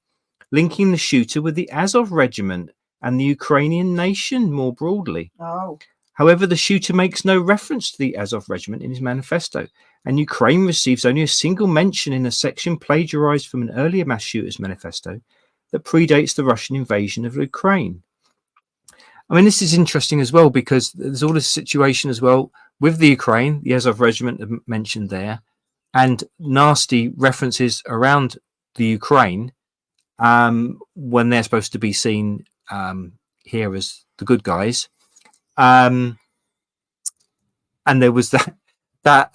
linking the shooter with the Azov regiment and the Ukrainian nation more broadly. However, the shooter makes no reference to the Azov regiment in his manifesto, and Ukraine receives only a single mention in a section plagiarized from an earlier mass shooters manifesto that predates the Russian invasion of Ukraine. I mean, this is interesting as well, because there's all this situation as well with the Ukraine, the Azov regiment mentioned there, and nasty references around the Ukraine when they're supposed to be seen here as the good guys. And there was that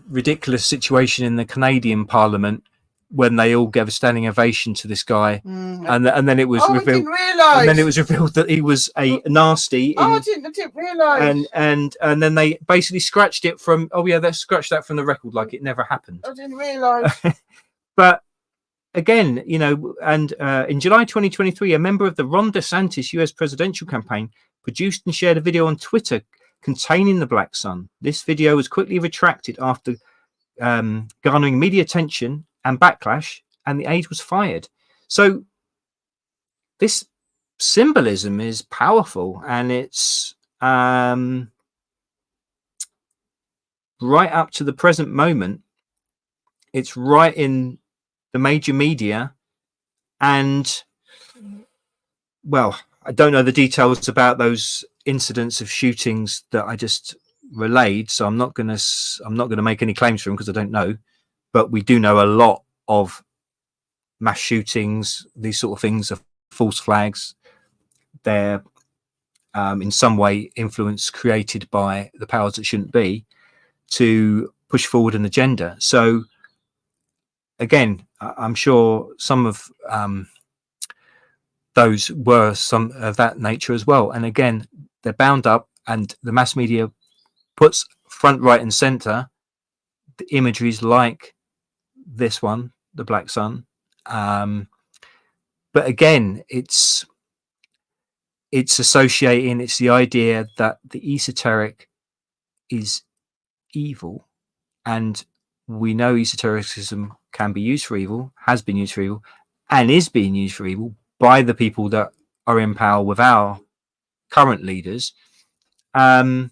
ridiculous situation in the Canadian Parliament when they all gave a standing ovation to this guy, and then it was revealed. And then it was revealed that he was a nasty. I didn't realise. And then they basically scratched it from. Oh yeah, they scratched that from the record like it never happened. I didn't realise. But again, you know, and in July 2023, a member of the Ron DeSantis US presidential campaign produced and shared a video on Twitter containing the Black Sun. This video was quickly retracted after garnering media attention and backlash, and the aide was fired. So this symbolism is powerful, and it's right up to the present moment. It's right in the major media, and well, I don't know the details about those incidents of shootings that I just relayed, so I'm not going to make any claims for them because I don't know. But we do know a lot of mass shootings, these sort of things are false flags. They're in some way influence created by the powers that shouldn't be to push forward an agenda. So again, I'm sure some of those were some of that nature as well. And again, they're bound up, and the mass media puts front, right and center the imageries like this one, the Black Sun. But again, it's associating, it's the idea that the esoteric is evil, and we know esotericism can be used for evil, has been used for evil, and is being used for evil by the people that are in power with our current leaders. But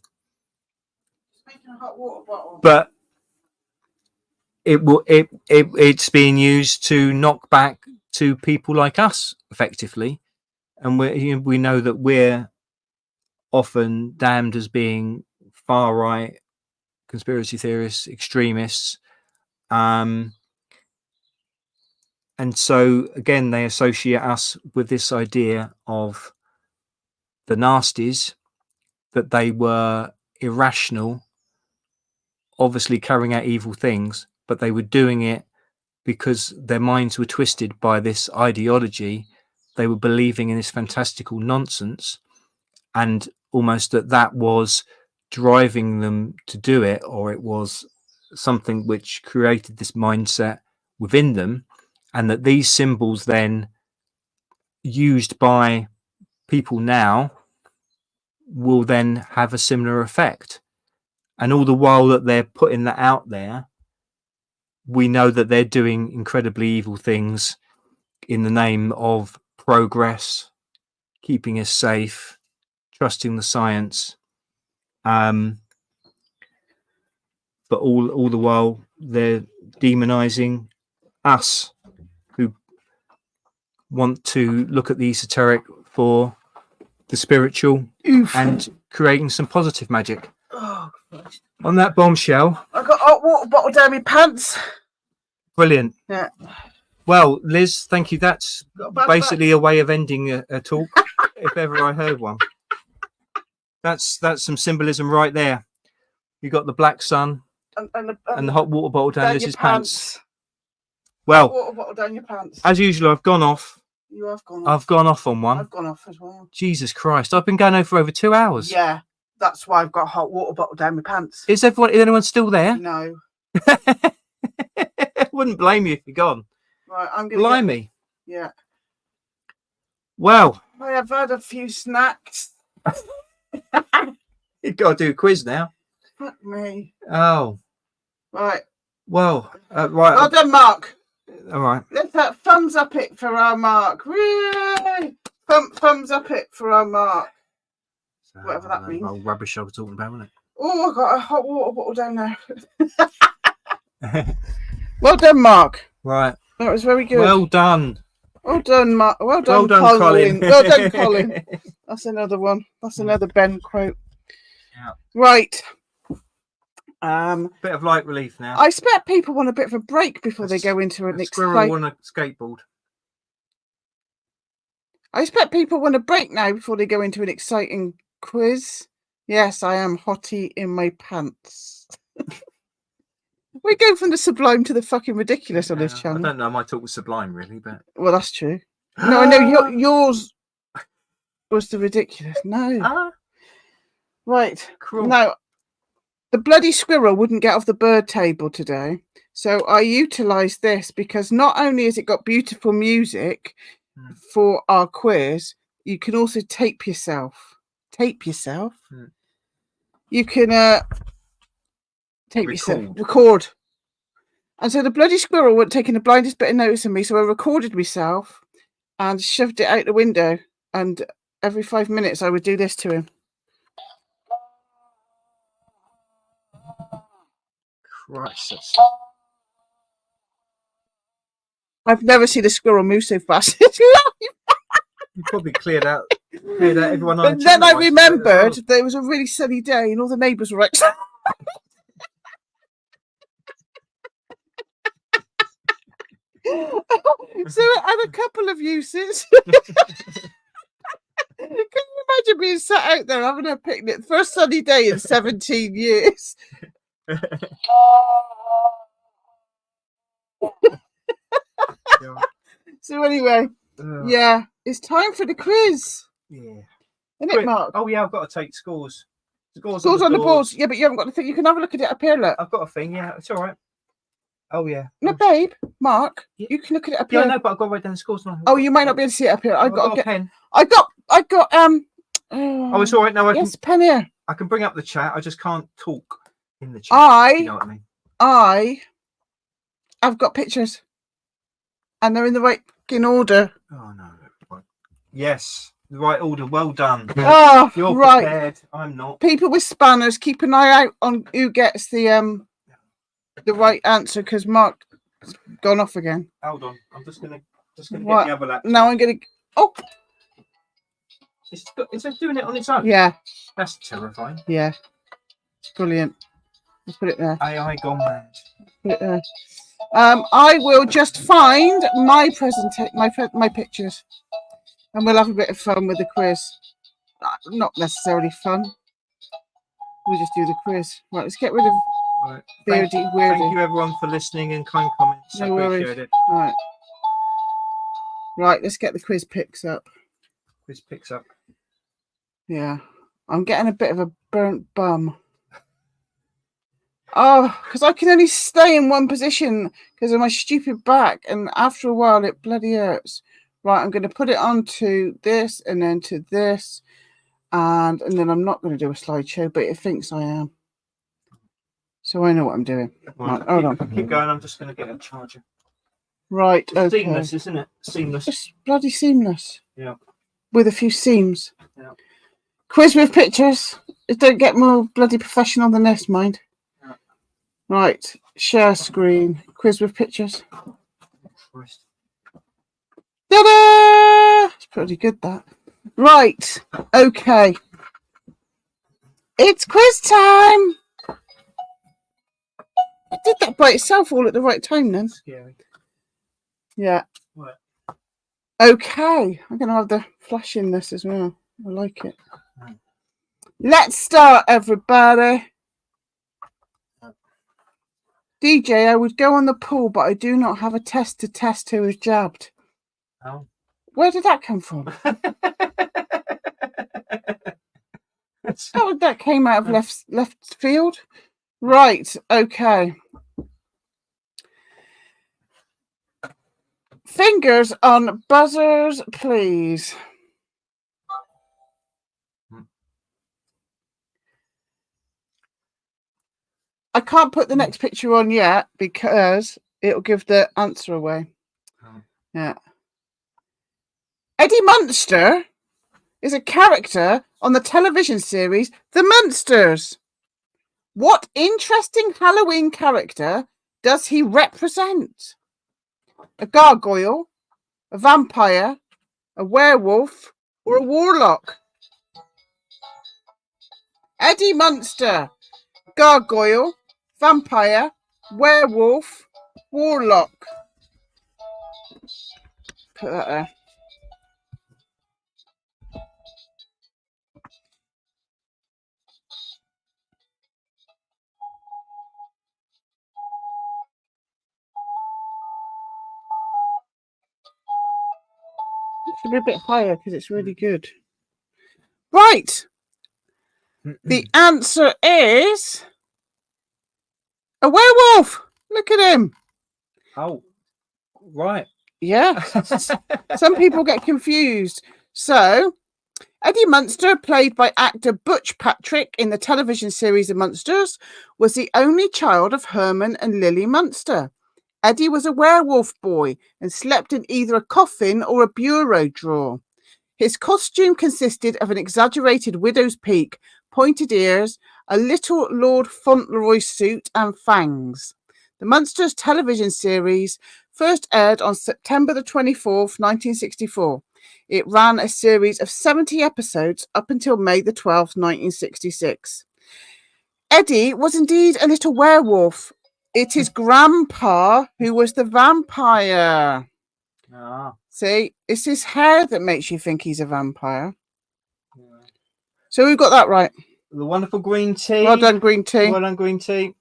it's being used to knock back to people like us effectively, and we know that we're often damned as being far right conspiracy theorists, extremists, And so again, they associate us with this idea of the nasties, that they were irrational, obviously carrying out evil things, but they were doing it because their minds were twisted by this ideology. They were believing in this fantastical nonsense, and almost that was driving them to do it, or it was something which created this mindset within them, and that these symbols then used by people now will then have a similar effect. And all the while that they're putting that out there, we know that they're doing incredibly evil things in the name of progress, keeping us safe, trusting the science. But all the while they're demonizing us who want to look at the esoteric for the spiritual. Oof. And creating some positive magic. Oh, Christ. On that bombshell. I got a hot water bottle down my pants. Brilliant. Yeah. Well, Liz, thank you. That's Got a bad basically a way of ending a talk, if ever I heard one. That's some symbolism right there. You got the black sun and the hot water bottle down Liz's pants. Well, hot water bottle down your pants. as usual, I've gone off. You have gone off. I've gone off on one. I've gone off as well. Jesus Christ. I've been going over for over 2 hours. Yeah, that's why I've got a hot water bottle down my pants. Is anyone still there? No. Wouldn't blame you if you're gone. Right, I'm going to Blimey. Yeah. Well. I have had a few snacks. You've got to do a quiz now. Fuck me. Oh. Right. Well, right. Well done, Mark. All right. Let's thumbs up it for our Mark. Yay! Thumbs up it for our Mark. Whatever that means. Old rubbish I was talking about, wasn't it? Oh, I got a hot water bottle down there. Well done, Mark. Right. That was very good. Well done. Well done, Mark. Well done, Colin. Well done, Colin. That's another one. That's another Ben quote. Yeah. Right. Bit of light relief now. I expect people want a bit of a break before they go into an squirrel on a skateboard. I expect people want a break now before they go into an exciting quiz. Yes, I am hottie in my pants. We go from the sublime to the fucking ridiculous on this channel. I don't know. My talk was sublime, really, but well, that's true. No, I know yours was the ridiculous. No, right. Cruel. Now, the bloody squirrel wouldn't get off the bird table today, so I utilised this because not only has it got beautiful music for our quiz, you can also tape yourself. Tape yourself. You can tape yourself. Record. And so the bloody squirrel wasn't taking the blindest bit of notice of me, so I recorded myself and shoved it out the window. And every 5 minutes I would do this to him. Christ. I've never seen a squirrel move so fast in his life. You probably cleared out everyone on. But then I remembered that it was a really sunny day and all the neighbours were outside. So it had a couple of uses. Can you imagine being sat out there having a picnic? First sunny day in 17 years. So anyway, yeah, it's time for the quiz. Yeah. Isn't it, Mark? Oh yeah, I've got to take scores. Scores on the boards. Yeah, but you haven't got the thing. You can have a look at it up here, look. I've got a thing, yeah, it's all right. Oh yeah. No, babe, Mark, you can look at it up here. Yeah, no, but I've got to write down the scores now. Oh, you might not be able to see it up here. I've got a pen. I got Oh, it's all right now. Yes, pen here. I can bring up the chat. I just can't talk in the chat. You know what I mean? I've got pictures, and they're in the right order. Oh no. Yes, the right order. Well done. Oh, you're right. prepared. I'm not. People with spanners, keep an eye out on who gets the right answer because Mark's gone off again. Hold on. I'm just gonna get the other laptop. Now I'm gonna. Oh. Is it doing it on its own? Yeah. That's terrifying. Yeah. It's brilliant. Let's put it there. AI gone mad. Put it there. I will just find my my pictures, and we'll have a bit of fun with the quiz. Not necessarily fun. We'll just do the quiz. Right, let's get rid of Right. Thank you everyone for listening and kind comments. No I appreciate it. Right, let's get the quiz picks up. Quiz picks up. Yeah, I'm getting a bit of a burnt bum. Oh, because I can only stay in one position because of my stupid back, and after a while it bloody hurts. Right, I'm going to put it onto this and then to this, and then I'm not going to do a slideshow, but it thinks I am. So I know what I'm doing. Right, hold on. Keep going. I'm just going to get a charger. Right, it's okay. Seamless, isn't it? Seamless. It's bloody seamless. Yeah. With a few seams. Yeah. Quiz with pictures. It don't get more bloody professional than this, mind. Yeah. Right, share screen. Quiz with pictures. Ta-da! It's pretty good, that. Right, okay. It's quiz time! It did that by itself all at the right time then. Scary. Yeah. What? Okay, I'm going to have the flash in this as well. I like it. Let's start, everybody. DJ, I would go on the pool, but I do not have a test to test who is jabbed. Oh. Where did that come from? Oh, that came out of left field. Right, okay. Fingers on buzzers, please. I can't put the next picture on yet because it'll give the answer away. Oh. Yeah. Eddie Munster is a character on the television series The Munsters. What interesting Halloween character does he represent? A gargoyle, a vampire, a werewolf, or a warlock? Eddie Munster, gargoyle, vampire, werewolf, warlock. Put that there. It should be a bit higher because it's really good. Right. The answer is a werewolf. Look at him. Oh, right. Yeah. Some people get confused. So, Eddie Munster, played by actor Butch Patrick in the television series The Munsters, was the only child of Herman and Lily Munster. Eddie was a werewolf boy and slept in either a coffin or a bureau drawer. His costume consisted of an exaggerated widow's peak, pointed ears, a little Lord Fauntleroy suit, and fangs. The Munsters television series first aired on September the 24th, 1964. It ran a series of 70 episodes up until May the 12th, 1966. Eddie was indeed a little werewolf. It is Grandpa who was the vampire. Ah. See, it's his hair that makes you think he's a vampire. Yeah. So we've got that right. The wonderful green tea. Well done, green tea. Well done, green tea.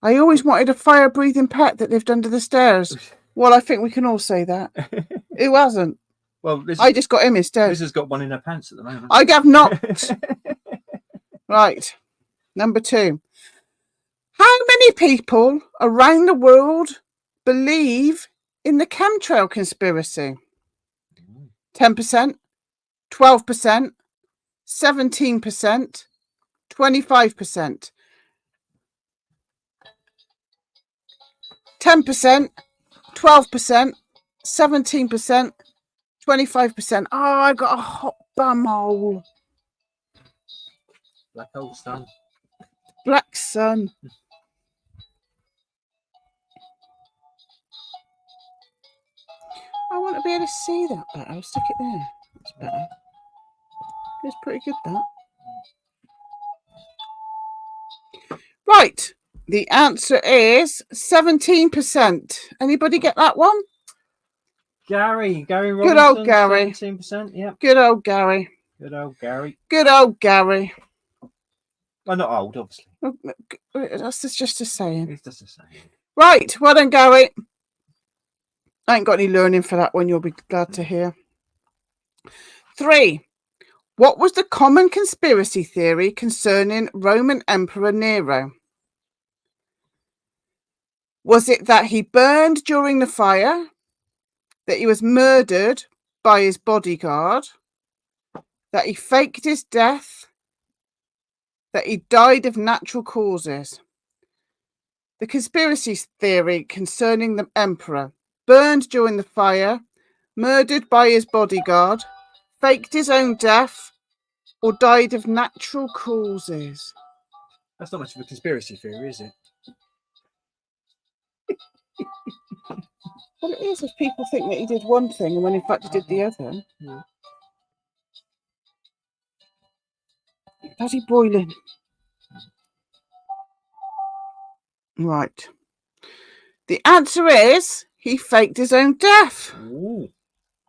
I always wanted a fire-breathing pet that lived under the stairs. Well, I think we can all say that. Who hasn't? Well, I just got him instead. Liz has got one in her pants at the moment. I have not. Right. Number 2. How many people around the world believe in the chemtrail conspiracy? 10%, 12%, 17%, 25%. 10%, 12%, 17%, 25%. Oh, I got a hot bum hole. Black hole sun. Black sun. I want to be able to see that better. I'll stick it there. That's better. It's pretty good, that. Right. The answer is 17%. Anybody get that one? Gary Robinson. Good old Gary. 17%. Yep. Good old Gary. Good old Gary. Good old Gary. Well, not old, obviously. That's just a saying. It's just a saying. Right. Well done, Gary. I ain't got any learning for that one. You'll be glad to hear. 3. What was the common conspiracy theory concerning Roman Emperor Nero? Was it that he burned during the fire? That he was murdered by his bodyguard? That he faked his death? That he died of natural causes? The conspiracy theory concerning the emperor: burned during the fire, murdered by his bodyguard, faked his own death, or died of natural causes. That's not much of a conspiracy theory, is it? Well, it is if people think that he did one thing and when in fact he did the other. Yeah. Bloody boiling. Right. The answer is he faked his own death. Ooh.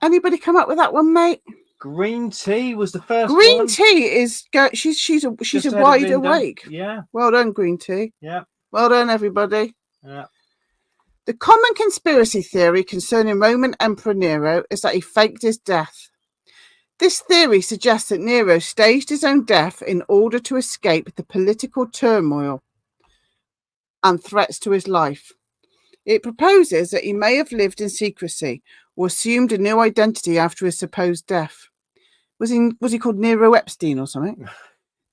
Anybody come up with that one, mate? Green tea was the first Green one. tea is she's a wide awake. Yeah. Well done, green tea. Yeah. Well done, everybody. Yeah. The common conspiracy theory concerning Roman Emperor Nero is that he faked his death. This theory suggests that Nero staged his own death in order to escape the political turmoil and threats to his life. It proposes that he may have lived in secrecy or assumed a new identity after his supposed death. Was he called Nero Epstein or something?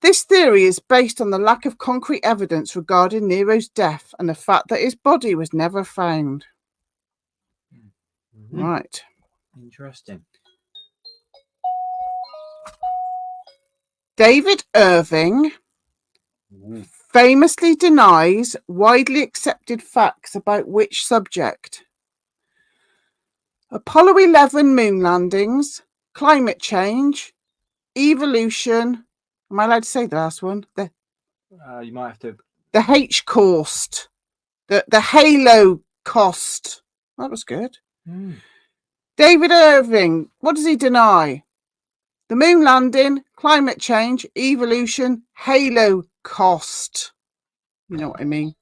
This theory is based on the lack of concrete evidence regarding Nero's death and the fact that his body was never found. Mm-hmm. Right. Interesting. David Irving famously denies widely accepted facts about which subject? Apollo 11 moon landings, climate change, evolution. Am I allowed to say the last one? You might have to. The H cost. The halo cost. That was good. David Irving, what does he deny? The moon landing, climate change, evolution, halo cost. You know what I mean?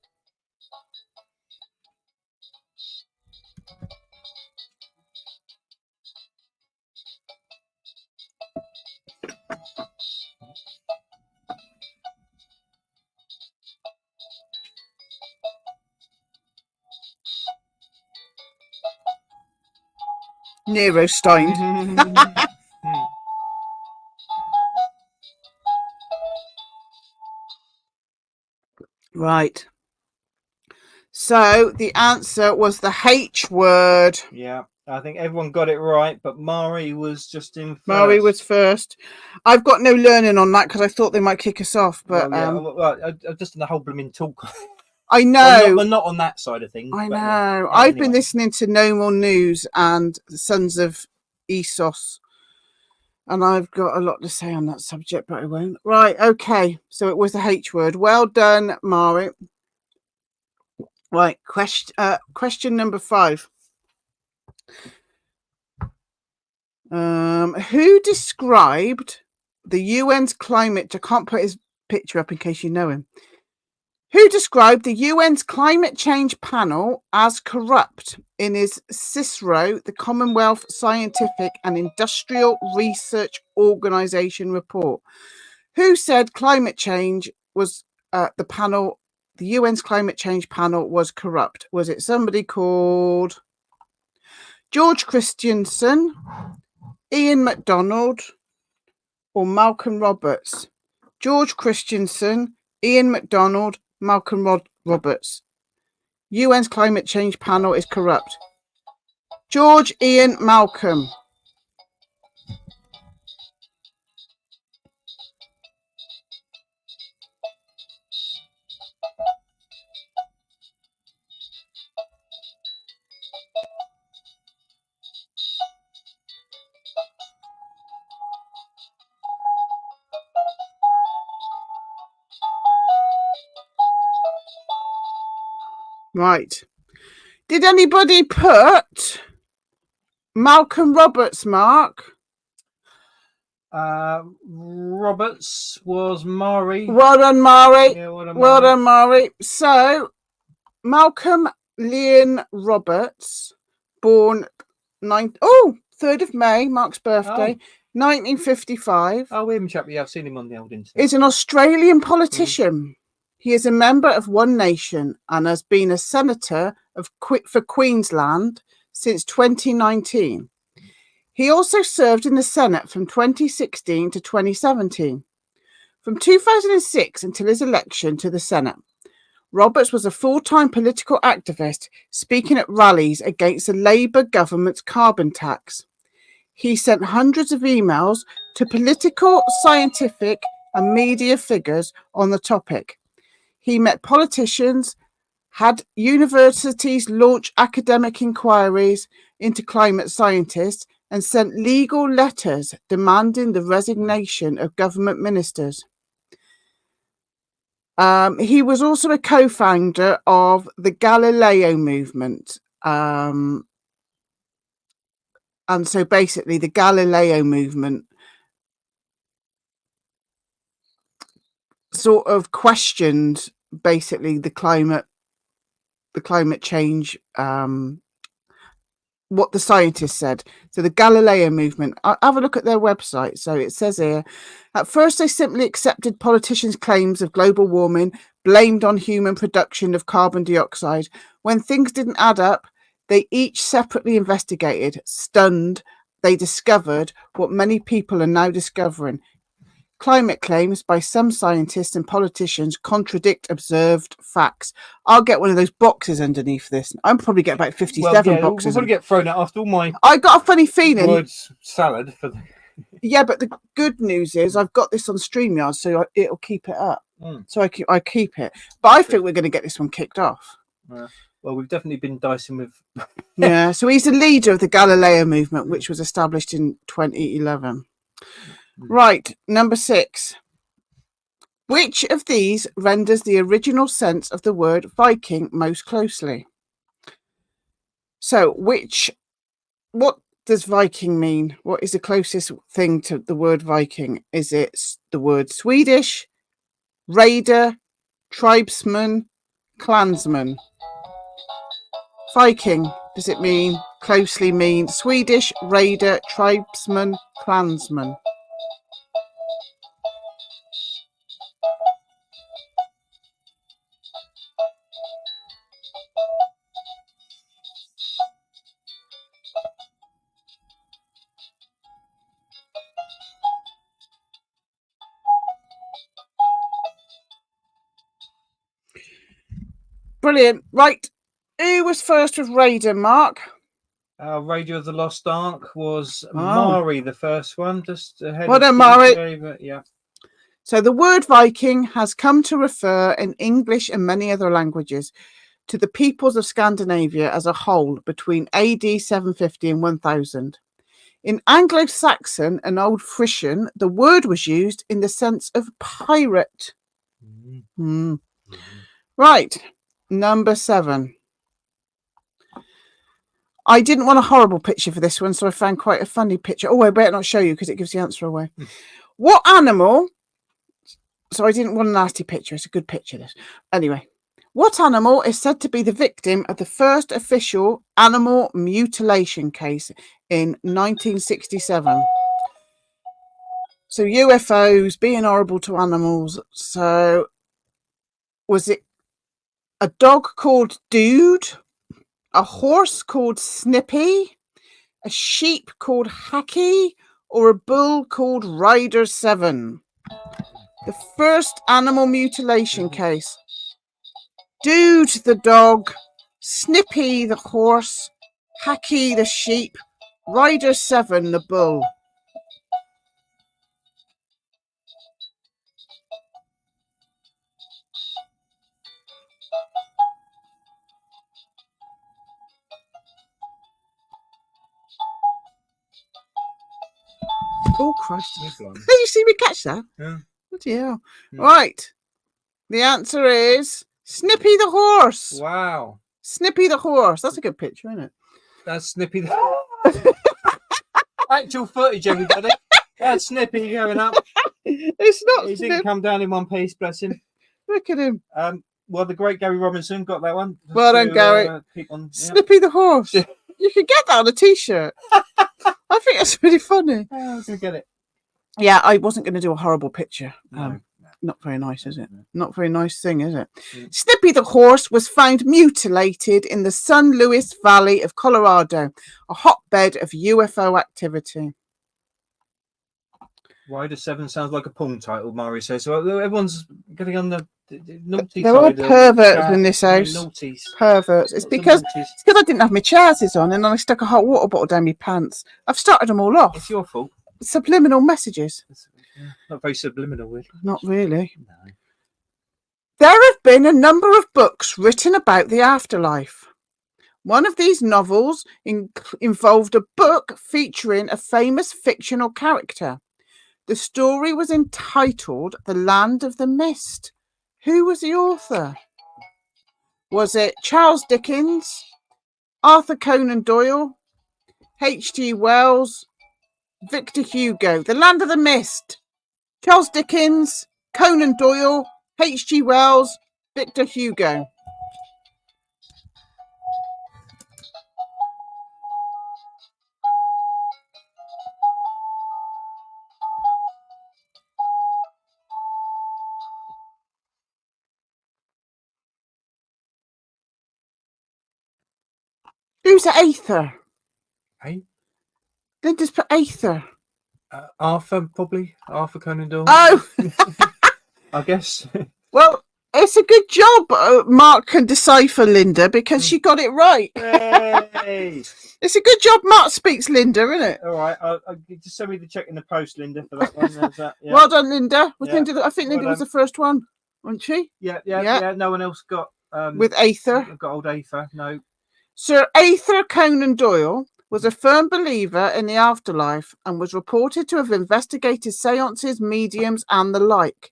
Nero Stein. Right. So the answer was the H word. Yeah, I think everyone got it right, but Mari was just in first. Mari was first. I've got no learning on that because I thought they might kick us off, but just in the whole blooming talk. I know. Well, not on that side of things. I know. I've been listening to No More News and Sons of Esos, and I've got a lot to say on that subject, but I won't. Right, okay. So it was the H word. Well done, Mari. Right, question number 5. Who described the UN's climate? I can't put his picture up in case you know him. Who described the UN's climate change panel as corrupt in his Cicero, the Commonwealth Scientific and Industrial Research Organization report? Who said climate change was the UN's climate change panel was corrupt? Was it somebody called George Christensen, Ian MacDonald, or Malcolm Roberts? George Christensen, Ian MacDonald, Malcolm Roberts. UN's climate change panel is corrupt. George, Ian, Malcolm. Right. Did anybody put Malcolm Roberts, Mark? Roberts was Mari. Well done, Mari. Yeah, well done, Mari. So, Malcolm Leon Roberts, born 3rd of May, Mark's birthday, 1955. Oh, him chap. Yeah, I've seen him on the old internet. Is an Australian politician. He is a member of One Nation and has been a senator for Queensland since 2019. He also served in the Senate from 2016 to 2017. From 2006 until his election to the Senate, Roberts was a full-time political activist speaking at rallies against the Labour government's carbon tax. He sent hundreds of emails to political, scientific and media figures on the topic. He met politicians, had universities launch academic inquiries into climate scientists, and sent legal letters demanding the resignation of government ministers. He was also a co-founder of the Galileo movement. And so basically the Galileo movement sort of questioned basically the climate change, what the scientists said. So the Galileo movement, I'll have a look at their website. So it says here, at first they simply accepted politicians' claims of global warming, blamed on human production of carbon dioxide. When things didn't add up, they each separately investigated. Stunned, they discovered what many people are now discovering. Climate claims by some scientists and politicians contradict observed facts. I'll get one of those boxes underneath this. I'll probably get about 57 boxes. We'll probably get thrown out after all my. I got a funny feeling. Words salad for the. Yeah, but the good news is I've got this on StreamYard, so it'll keep it up. So I keep it. But I think we're going to get this one kicked off. Well, we've definitely been dicing with. Yeah, so he's the leader of the Galileo movement, which was established in 2011. Right, number 6. Which of these renders the original sense of the word Viking most closely? So, what does Viking mean? What is the closest thing to the word Viking? Is it the word Swedish, raider, tribesman, clansman? Viking, does it mean closely mean Swedish, raider, tribesman, clansman? Brilliant. Right. Who was first with Raider, Mark? Radio of the Lost Ark was Mari, the first one. Just ahead of Mari. Yeah. So the word Viking has come to refer in English and many other languages to the peoples of Scandinavia as a whole between AD 750 and 1000. In Anglo-Saxon and Old Frisian, the word was used in the sense of pirate. Right. Number 7. I didn't want a horrible picture for this one, so I found quite a funny picture. Oh, I better not show you because it gives the answer away. What animal... So I didn't want a nasty picture. It's a good picture, this. Anyway. What animal is said to be the victim of the first official animal mutilation case in 1967? So UFOs being horrible to animals. So was it a dog called Dude, a horse called Snippy, a sheep called Hacky, or a bull called Rider 7? The first animal mutilation case. Dude the dog, Snippy the horse, Hacky the sheep, Rider 7 the bull. Oh, Christ. You see me catch that? Yeah. Bloody hell. Right. The answer is Snippy the horse. Wow. Snippy the horse. That's a good picture, isn't it? That's Snippy. Actual footage, everybody. That's Snippy going up. It's not. He didn't come down in one piece, bless him. Look at him. Well, the great Gary Robinson got that one. Well done, Gary. Keep on, Snippy the horse. You could get that on a t-shirt. I think that's really funny. I was going to get it. Yeah, I wasn't going to do a horrible picture. No. Not very nice, is it? Not very nice thing, is it? Snippy the horse was found mutilated in the San Luis Valley of Colorado, a hotbed of UFO activity. Why does 7 sounds like a porn title, Mari says? So everyone's getting on the naughty They're side. all perverts in this house. Naughties. Perverts. It's because I didn't have my trousers on and then I stuck a hot water bottle down my pants. I've started them all off. It's your fault. Subliminal messages. Not very subliminal, really. Not really. No. There have been a number of books written about the afterlife. One of these novels involved a book featuring a famous fictional character. The story was entitled The Land of the Mist. Who was the author? Was it Charles Dickens, Arthur Conan Doyle, H.G. Wells, Victor Hugo? The Land of the Mist. Charles Dickens, Conan Doyle, H.G. Wells, Victor Hugo. Who's Aether? Hey? Then just put Aether. Arthur, probably. Arthur Conan Doyle. Oh! I guess. Well, it's a good job Mark can decipher Linda because she got it right. Hey! It's a good job Mark speaks Linda, isn't it? All right. I'll just send me the check in the post, Linda, for that one. That, yeah. Well done, Linda. Yeah. Linda. I think Linda was the first one, wasn't she? Yeah. No one else got... With Aether. Got old Aether, no. Sir Arthur Conan Doyle was a firm believer in the afterlife and was reported to have investigated seances, mediums, and the like.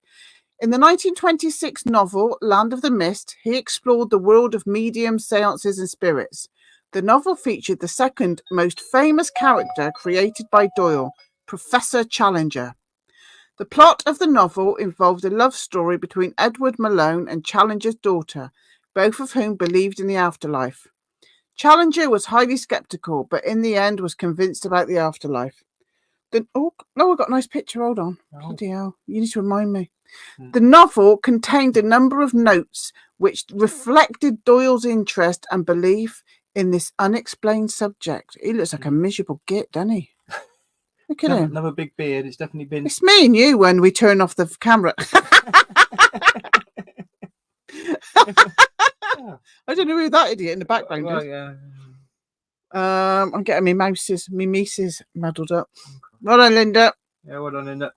In the 1926 novel Land of the Mist, he explored the world of mediums, seances, and spirits. The novel featured the second most famous character created by Doyle, Professor Challenger. The plot of the novel involved a love story between Edward Malone and Challenger's daughter, both of whom believed in the afterlife. Challenger was highly skeptical, but in the end was convinced about the afterlife. I've got a nice picture. Hold on. Oh. Bloody hell. You need to remind me. The novel contained a number of notes which reflected Doyle's interest and belief in this unexplained subject. He looks like a miserable git, doesn't he? Look at him. Another big beard. It's definitely been... It's me and you when we turn off the camera. I don't know who that idiot in the background is. Yeah. I'm getting me mices muddled up. Well done, Linda. Yeah, well done, Linda.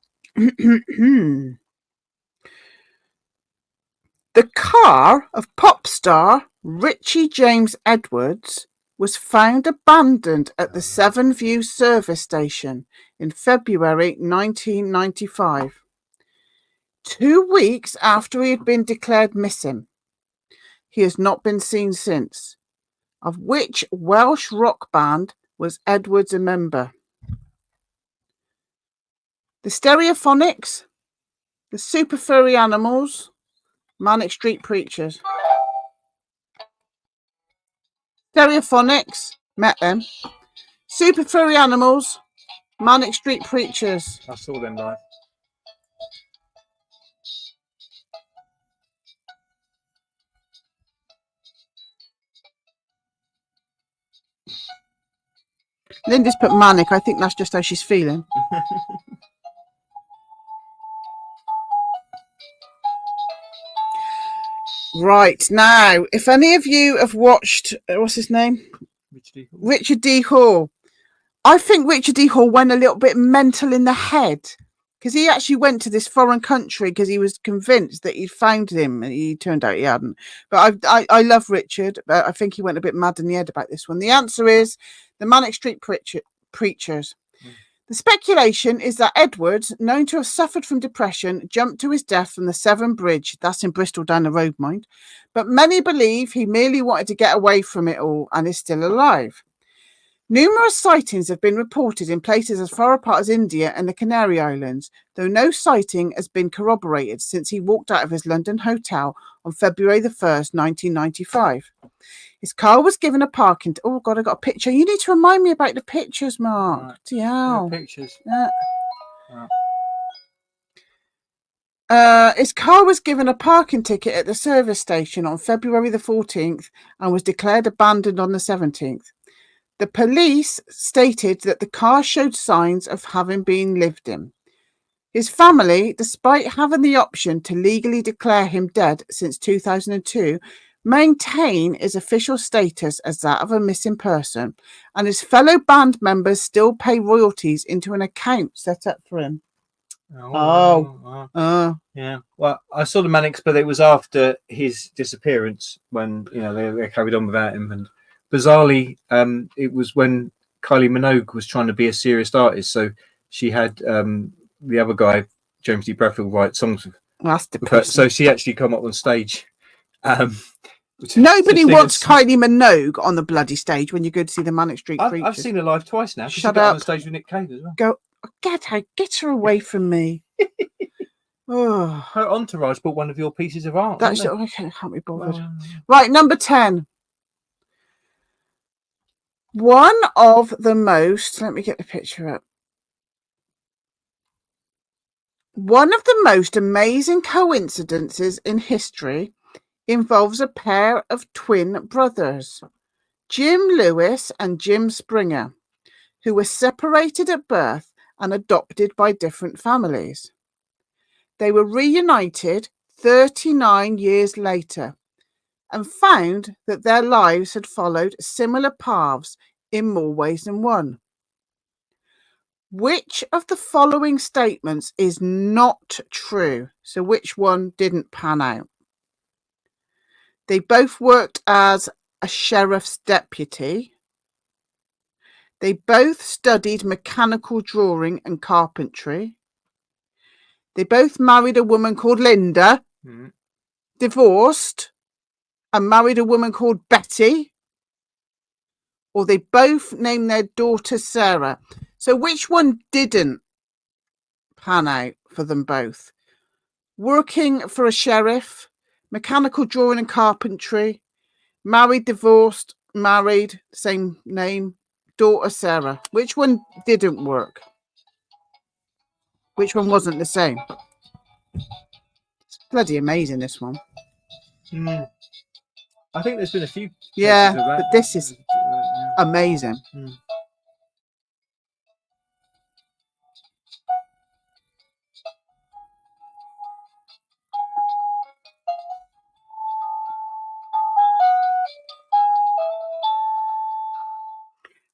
The car of pop star Richie James Edwards was found abandoned at the Seven Views service station in February 1995, 2 weeks after he had been declared missing. He has not been seen since. Of which Welsh rock band was Edwards a member? The Stereophonics, the Super Furry Animals, Manic Street Preachers. Stereophonics, met them. Super Furry Animals, Manic Street Preachers. I saw them live. Linda's put manic. I think that's just how she's feeling. Right, now, if any of you have watched, what's his name? Richard D. Hall. I think Richard D. Hall went a little bit mental in the head because he actually went to this foreign country because he was convinced that he'd found him and he turned out he hadn't. But I love Richard, but I think he went a bit mad in the head about this one. The answer is the Manic Street Preachers. The speculation is that Edward, known to have suffered from depression, jumped to his death from the Severn Bridge. That's in Bristol down the road, mind. But many believe he merely wanted to get away from it all and is still alive. Numerous sightings have been reported in places as far apart as India and the Canary Islands, though no sighting has been corroborated since he walked out of his London hotel on February the 1st, 1995. His car was given a parking... Oh, God, I got a picture. You need to remind me about the pictures, Mark. Right. Pictures. His car was given a parking ticket at the service station on February the 14th and was declared abandoned on the 17th. The police stated that the car showed signs of having been lived in. His family, despite having the option to legally declare him dead since 2002, maintain his official status as that of a missing person, and his fellow band members still pay royalties into an account set up for him. Yeah. Well, I saw the Manics, but it was after his disappearance when they carried on without him. And bizarrely, it was when Kylie Minogue was trying to be a serious artist, so she had the other guy, James D. Bradfield, write songs. That's depressing. So she actually come up on stage. Nobody wants Kylie Minogue on the bloody stage when you go to see the Manic Street Preachers. I've seen her live twice now. Shut up. On stage with Nick Cave as well. Go, get her away from me. Oh. Her entourage bought one of your pieces of art. That's I can't be bothered. Right, number 10. One of the most, let me get the picture up. One of the most amazing coincidences in history involves a pair of twin brothers, Jim Lewis and Jim Springer, who were separated at birth and adopted by different families. They were reunited 39 years later and found that their lives had followed similar paths in more ways than one. Which of the following statements is not true? So which one didn't pan out? They both worked as a sheriff's deputy. They both studied mechanical drawing and carpentry. They both married a woman called Linda, divorced, and married a woman called Betty. Or they both named their daughter Sarah. So which one didn't pan out for them both? Working for a sheriff, mechanical drawing and carpentry, married, divorced, married, same name, daughter Sarah. Which one didn't work? Which one wasn't the same? It's bloody amazing, this one. I think there's been a few. Yeah, but this is amazing.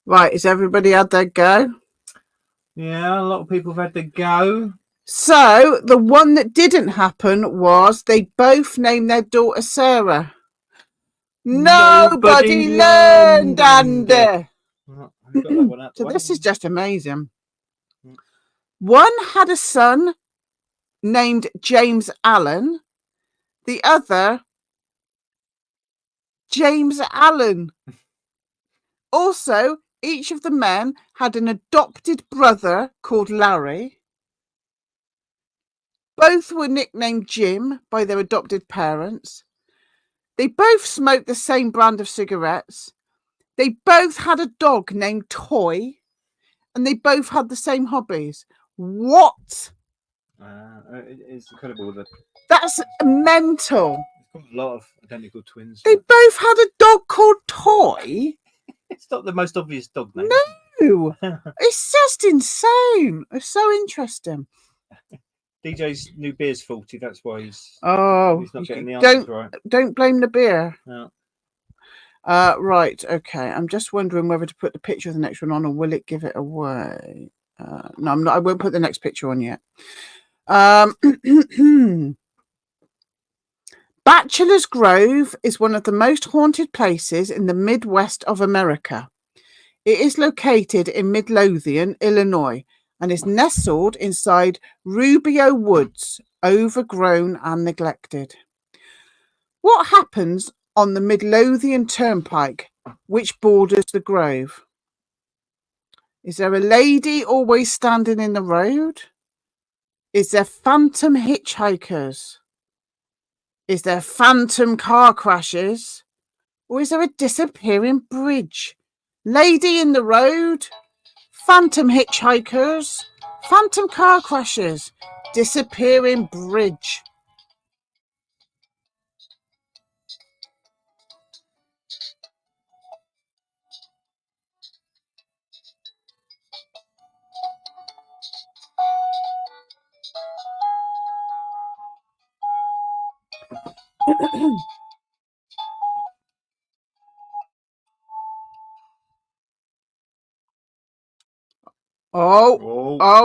Right, has everybody had their go? Yeah, a lot of people have had their go. So the one that didn't happen was they both named their daughter Sarah. Nobody learned, Andy. So this is just amazing. One had a son named James Allen. The other, James Allen. Also, each of the men had an adopted brother called Larry. Both were nicknamed Jim by their adopted parents. They both smoked the same brand of cigarettes. They both had a dog named Toy. And they both had the same hobbies. What? It's incredible. That's mental. It's got a lot of identical twins. They both had a dog called Toy. It's not the most obvious dog name. No, it's just insane. It's so interesting. DJ's new beer's faulty. That's why he's not getting the answers right. Don't blame the beer. No. Right. Okay. I'm just wondering whether to put the picture of the next one on, or will it give it away? No, I'm not. I won't put the next picture on yet. Bachelor's Grove is one of the most haunted places in the Midwest of America. It is located in Midlothian, Illinois, and is nestled inside Rubio Woods, overgrown and neglected. What happens on the Midlothian Turnpike, which borders the grove? Is there a lady always standing in the road? Is there phantom hitchhikers? Is there phantom car crashes? Or is there a disappearing bridge? Lady in the road? Phantom hitchhikers? Phantom car crashes? Disappearing bridge?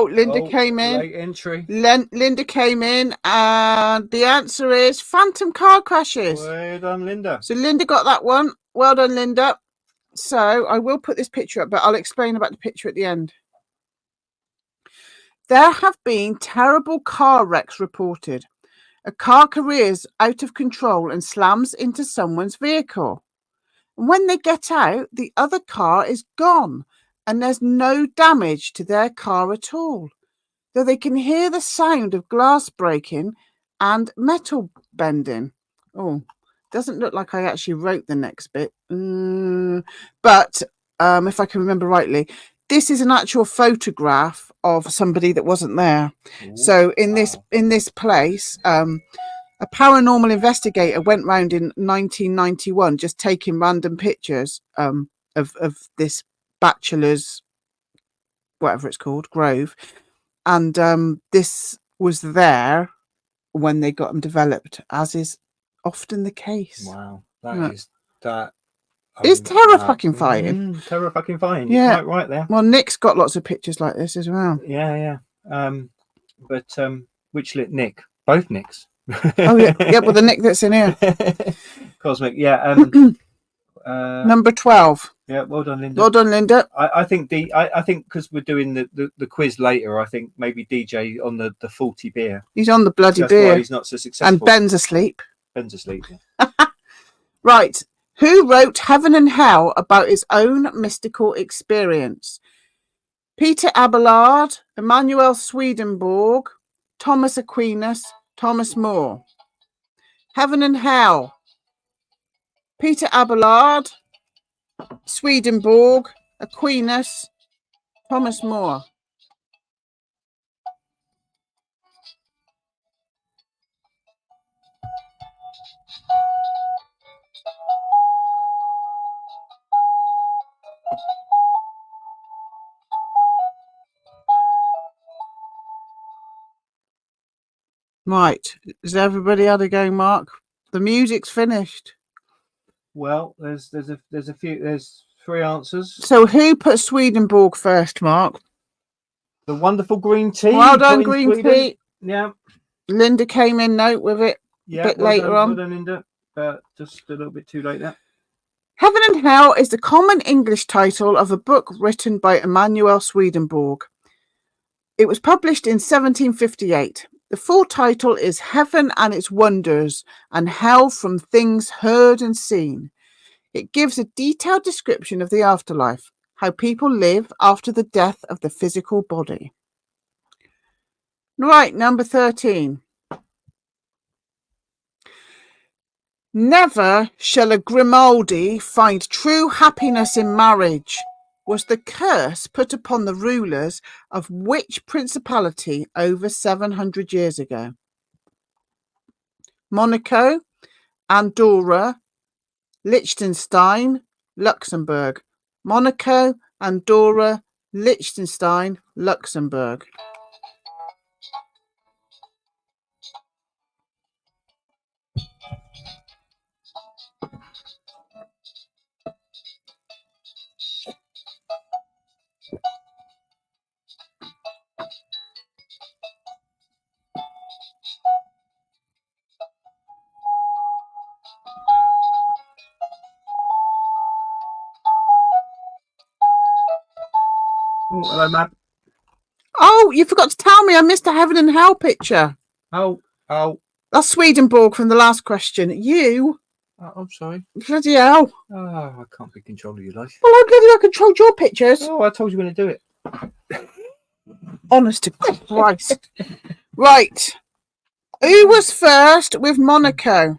Linda came in. Late entry. Linda came in, and the answer is phantom car crashes. Well done, Linda. So Linda got that one. Well done, Linda. So I will put this picture up, but I'll explain about the picture at the end. There have been terrible car wrecks reported. A car careers out of control and slams into someone's vehicle. And when they get out, the other car is gone and there's no damage to their car at all, though they can hear the sound of glass breaking and metal bending. Oh, doesn't look like I actually wrote the next bit. But if I can remember rightly, this is an actual photograph of somebody that wasn't there. Ooh, so in this place, a paranormal investigator went round in 1991 just taking random pictures of this bachelor's, whatever it's called, grove. And this was there when they got them developed, as is often the case. Wow, that is terrifying. Terrifying. Yeah, right there. Well, Nick's got lots of pictures like this as well. Yeah. But which Nick? Both Nicks. Oh yeah. Well, the Nick that's in here. Cosmic. Yeah. Number 12. Yeah. Well done, Linda. Well done, Linda. I think because we're doing the quiz later, I think maybe DJ on the 40 beer. He's on the bloody That's beer. Why he's not so successful. And Ben's asleep. Yeah. Right. Who wrote Heaven and Hell about his own mystical experience? Peter Abelard, Emanuel Swedenborg, Thomas Aquinas, Thomas More. Heaven and Hell. Peter Abelard, Swedenborg, Aquinas, Thomas More. Right. Is everybody had a go, Mark? The music's finished. Well, there's three answers. So who put Swedenborg first, Mark? The wonderful green tea. Well done, green tea. Yeah. Linda came in note with it a bit later on. Well done, Linda. Just a little bit too late there. Heaven and Hell is the common English title of a book written by Emanuel Swedenborg. It was published in 1758. The full title is Heaven and Its Wonders and Hell from Things Heard and Seen. It gives a detailed description of the afterlife, how people live after the death of the physical body. Right, number 13. Never shall a Grimaldi find true happiness in marriage was the curse put upon the rulers of which principality over 700 years ago? Monaco, Andorra, Liechtenstein, Luxembourg. Monaco, Andorra, Liechtenstein, Luxembourg. Oh, hello, Matt. Oh, you forgot to tell me I missed a heaven and hell picture. Oh. That's Swedenborg from the last question. You? I'm sorry. Bloody hell. Oh, I can't be in control of your life. Well, I bloody well controlled your pictures. Oh, I told you when to do it. Honest to Christ. Right. Who was first with Monaco?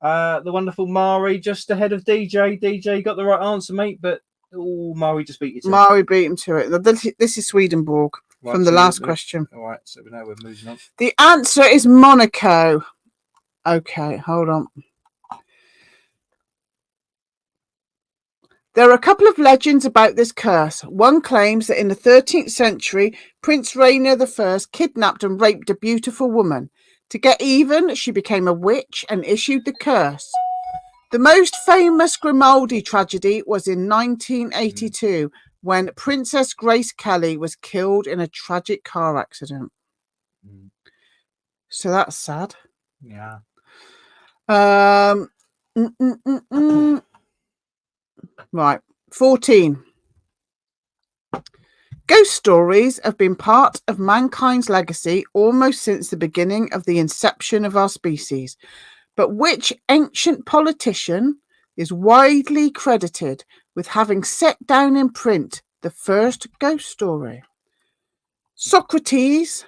The wonderful Mari just ahead of DJ. DJ got the right answer, mate, but Mari just beat you to it. Mari beat him to it. This is Swedenborg from the last question. All right, so now we're moving on. The answer is Monaco. Okay, hold on. There are a couple of legends about this curse. One claims that in the 13th century, Prince Rainier I kidnapped and raped a beautiful woman. To get even, she became a witch and issued the curse. The most famous Grimaldi tragedy was in 1982 when Princess Grace Kelly was killed in a tragic car accident. So that's sad. Yeah. Right. 14. Ghost stories have been part of mankind's legacy almost since the beginning of the inception of our species. But which ancient politician is widely credited with having set down in print the first ghost story? Socrates,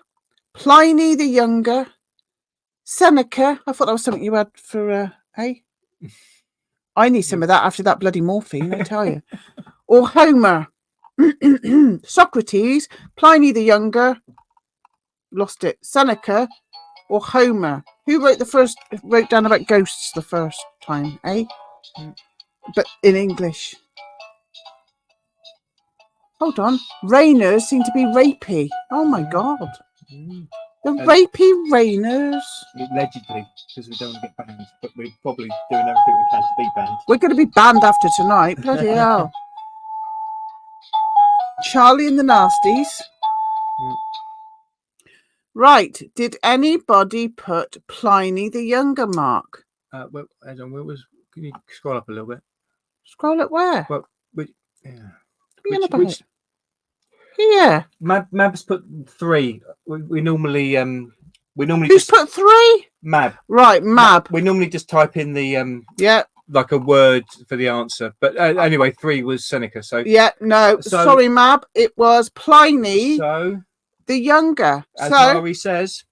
Pliny the Younger, Seneca. I thought that was something you had for I need some of that after that bloody morphine, I tell you. Or Homer. Socrates, Pliny the Younger, lost it. Seneca, or Homer. Who wrote down about ghosts the first time, eh? But in English. Hold on. Rainers seem to be rapey. Oh my God. The rapey Rainers. Allegedly, because we don't want to get banned, but we're probably doing everything we can to be banned. We're going to be banned after tonight. Bloody hell. Charlie and the Nasties. Right. Did anybody put Pliny the Younger, Mark? Well, can you scroll up a little bit? Scroll up where? Well, Here. Mab's put 3. We normally Who's just put 3? Mab. Right, Mab. We normally just type in the yeah, like a word for the answer. But anyway, 3 was Seneca. So yeah, no, sorry, Mab. It was Pliny the Younger. As so Mari says,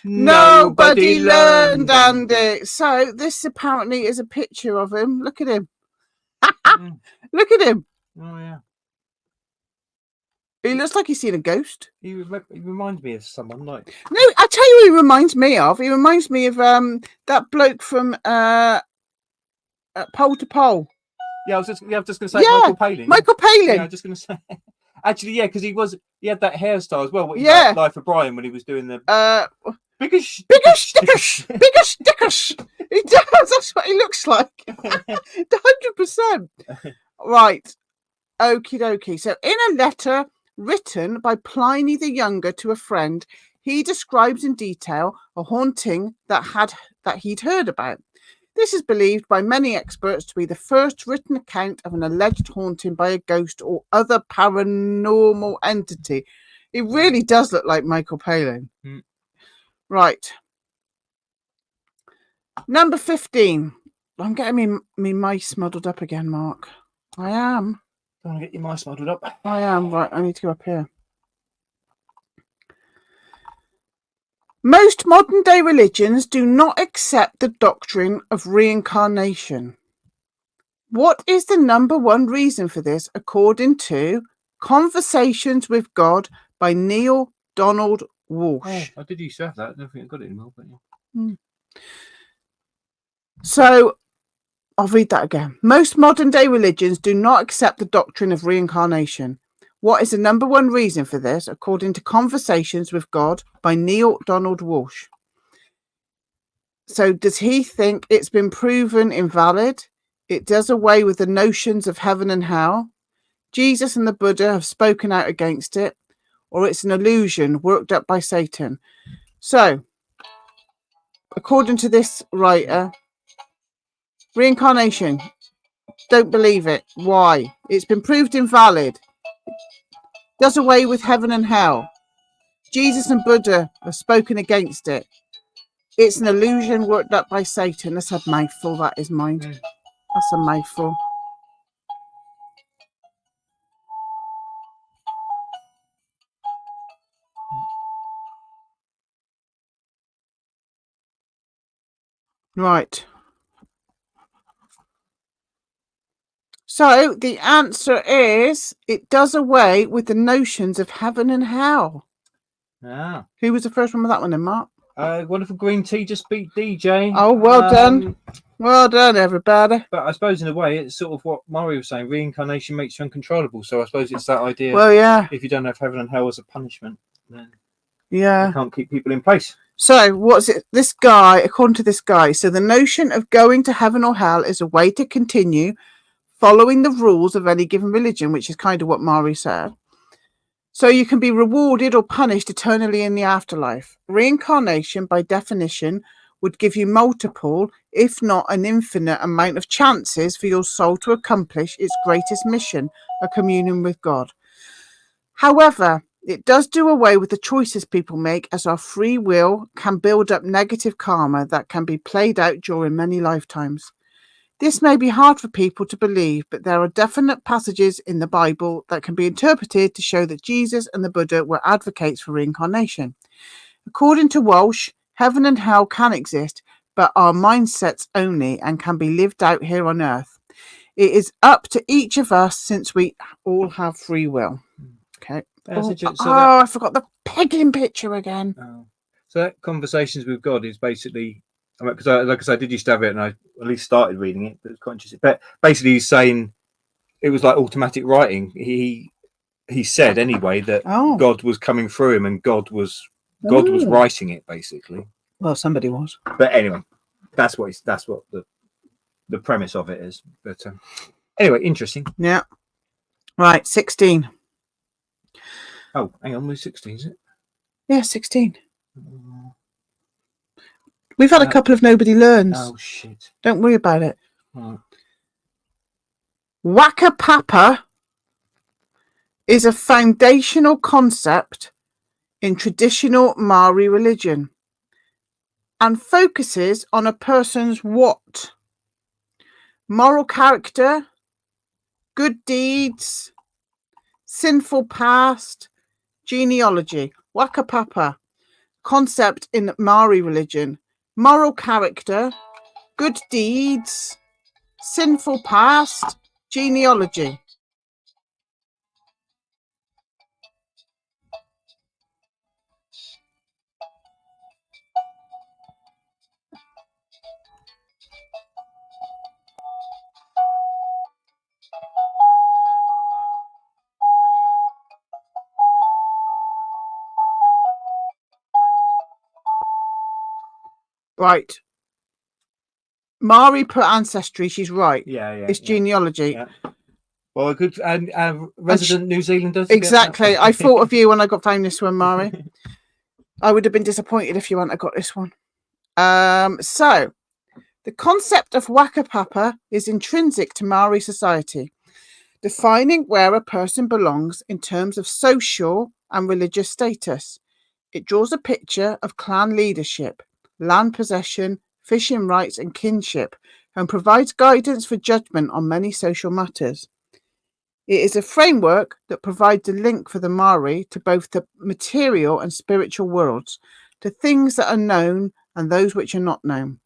nobody learned, Andy. So this apparently is a picture of him. Look at him. Look at him. Oh yeah. He looks like he's seen a ghost. He reminds me of someone like. No, I tell you, who he reminds me of. He reminds me of that bloke from Pole to Pole. Yeah, I was just going to say Michael Palin. Michael Palin. Yeah, I was just going to say. Actually, yeah, because he had that hairstyle as well. Yeah. Life of Brian when he was doing the bigger stickers. He does. That's what he looks like. 100%. Right. Okie dokie. So in a letter written by Pliny the Younger to a friend, he describes in detail a haunting that he'd heard about. This is believed by many experts to be the first written account of an alleged haunting by a ghost or other paranormal entity. It really does look like Michael Palin. Right. Number 15. I'm getting me mice muddled up again, Mark. I am. I want to get your mice muddled up. I am. Right, I need to go up here. Most modern-day religions do not accept the doctrine of reincarnation. What is the number one reason for this, according to Conversations with God by Neil Donald Walsh? Oh, I did used to have that. I don't think I got it anymore. But yeah. So, I'll read that again. Most modern-day religions do not accept the doctrine of reincarnation. What is the number one reason for this, according to Conversations with God by Neil Donald Walsh? So does he think it's been proven invalid? It does away with the notions of heaven and hell? Jesus and the Buddha have spoken out against it? Or it's an illusion worked up by Satan? So, according to this writer, reincarnation, don't believe it. Why? It's been proved invalid. does away with heaven and hell. Jesus and Buddha have spoken against it. It's an illusion worked up by Satan. That's a mouthful, that is, mind. That's a mouthful. Right. So the answer is it does away with the notions of heaven and hell. Ah. Who was the first one with that one then, Mark? Wonderful Green Tea just beat DJ. Oh, well done. Well done, everybody. But I suppose in a way it's sort of what Murray was saying. Reincarnation makes you uncontrollable. So I suppose it's that idea. Well, yeah. If you don't have heaven and hell as a punishment, then yeah, you can't keep people in place. So what's it? This guy, according to this guy, so the notion of going to heaven or hell is a way to continue following the rules of any given religion, which is kind of what Mari said. So you can be rewarded or punished eternally in the afterlife. Reincarnation, by definition, would give you multiple, if not an infinite amount of chances for your soul to accomplish its greatest mission, a communion with God. However, it does do away with the choices people make, as our free will can build up negative karma that can be played out during many lifetimes. This may be hard for people to believe, but there are definite passages in the Bible that can be interpreted to show that Jesus and the Buddha were advocates for reincarnation. According to Walsh, heaven and hell can exist, but are mindsets only and can be lived out here on earth. It is up to each of us, since we all have free will. Okay. I forgot the pegging picture again. So that Conversations with God is basically, because like I said, I did used to have it, and I at least started reading it, but it's quite interesting. But basically, he's saying it was like automatic writing. He said anyway that God was coming through him, and God was writing it basically. Well, somebody was. But anyway, that's what the premise of it is. But anyway, interesting. Yeah. Right, 16. Oh, hang on, we're 16, is it? Yeah, 16. We've had a couple of nobody learns. Oh, shit. Don't worry about it. Right. Waka Papa is a foundational concept in traditional Maori religion and focuses on a person's what? Moral character, good deeds, sinful past, genealogy. Waka Papa concept in Maori religion. Moral character, good deeds, sinful past, genealogy. Right. Mari put ancestry. She's right. Yeah. It's genealogy. Yeah. Well, a good resident New Zealander. Exactly. I thought of you when I found this one, Mari. I would have been disappointed if you hadn't got this one. So, the concept of Waka Papa is intrinsic to Maori society, defining where a person belongs in terms of social and religious status. It draws a picture of clan leadership, land possession, fishing rights and kinship, and provides guidance for judgment on many social matters. It is a framework that provides a link for the Maori to both the material and spiritual worlds, to things that are known and those which are not known.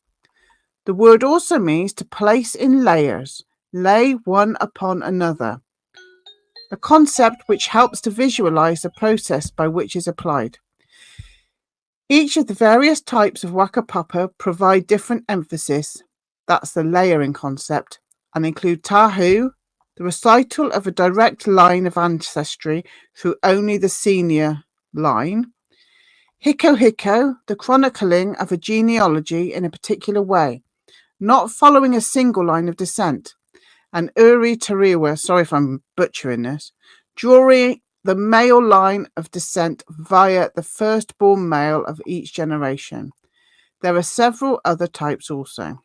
The word also means to place in layers, lay one upon another, a concept which helps to visualize the process by which is applied. Each of the various types of Waka Papa provide different emphasis, that's the layering concept, and include tahu, the recital of a direct line of ancestry through only the senior line, hiko, the chronicling of a genealogy in a particular way, not following a single line of descent, and uri tariwa, sorry if I'm butchering this, drawing the male line of descent via the firstborn male of each generation. There are several other types also.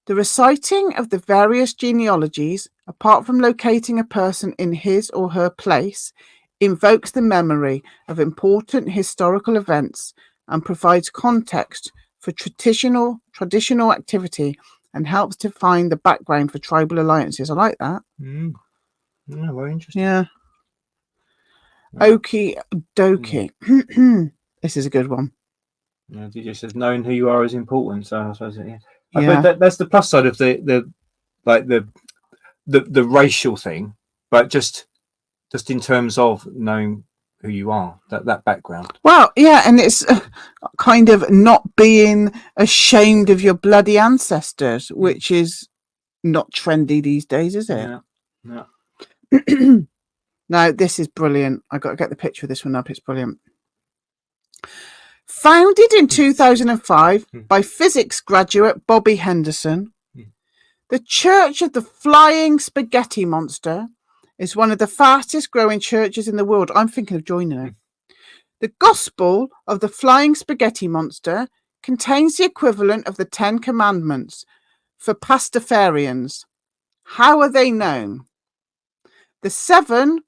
The reciting of the various genealogies apart from locating a person in his or her place, invokes the memory of important historical events and provides context for traditional activity and helps define the background for tribal alliances. I like that. Yeah, very interesting. Yeah. Okie dokie. This is a good one. Yeah, DJ says knowing who you are is important. So I suppose Yeah. that's the plus side of the racial thing, but just in terms of knowing who you are, that background. Well, yeah, and it's kind of not being ashamed of your bloody ancestors, which is not trendy these days, is it? Yeah. Now, this is brilliant. I got to get the picture of this one up. It's brilliant. Founded in 2005 by physics graduate Bobby Henderson, the Church of the Flying Spaghetti Monster is one of the fastest growing churches in the world. I'm thinking of joining it. The Gospel of the Flying Spaghetti Monster contains the equivalent of the 10 Commandments for Pastafarians. How are they known? The 7,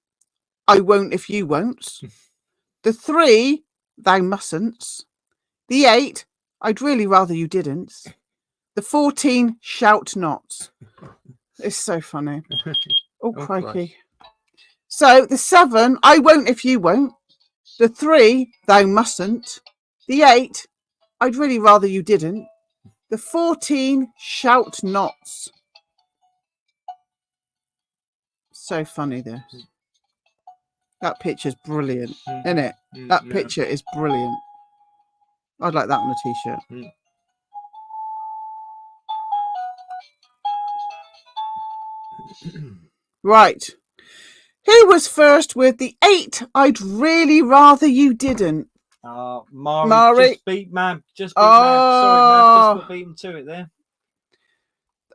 I won't if you won't. The 3, thou mustn't. The 8, I'd really rather you didn't. The 14, shout not. It's so funny. Oh, crikey. So the 7, I won't if you won't. The 3, thou mustn't. The 8, I'd really rather you didn't. The 14, shout not. So funny, this. That picture's brilliant, isn't it? That picture is brilliant. I'd like that on a t-shirt. Right. Who was first with the 8? I'd really rather you didn't. Mari just beat Mab. Just beat Mab. Sorry, Mab just got beaten to it there.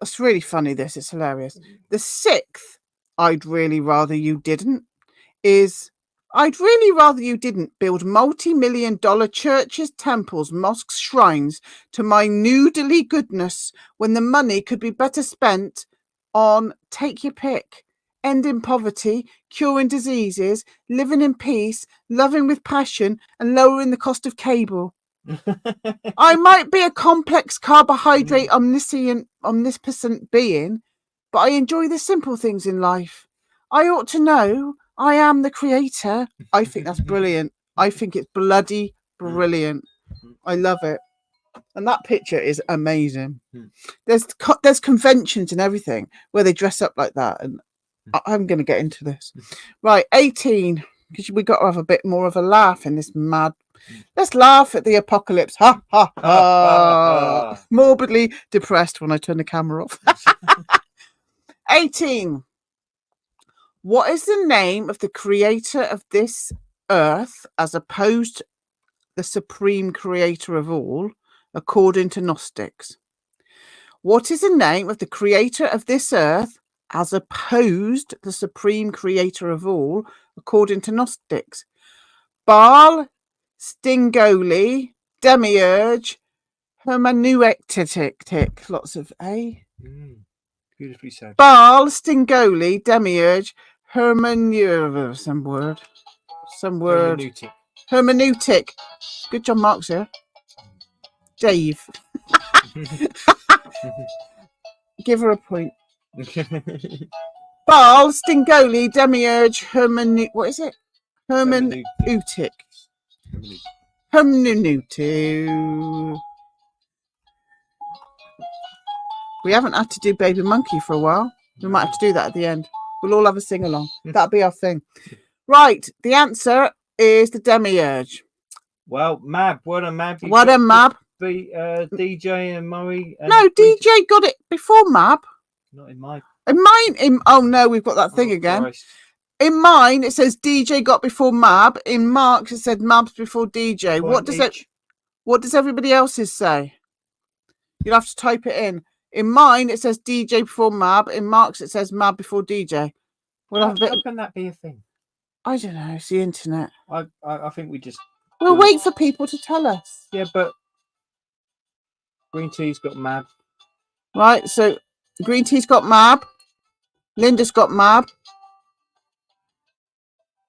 That's really funny, this. It's hilarious. The 6th, I'd really rather you didn't, is I'd really rather you didn't build multi-million-dollar churches, temples, mosques, shrines to my noodly goodness when the money could be better spent on, take your pick, ending poverty, curing diseases, living in peace, loving with passion, and lowering the cost of cable. I might be a complex carbohydrate omnipotent being, but I enjoy the simple things in life. I ought to know I am the creator. I think that's brilliant. I think it's bloody brilliant. I love it. And that picture is amazing. There's conventions and everything where they dress up like that, and I'm going to get into this. Right, 18, because we got to have a bit more of a laugh in this mad. Let's laugh at the apocalypse. Ha ha ha. Morbidly depressed when I turn the camera off. 18. What is the name of the creator of this earth as opposed to the supreme creator of all, according to Gnostics? What is the name of the creator of this earth as opposed to the supreme creator of all, according to Gnostics? Baal, Stingoli, Demiurge, Hermeneutic. Lots of A. Beautifully said. Baal, Stingoli, Demiurge, Hermeneutic. Some word. Hermeneutic. Good job, Mark's here. Dave. Give her a point. Baal, Stingoli, Demiurge, what is it? Hermeneutic. Hermeneutic. We haven't had to do Baby Monkey for a while. We might have to do that at the end. We'll all have a sing along. That'll be our thing. Right. The answer is the Demiurge. Well, Mab. What a Mab. What a Mab. DJ and Murray. No, DJ got it before Mab. Not in mine. In mine. Oh no, we've got that thing again. Christ. In mine, it says DJ got before Mab. In Mark's, it said Mab's before DJ. What does everybody else's say? You'll have to type it in. In mine, it says DJ before Mab. In Mark's, it says Mab before DJ. How can that be a thing? I don't know. It's the internet. I think we just... We'll wait for people to tell us. Yeah, but Green Tea's got Mab. Right, so Green Tea's got Mab. Linda's got Mab.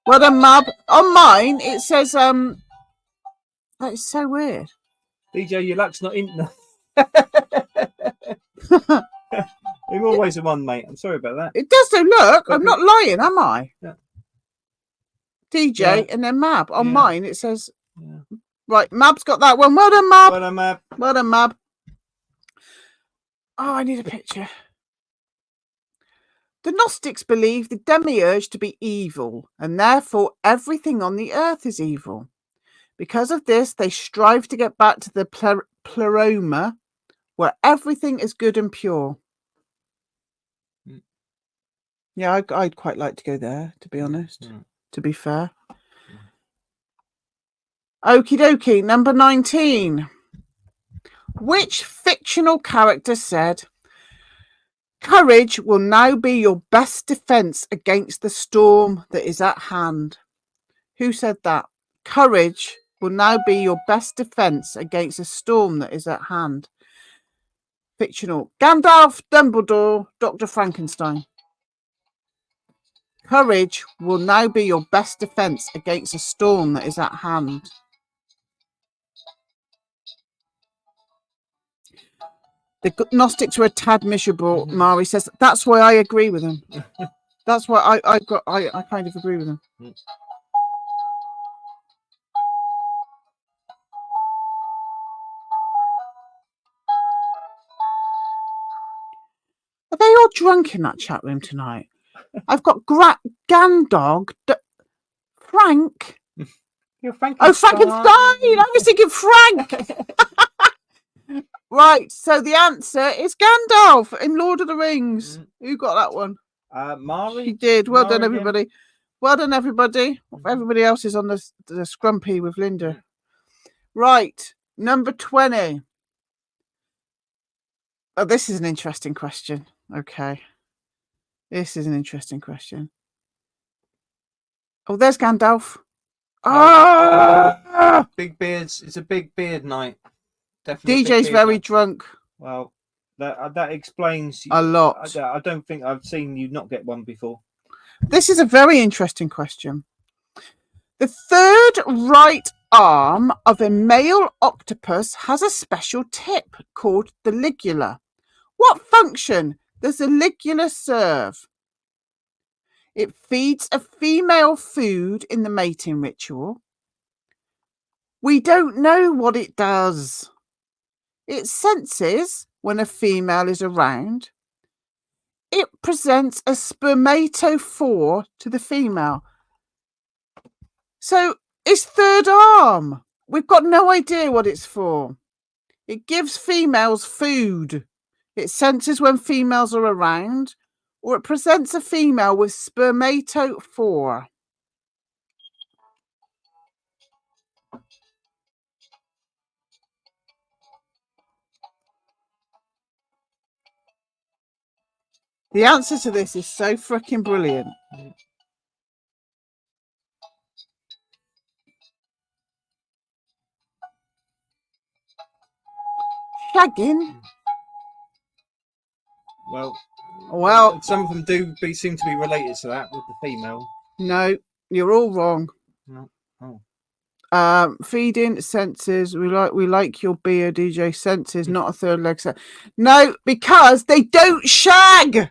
Well done, Mab. On mine, it says, that is so weird. DJ, your luck's not in. You're always the one, mate. I'm sorry about that. It does though, look. But I'm not lying, am I? Yeah. DJ Yeah. and then Mab. On Yeah. mine, it says... Yeah. Right, Mab's got that one. Well done, Mab. Well done, Mab. Well done, Mab. Oh, I need a picture. The Gnostics believe the demiurge to be evil, and therefore everything on the earth is evil. Because of this, they strive to get back to the pleroma, where everything is good and pure. Yeah, I'd quite like to go there, to be honest, to be fair. Okie dokie, number 19. Which fictional character said, "Courage will now be your best defense against the storm that is at hand"? Who said that? Courage will now be your best defense against a storm that is at hand. Fictional. Gandalf, Dumbledore, Dr. Frankenstein. Courage will now be your best defense against a storm that is at hand. The Gnostics were a tad miserable. Mari says that's why I agree with them. That's why I kind of agree with them. Are they all drunk in that chat room tonight? I've got Gandog, Frank. You're Frankenstein. Oh, Frankenstein! I was thinking Frank. Right, so the answer is Gandalf in Lord of the Rings. Who got that one? Mari. She did. Well done, Mari everybody. Again. Well done, everybody. Everybody else is on the scrumpy with Linda. Right, number 20. Oh, this is an interesting question. Okay. This is an interesting question. Oh, there's Gandalf. Big beards. It's a big beard night. Definitely DJ's very drunk. Well, that explains a lot. I don't think I've seen you not get one before. This is a very interesting question. The third right arm of a male octopus has a special tip called the ligula. What function does the ligula serve? It feeds a female food in the mating ritual. We don't know what it does. It senses when a female is around. It presents a spermatophore to the female. So it's third arm. We've got no idea what it's for. It gives females food. It senses when females are around, or it presents a female with spermatophore. The answer to this is so freaking brilliant. Shagging. Well, some of them seem to be related to that with the female. No, you're all wrong. No. Oh. Feeding senses. We like your beer, DJ. Senses, not a third leg set. No, because they don't shag.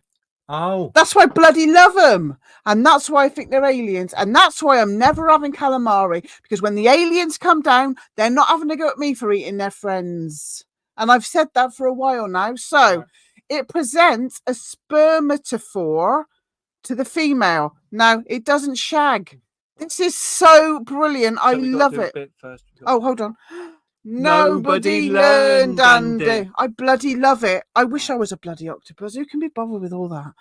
Oh, that's why I bloody love them, and that's why I think they're aliens, and that's why I'm never having calamari, because when the aliens come down, they're not having to go at me for eating their friends, and I've said that for a while now. So it presents a spermatophore to the female. Now it doesn't shag. This is so brilliant. I love it. Oh, hold on. Nobody learned, Andy. I bloody love it. I wish I was a bloody octopus. Who can be bothered with all that?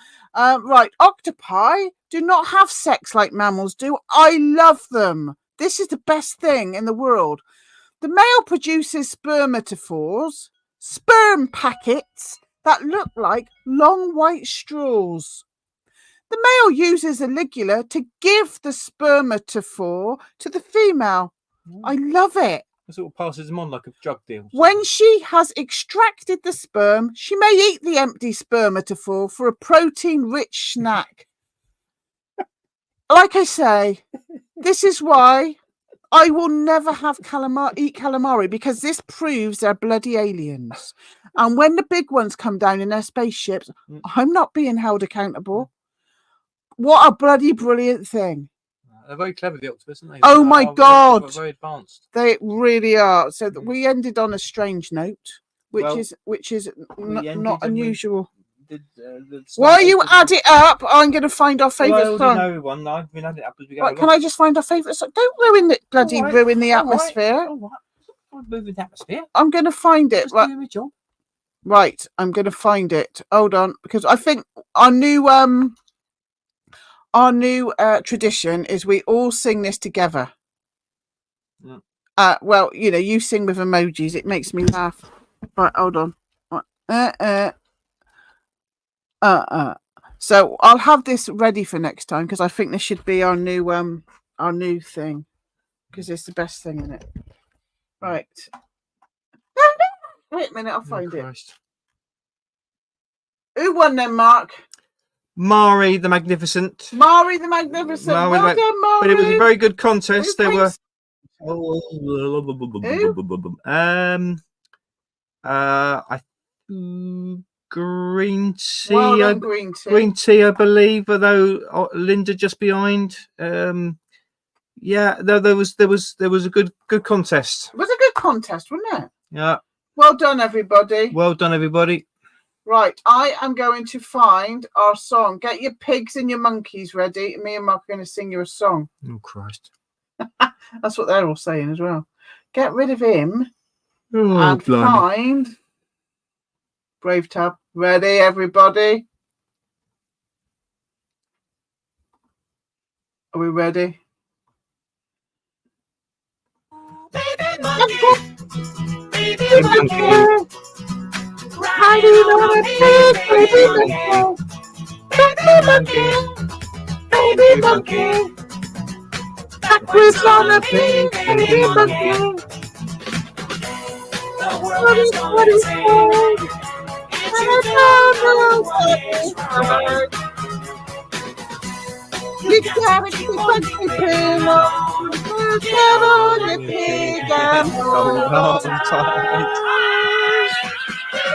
Right. Octopi do not have sex like mammals do. I love them. This is the best thing in the world. The male produces spermatophores, sperm packets that look like long white straws. The male uses a ligula to give the spermatophore to the female. I love it. sort of passes them on like a drug deal. When she has extracted the sperm, she may eat the empty spermatophore for a protein-rich snack. Like I say, this is why I will never have eat calamari, because this proves they're bloody aliens. And when the big ones come down in their spaceships, I'm not being held accountable. What a bloody brilliant thing. They're very clever, the octopus, aren't they? Oh my God. They're very advanced. They really are. So we ended on a strange note, which is not unusual. While you add it up, I'm going to find our favourite song. I know one. I've been adding it up as we go. Right, can I just find our favourite song? Don't ruin it, ruin the atmosphere. All right. I'm moving the atmosphere. I'm going to find it. Just doing my job. Right, I'm going to find it. Hold on, because I think our new tradition is we all sing this together. Yeah. Well, you sing with emojis. It makes me laugh. Right, hold on. Right. So I'll have this ready for next time, because I think this should be our new thing, because it's the best thing in it. Right. Wait a minute, I'll find it. Who won then, Mark? Mari the Magnificent. Mari the Magnificent. Well done, Mari. But it was a very good contest. There were. Green tea. Well done, green tea. Green tea, I believe. Although Linda just behind. Yeah, there was a good contest. It was a good contest, wasn't it? Yeah. Well done, everybody. Well done, everybody. Right, I am going to find our song. Get your pigs and your monkeys ready. Me and Mark are going to sing you a song. Oh, Christ. That's what they're all saying as well. Get rid of him and find Brave Tab. Ready, everybody? Are we ready? Baby monkey, Baby monkey. Riding on a pig, baby monkey. Baby monkey, baby monkey. Backwards on a pig, baby monkey. the world is going insane. It's you know what is right. You gotta keep monkey pillow. Get on your pig and hold on tight.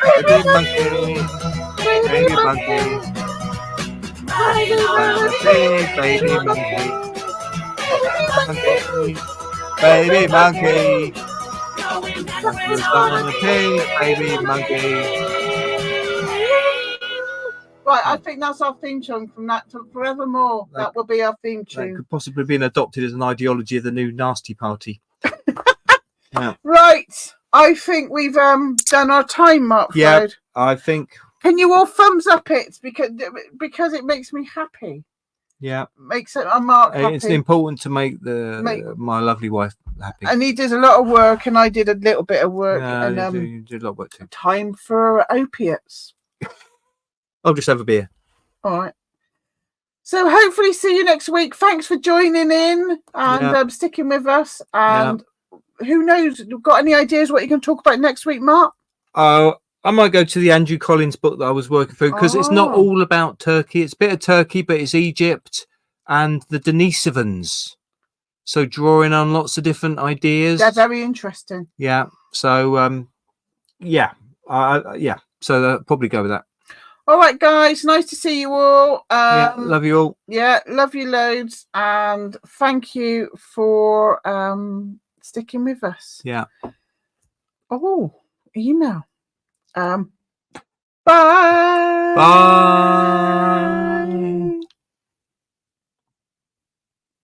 Baby monkey. Baby monkey. Riding on a pig, Baby monkey. Baby monkey. On the pig, baby monkey. Right, I think that's our theme tune from that to forevermore. That will be our theme That tune. could possibly be adopted as an ideology of the new Nasty Party. Yeah. Right, I think we've done our time, Mark. Yeah, Floyd. I think. Can you all thumbs up it because it makes me happy. Yeah, Makes it Mark happy. it's important to make my lovely wife happy. And he does a lot of work, and I did a little bit of work. And you do a lot of work too. time for opiates. I'll just have a beer. All right. So hopefully see you next week. Thanks for joining in and sticking with us. And who knows? Got any ideas what you can talk about next week, Mark? I might go to the Andrew Collins book that I was working through, because it's not all about Turkey. It's a bit of Turkey, but it's Egypt and the Denisovans. So drawing on lots of different ideas. They're very interesting. Yeah. So So I'll probably go with that. All right, guys. Nice to see you all. Love you all. Yeah, love you loads, and thank you for sticking with us. Yeah. Oh, email. Bye. Bye.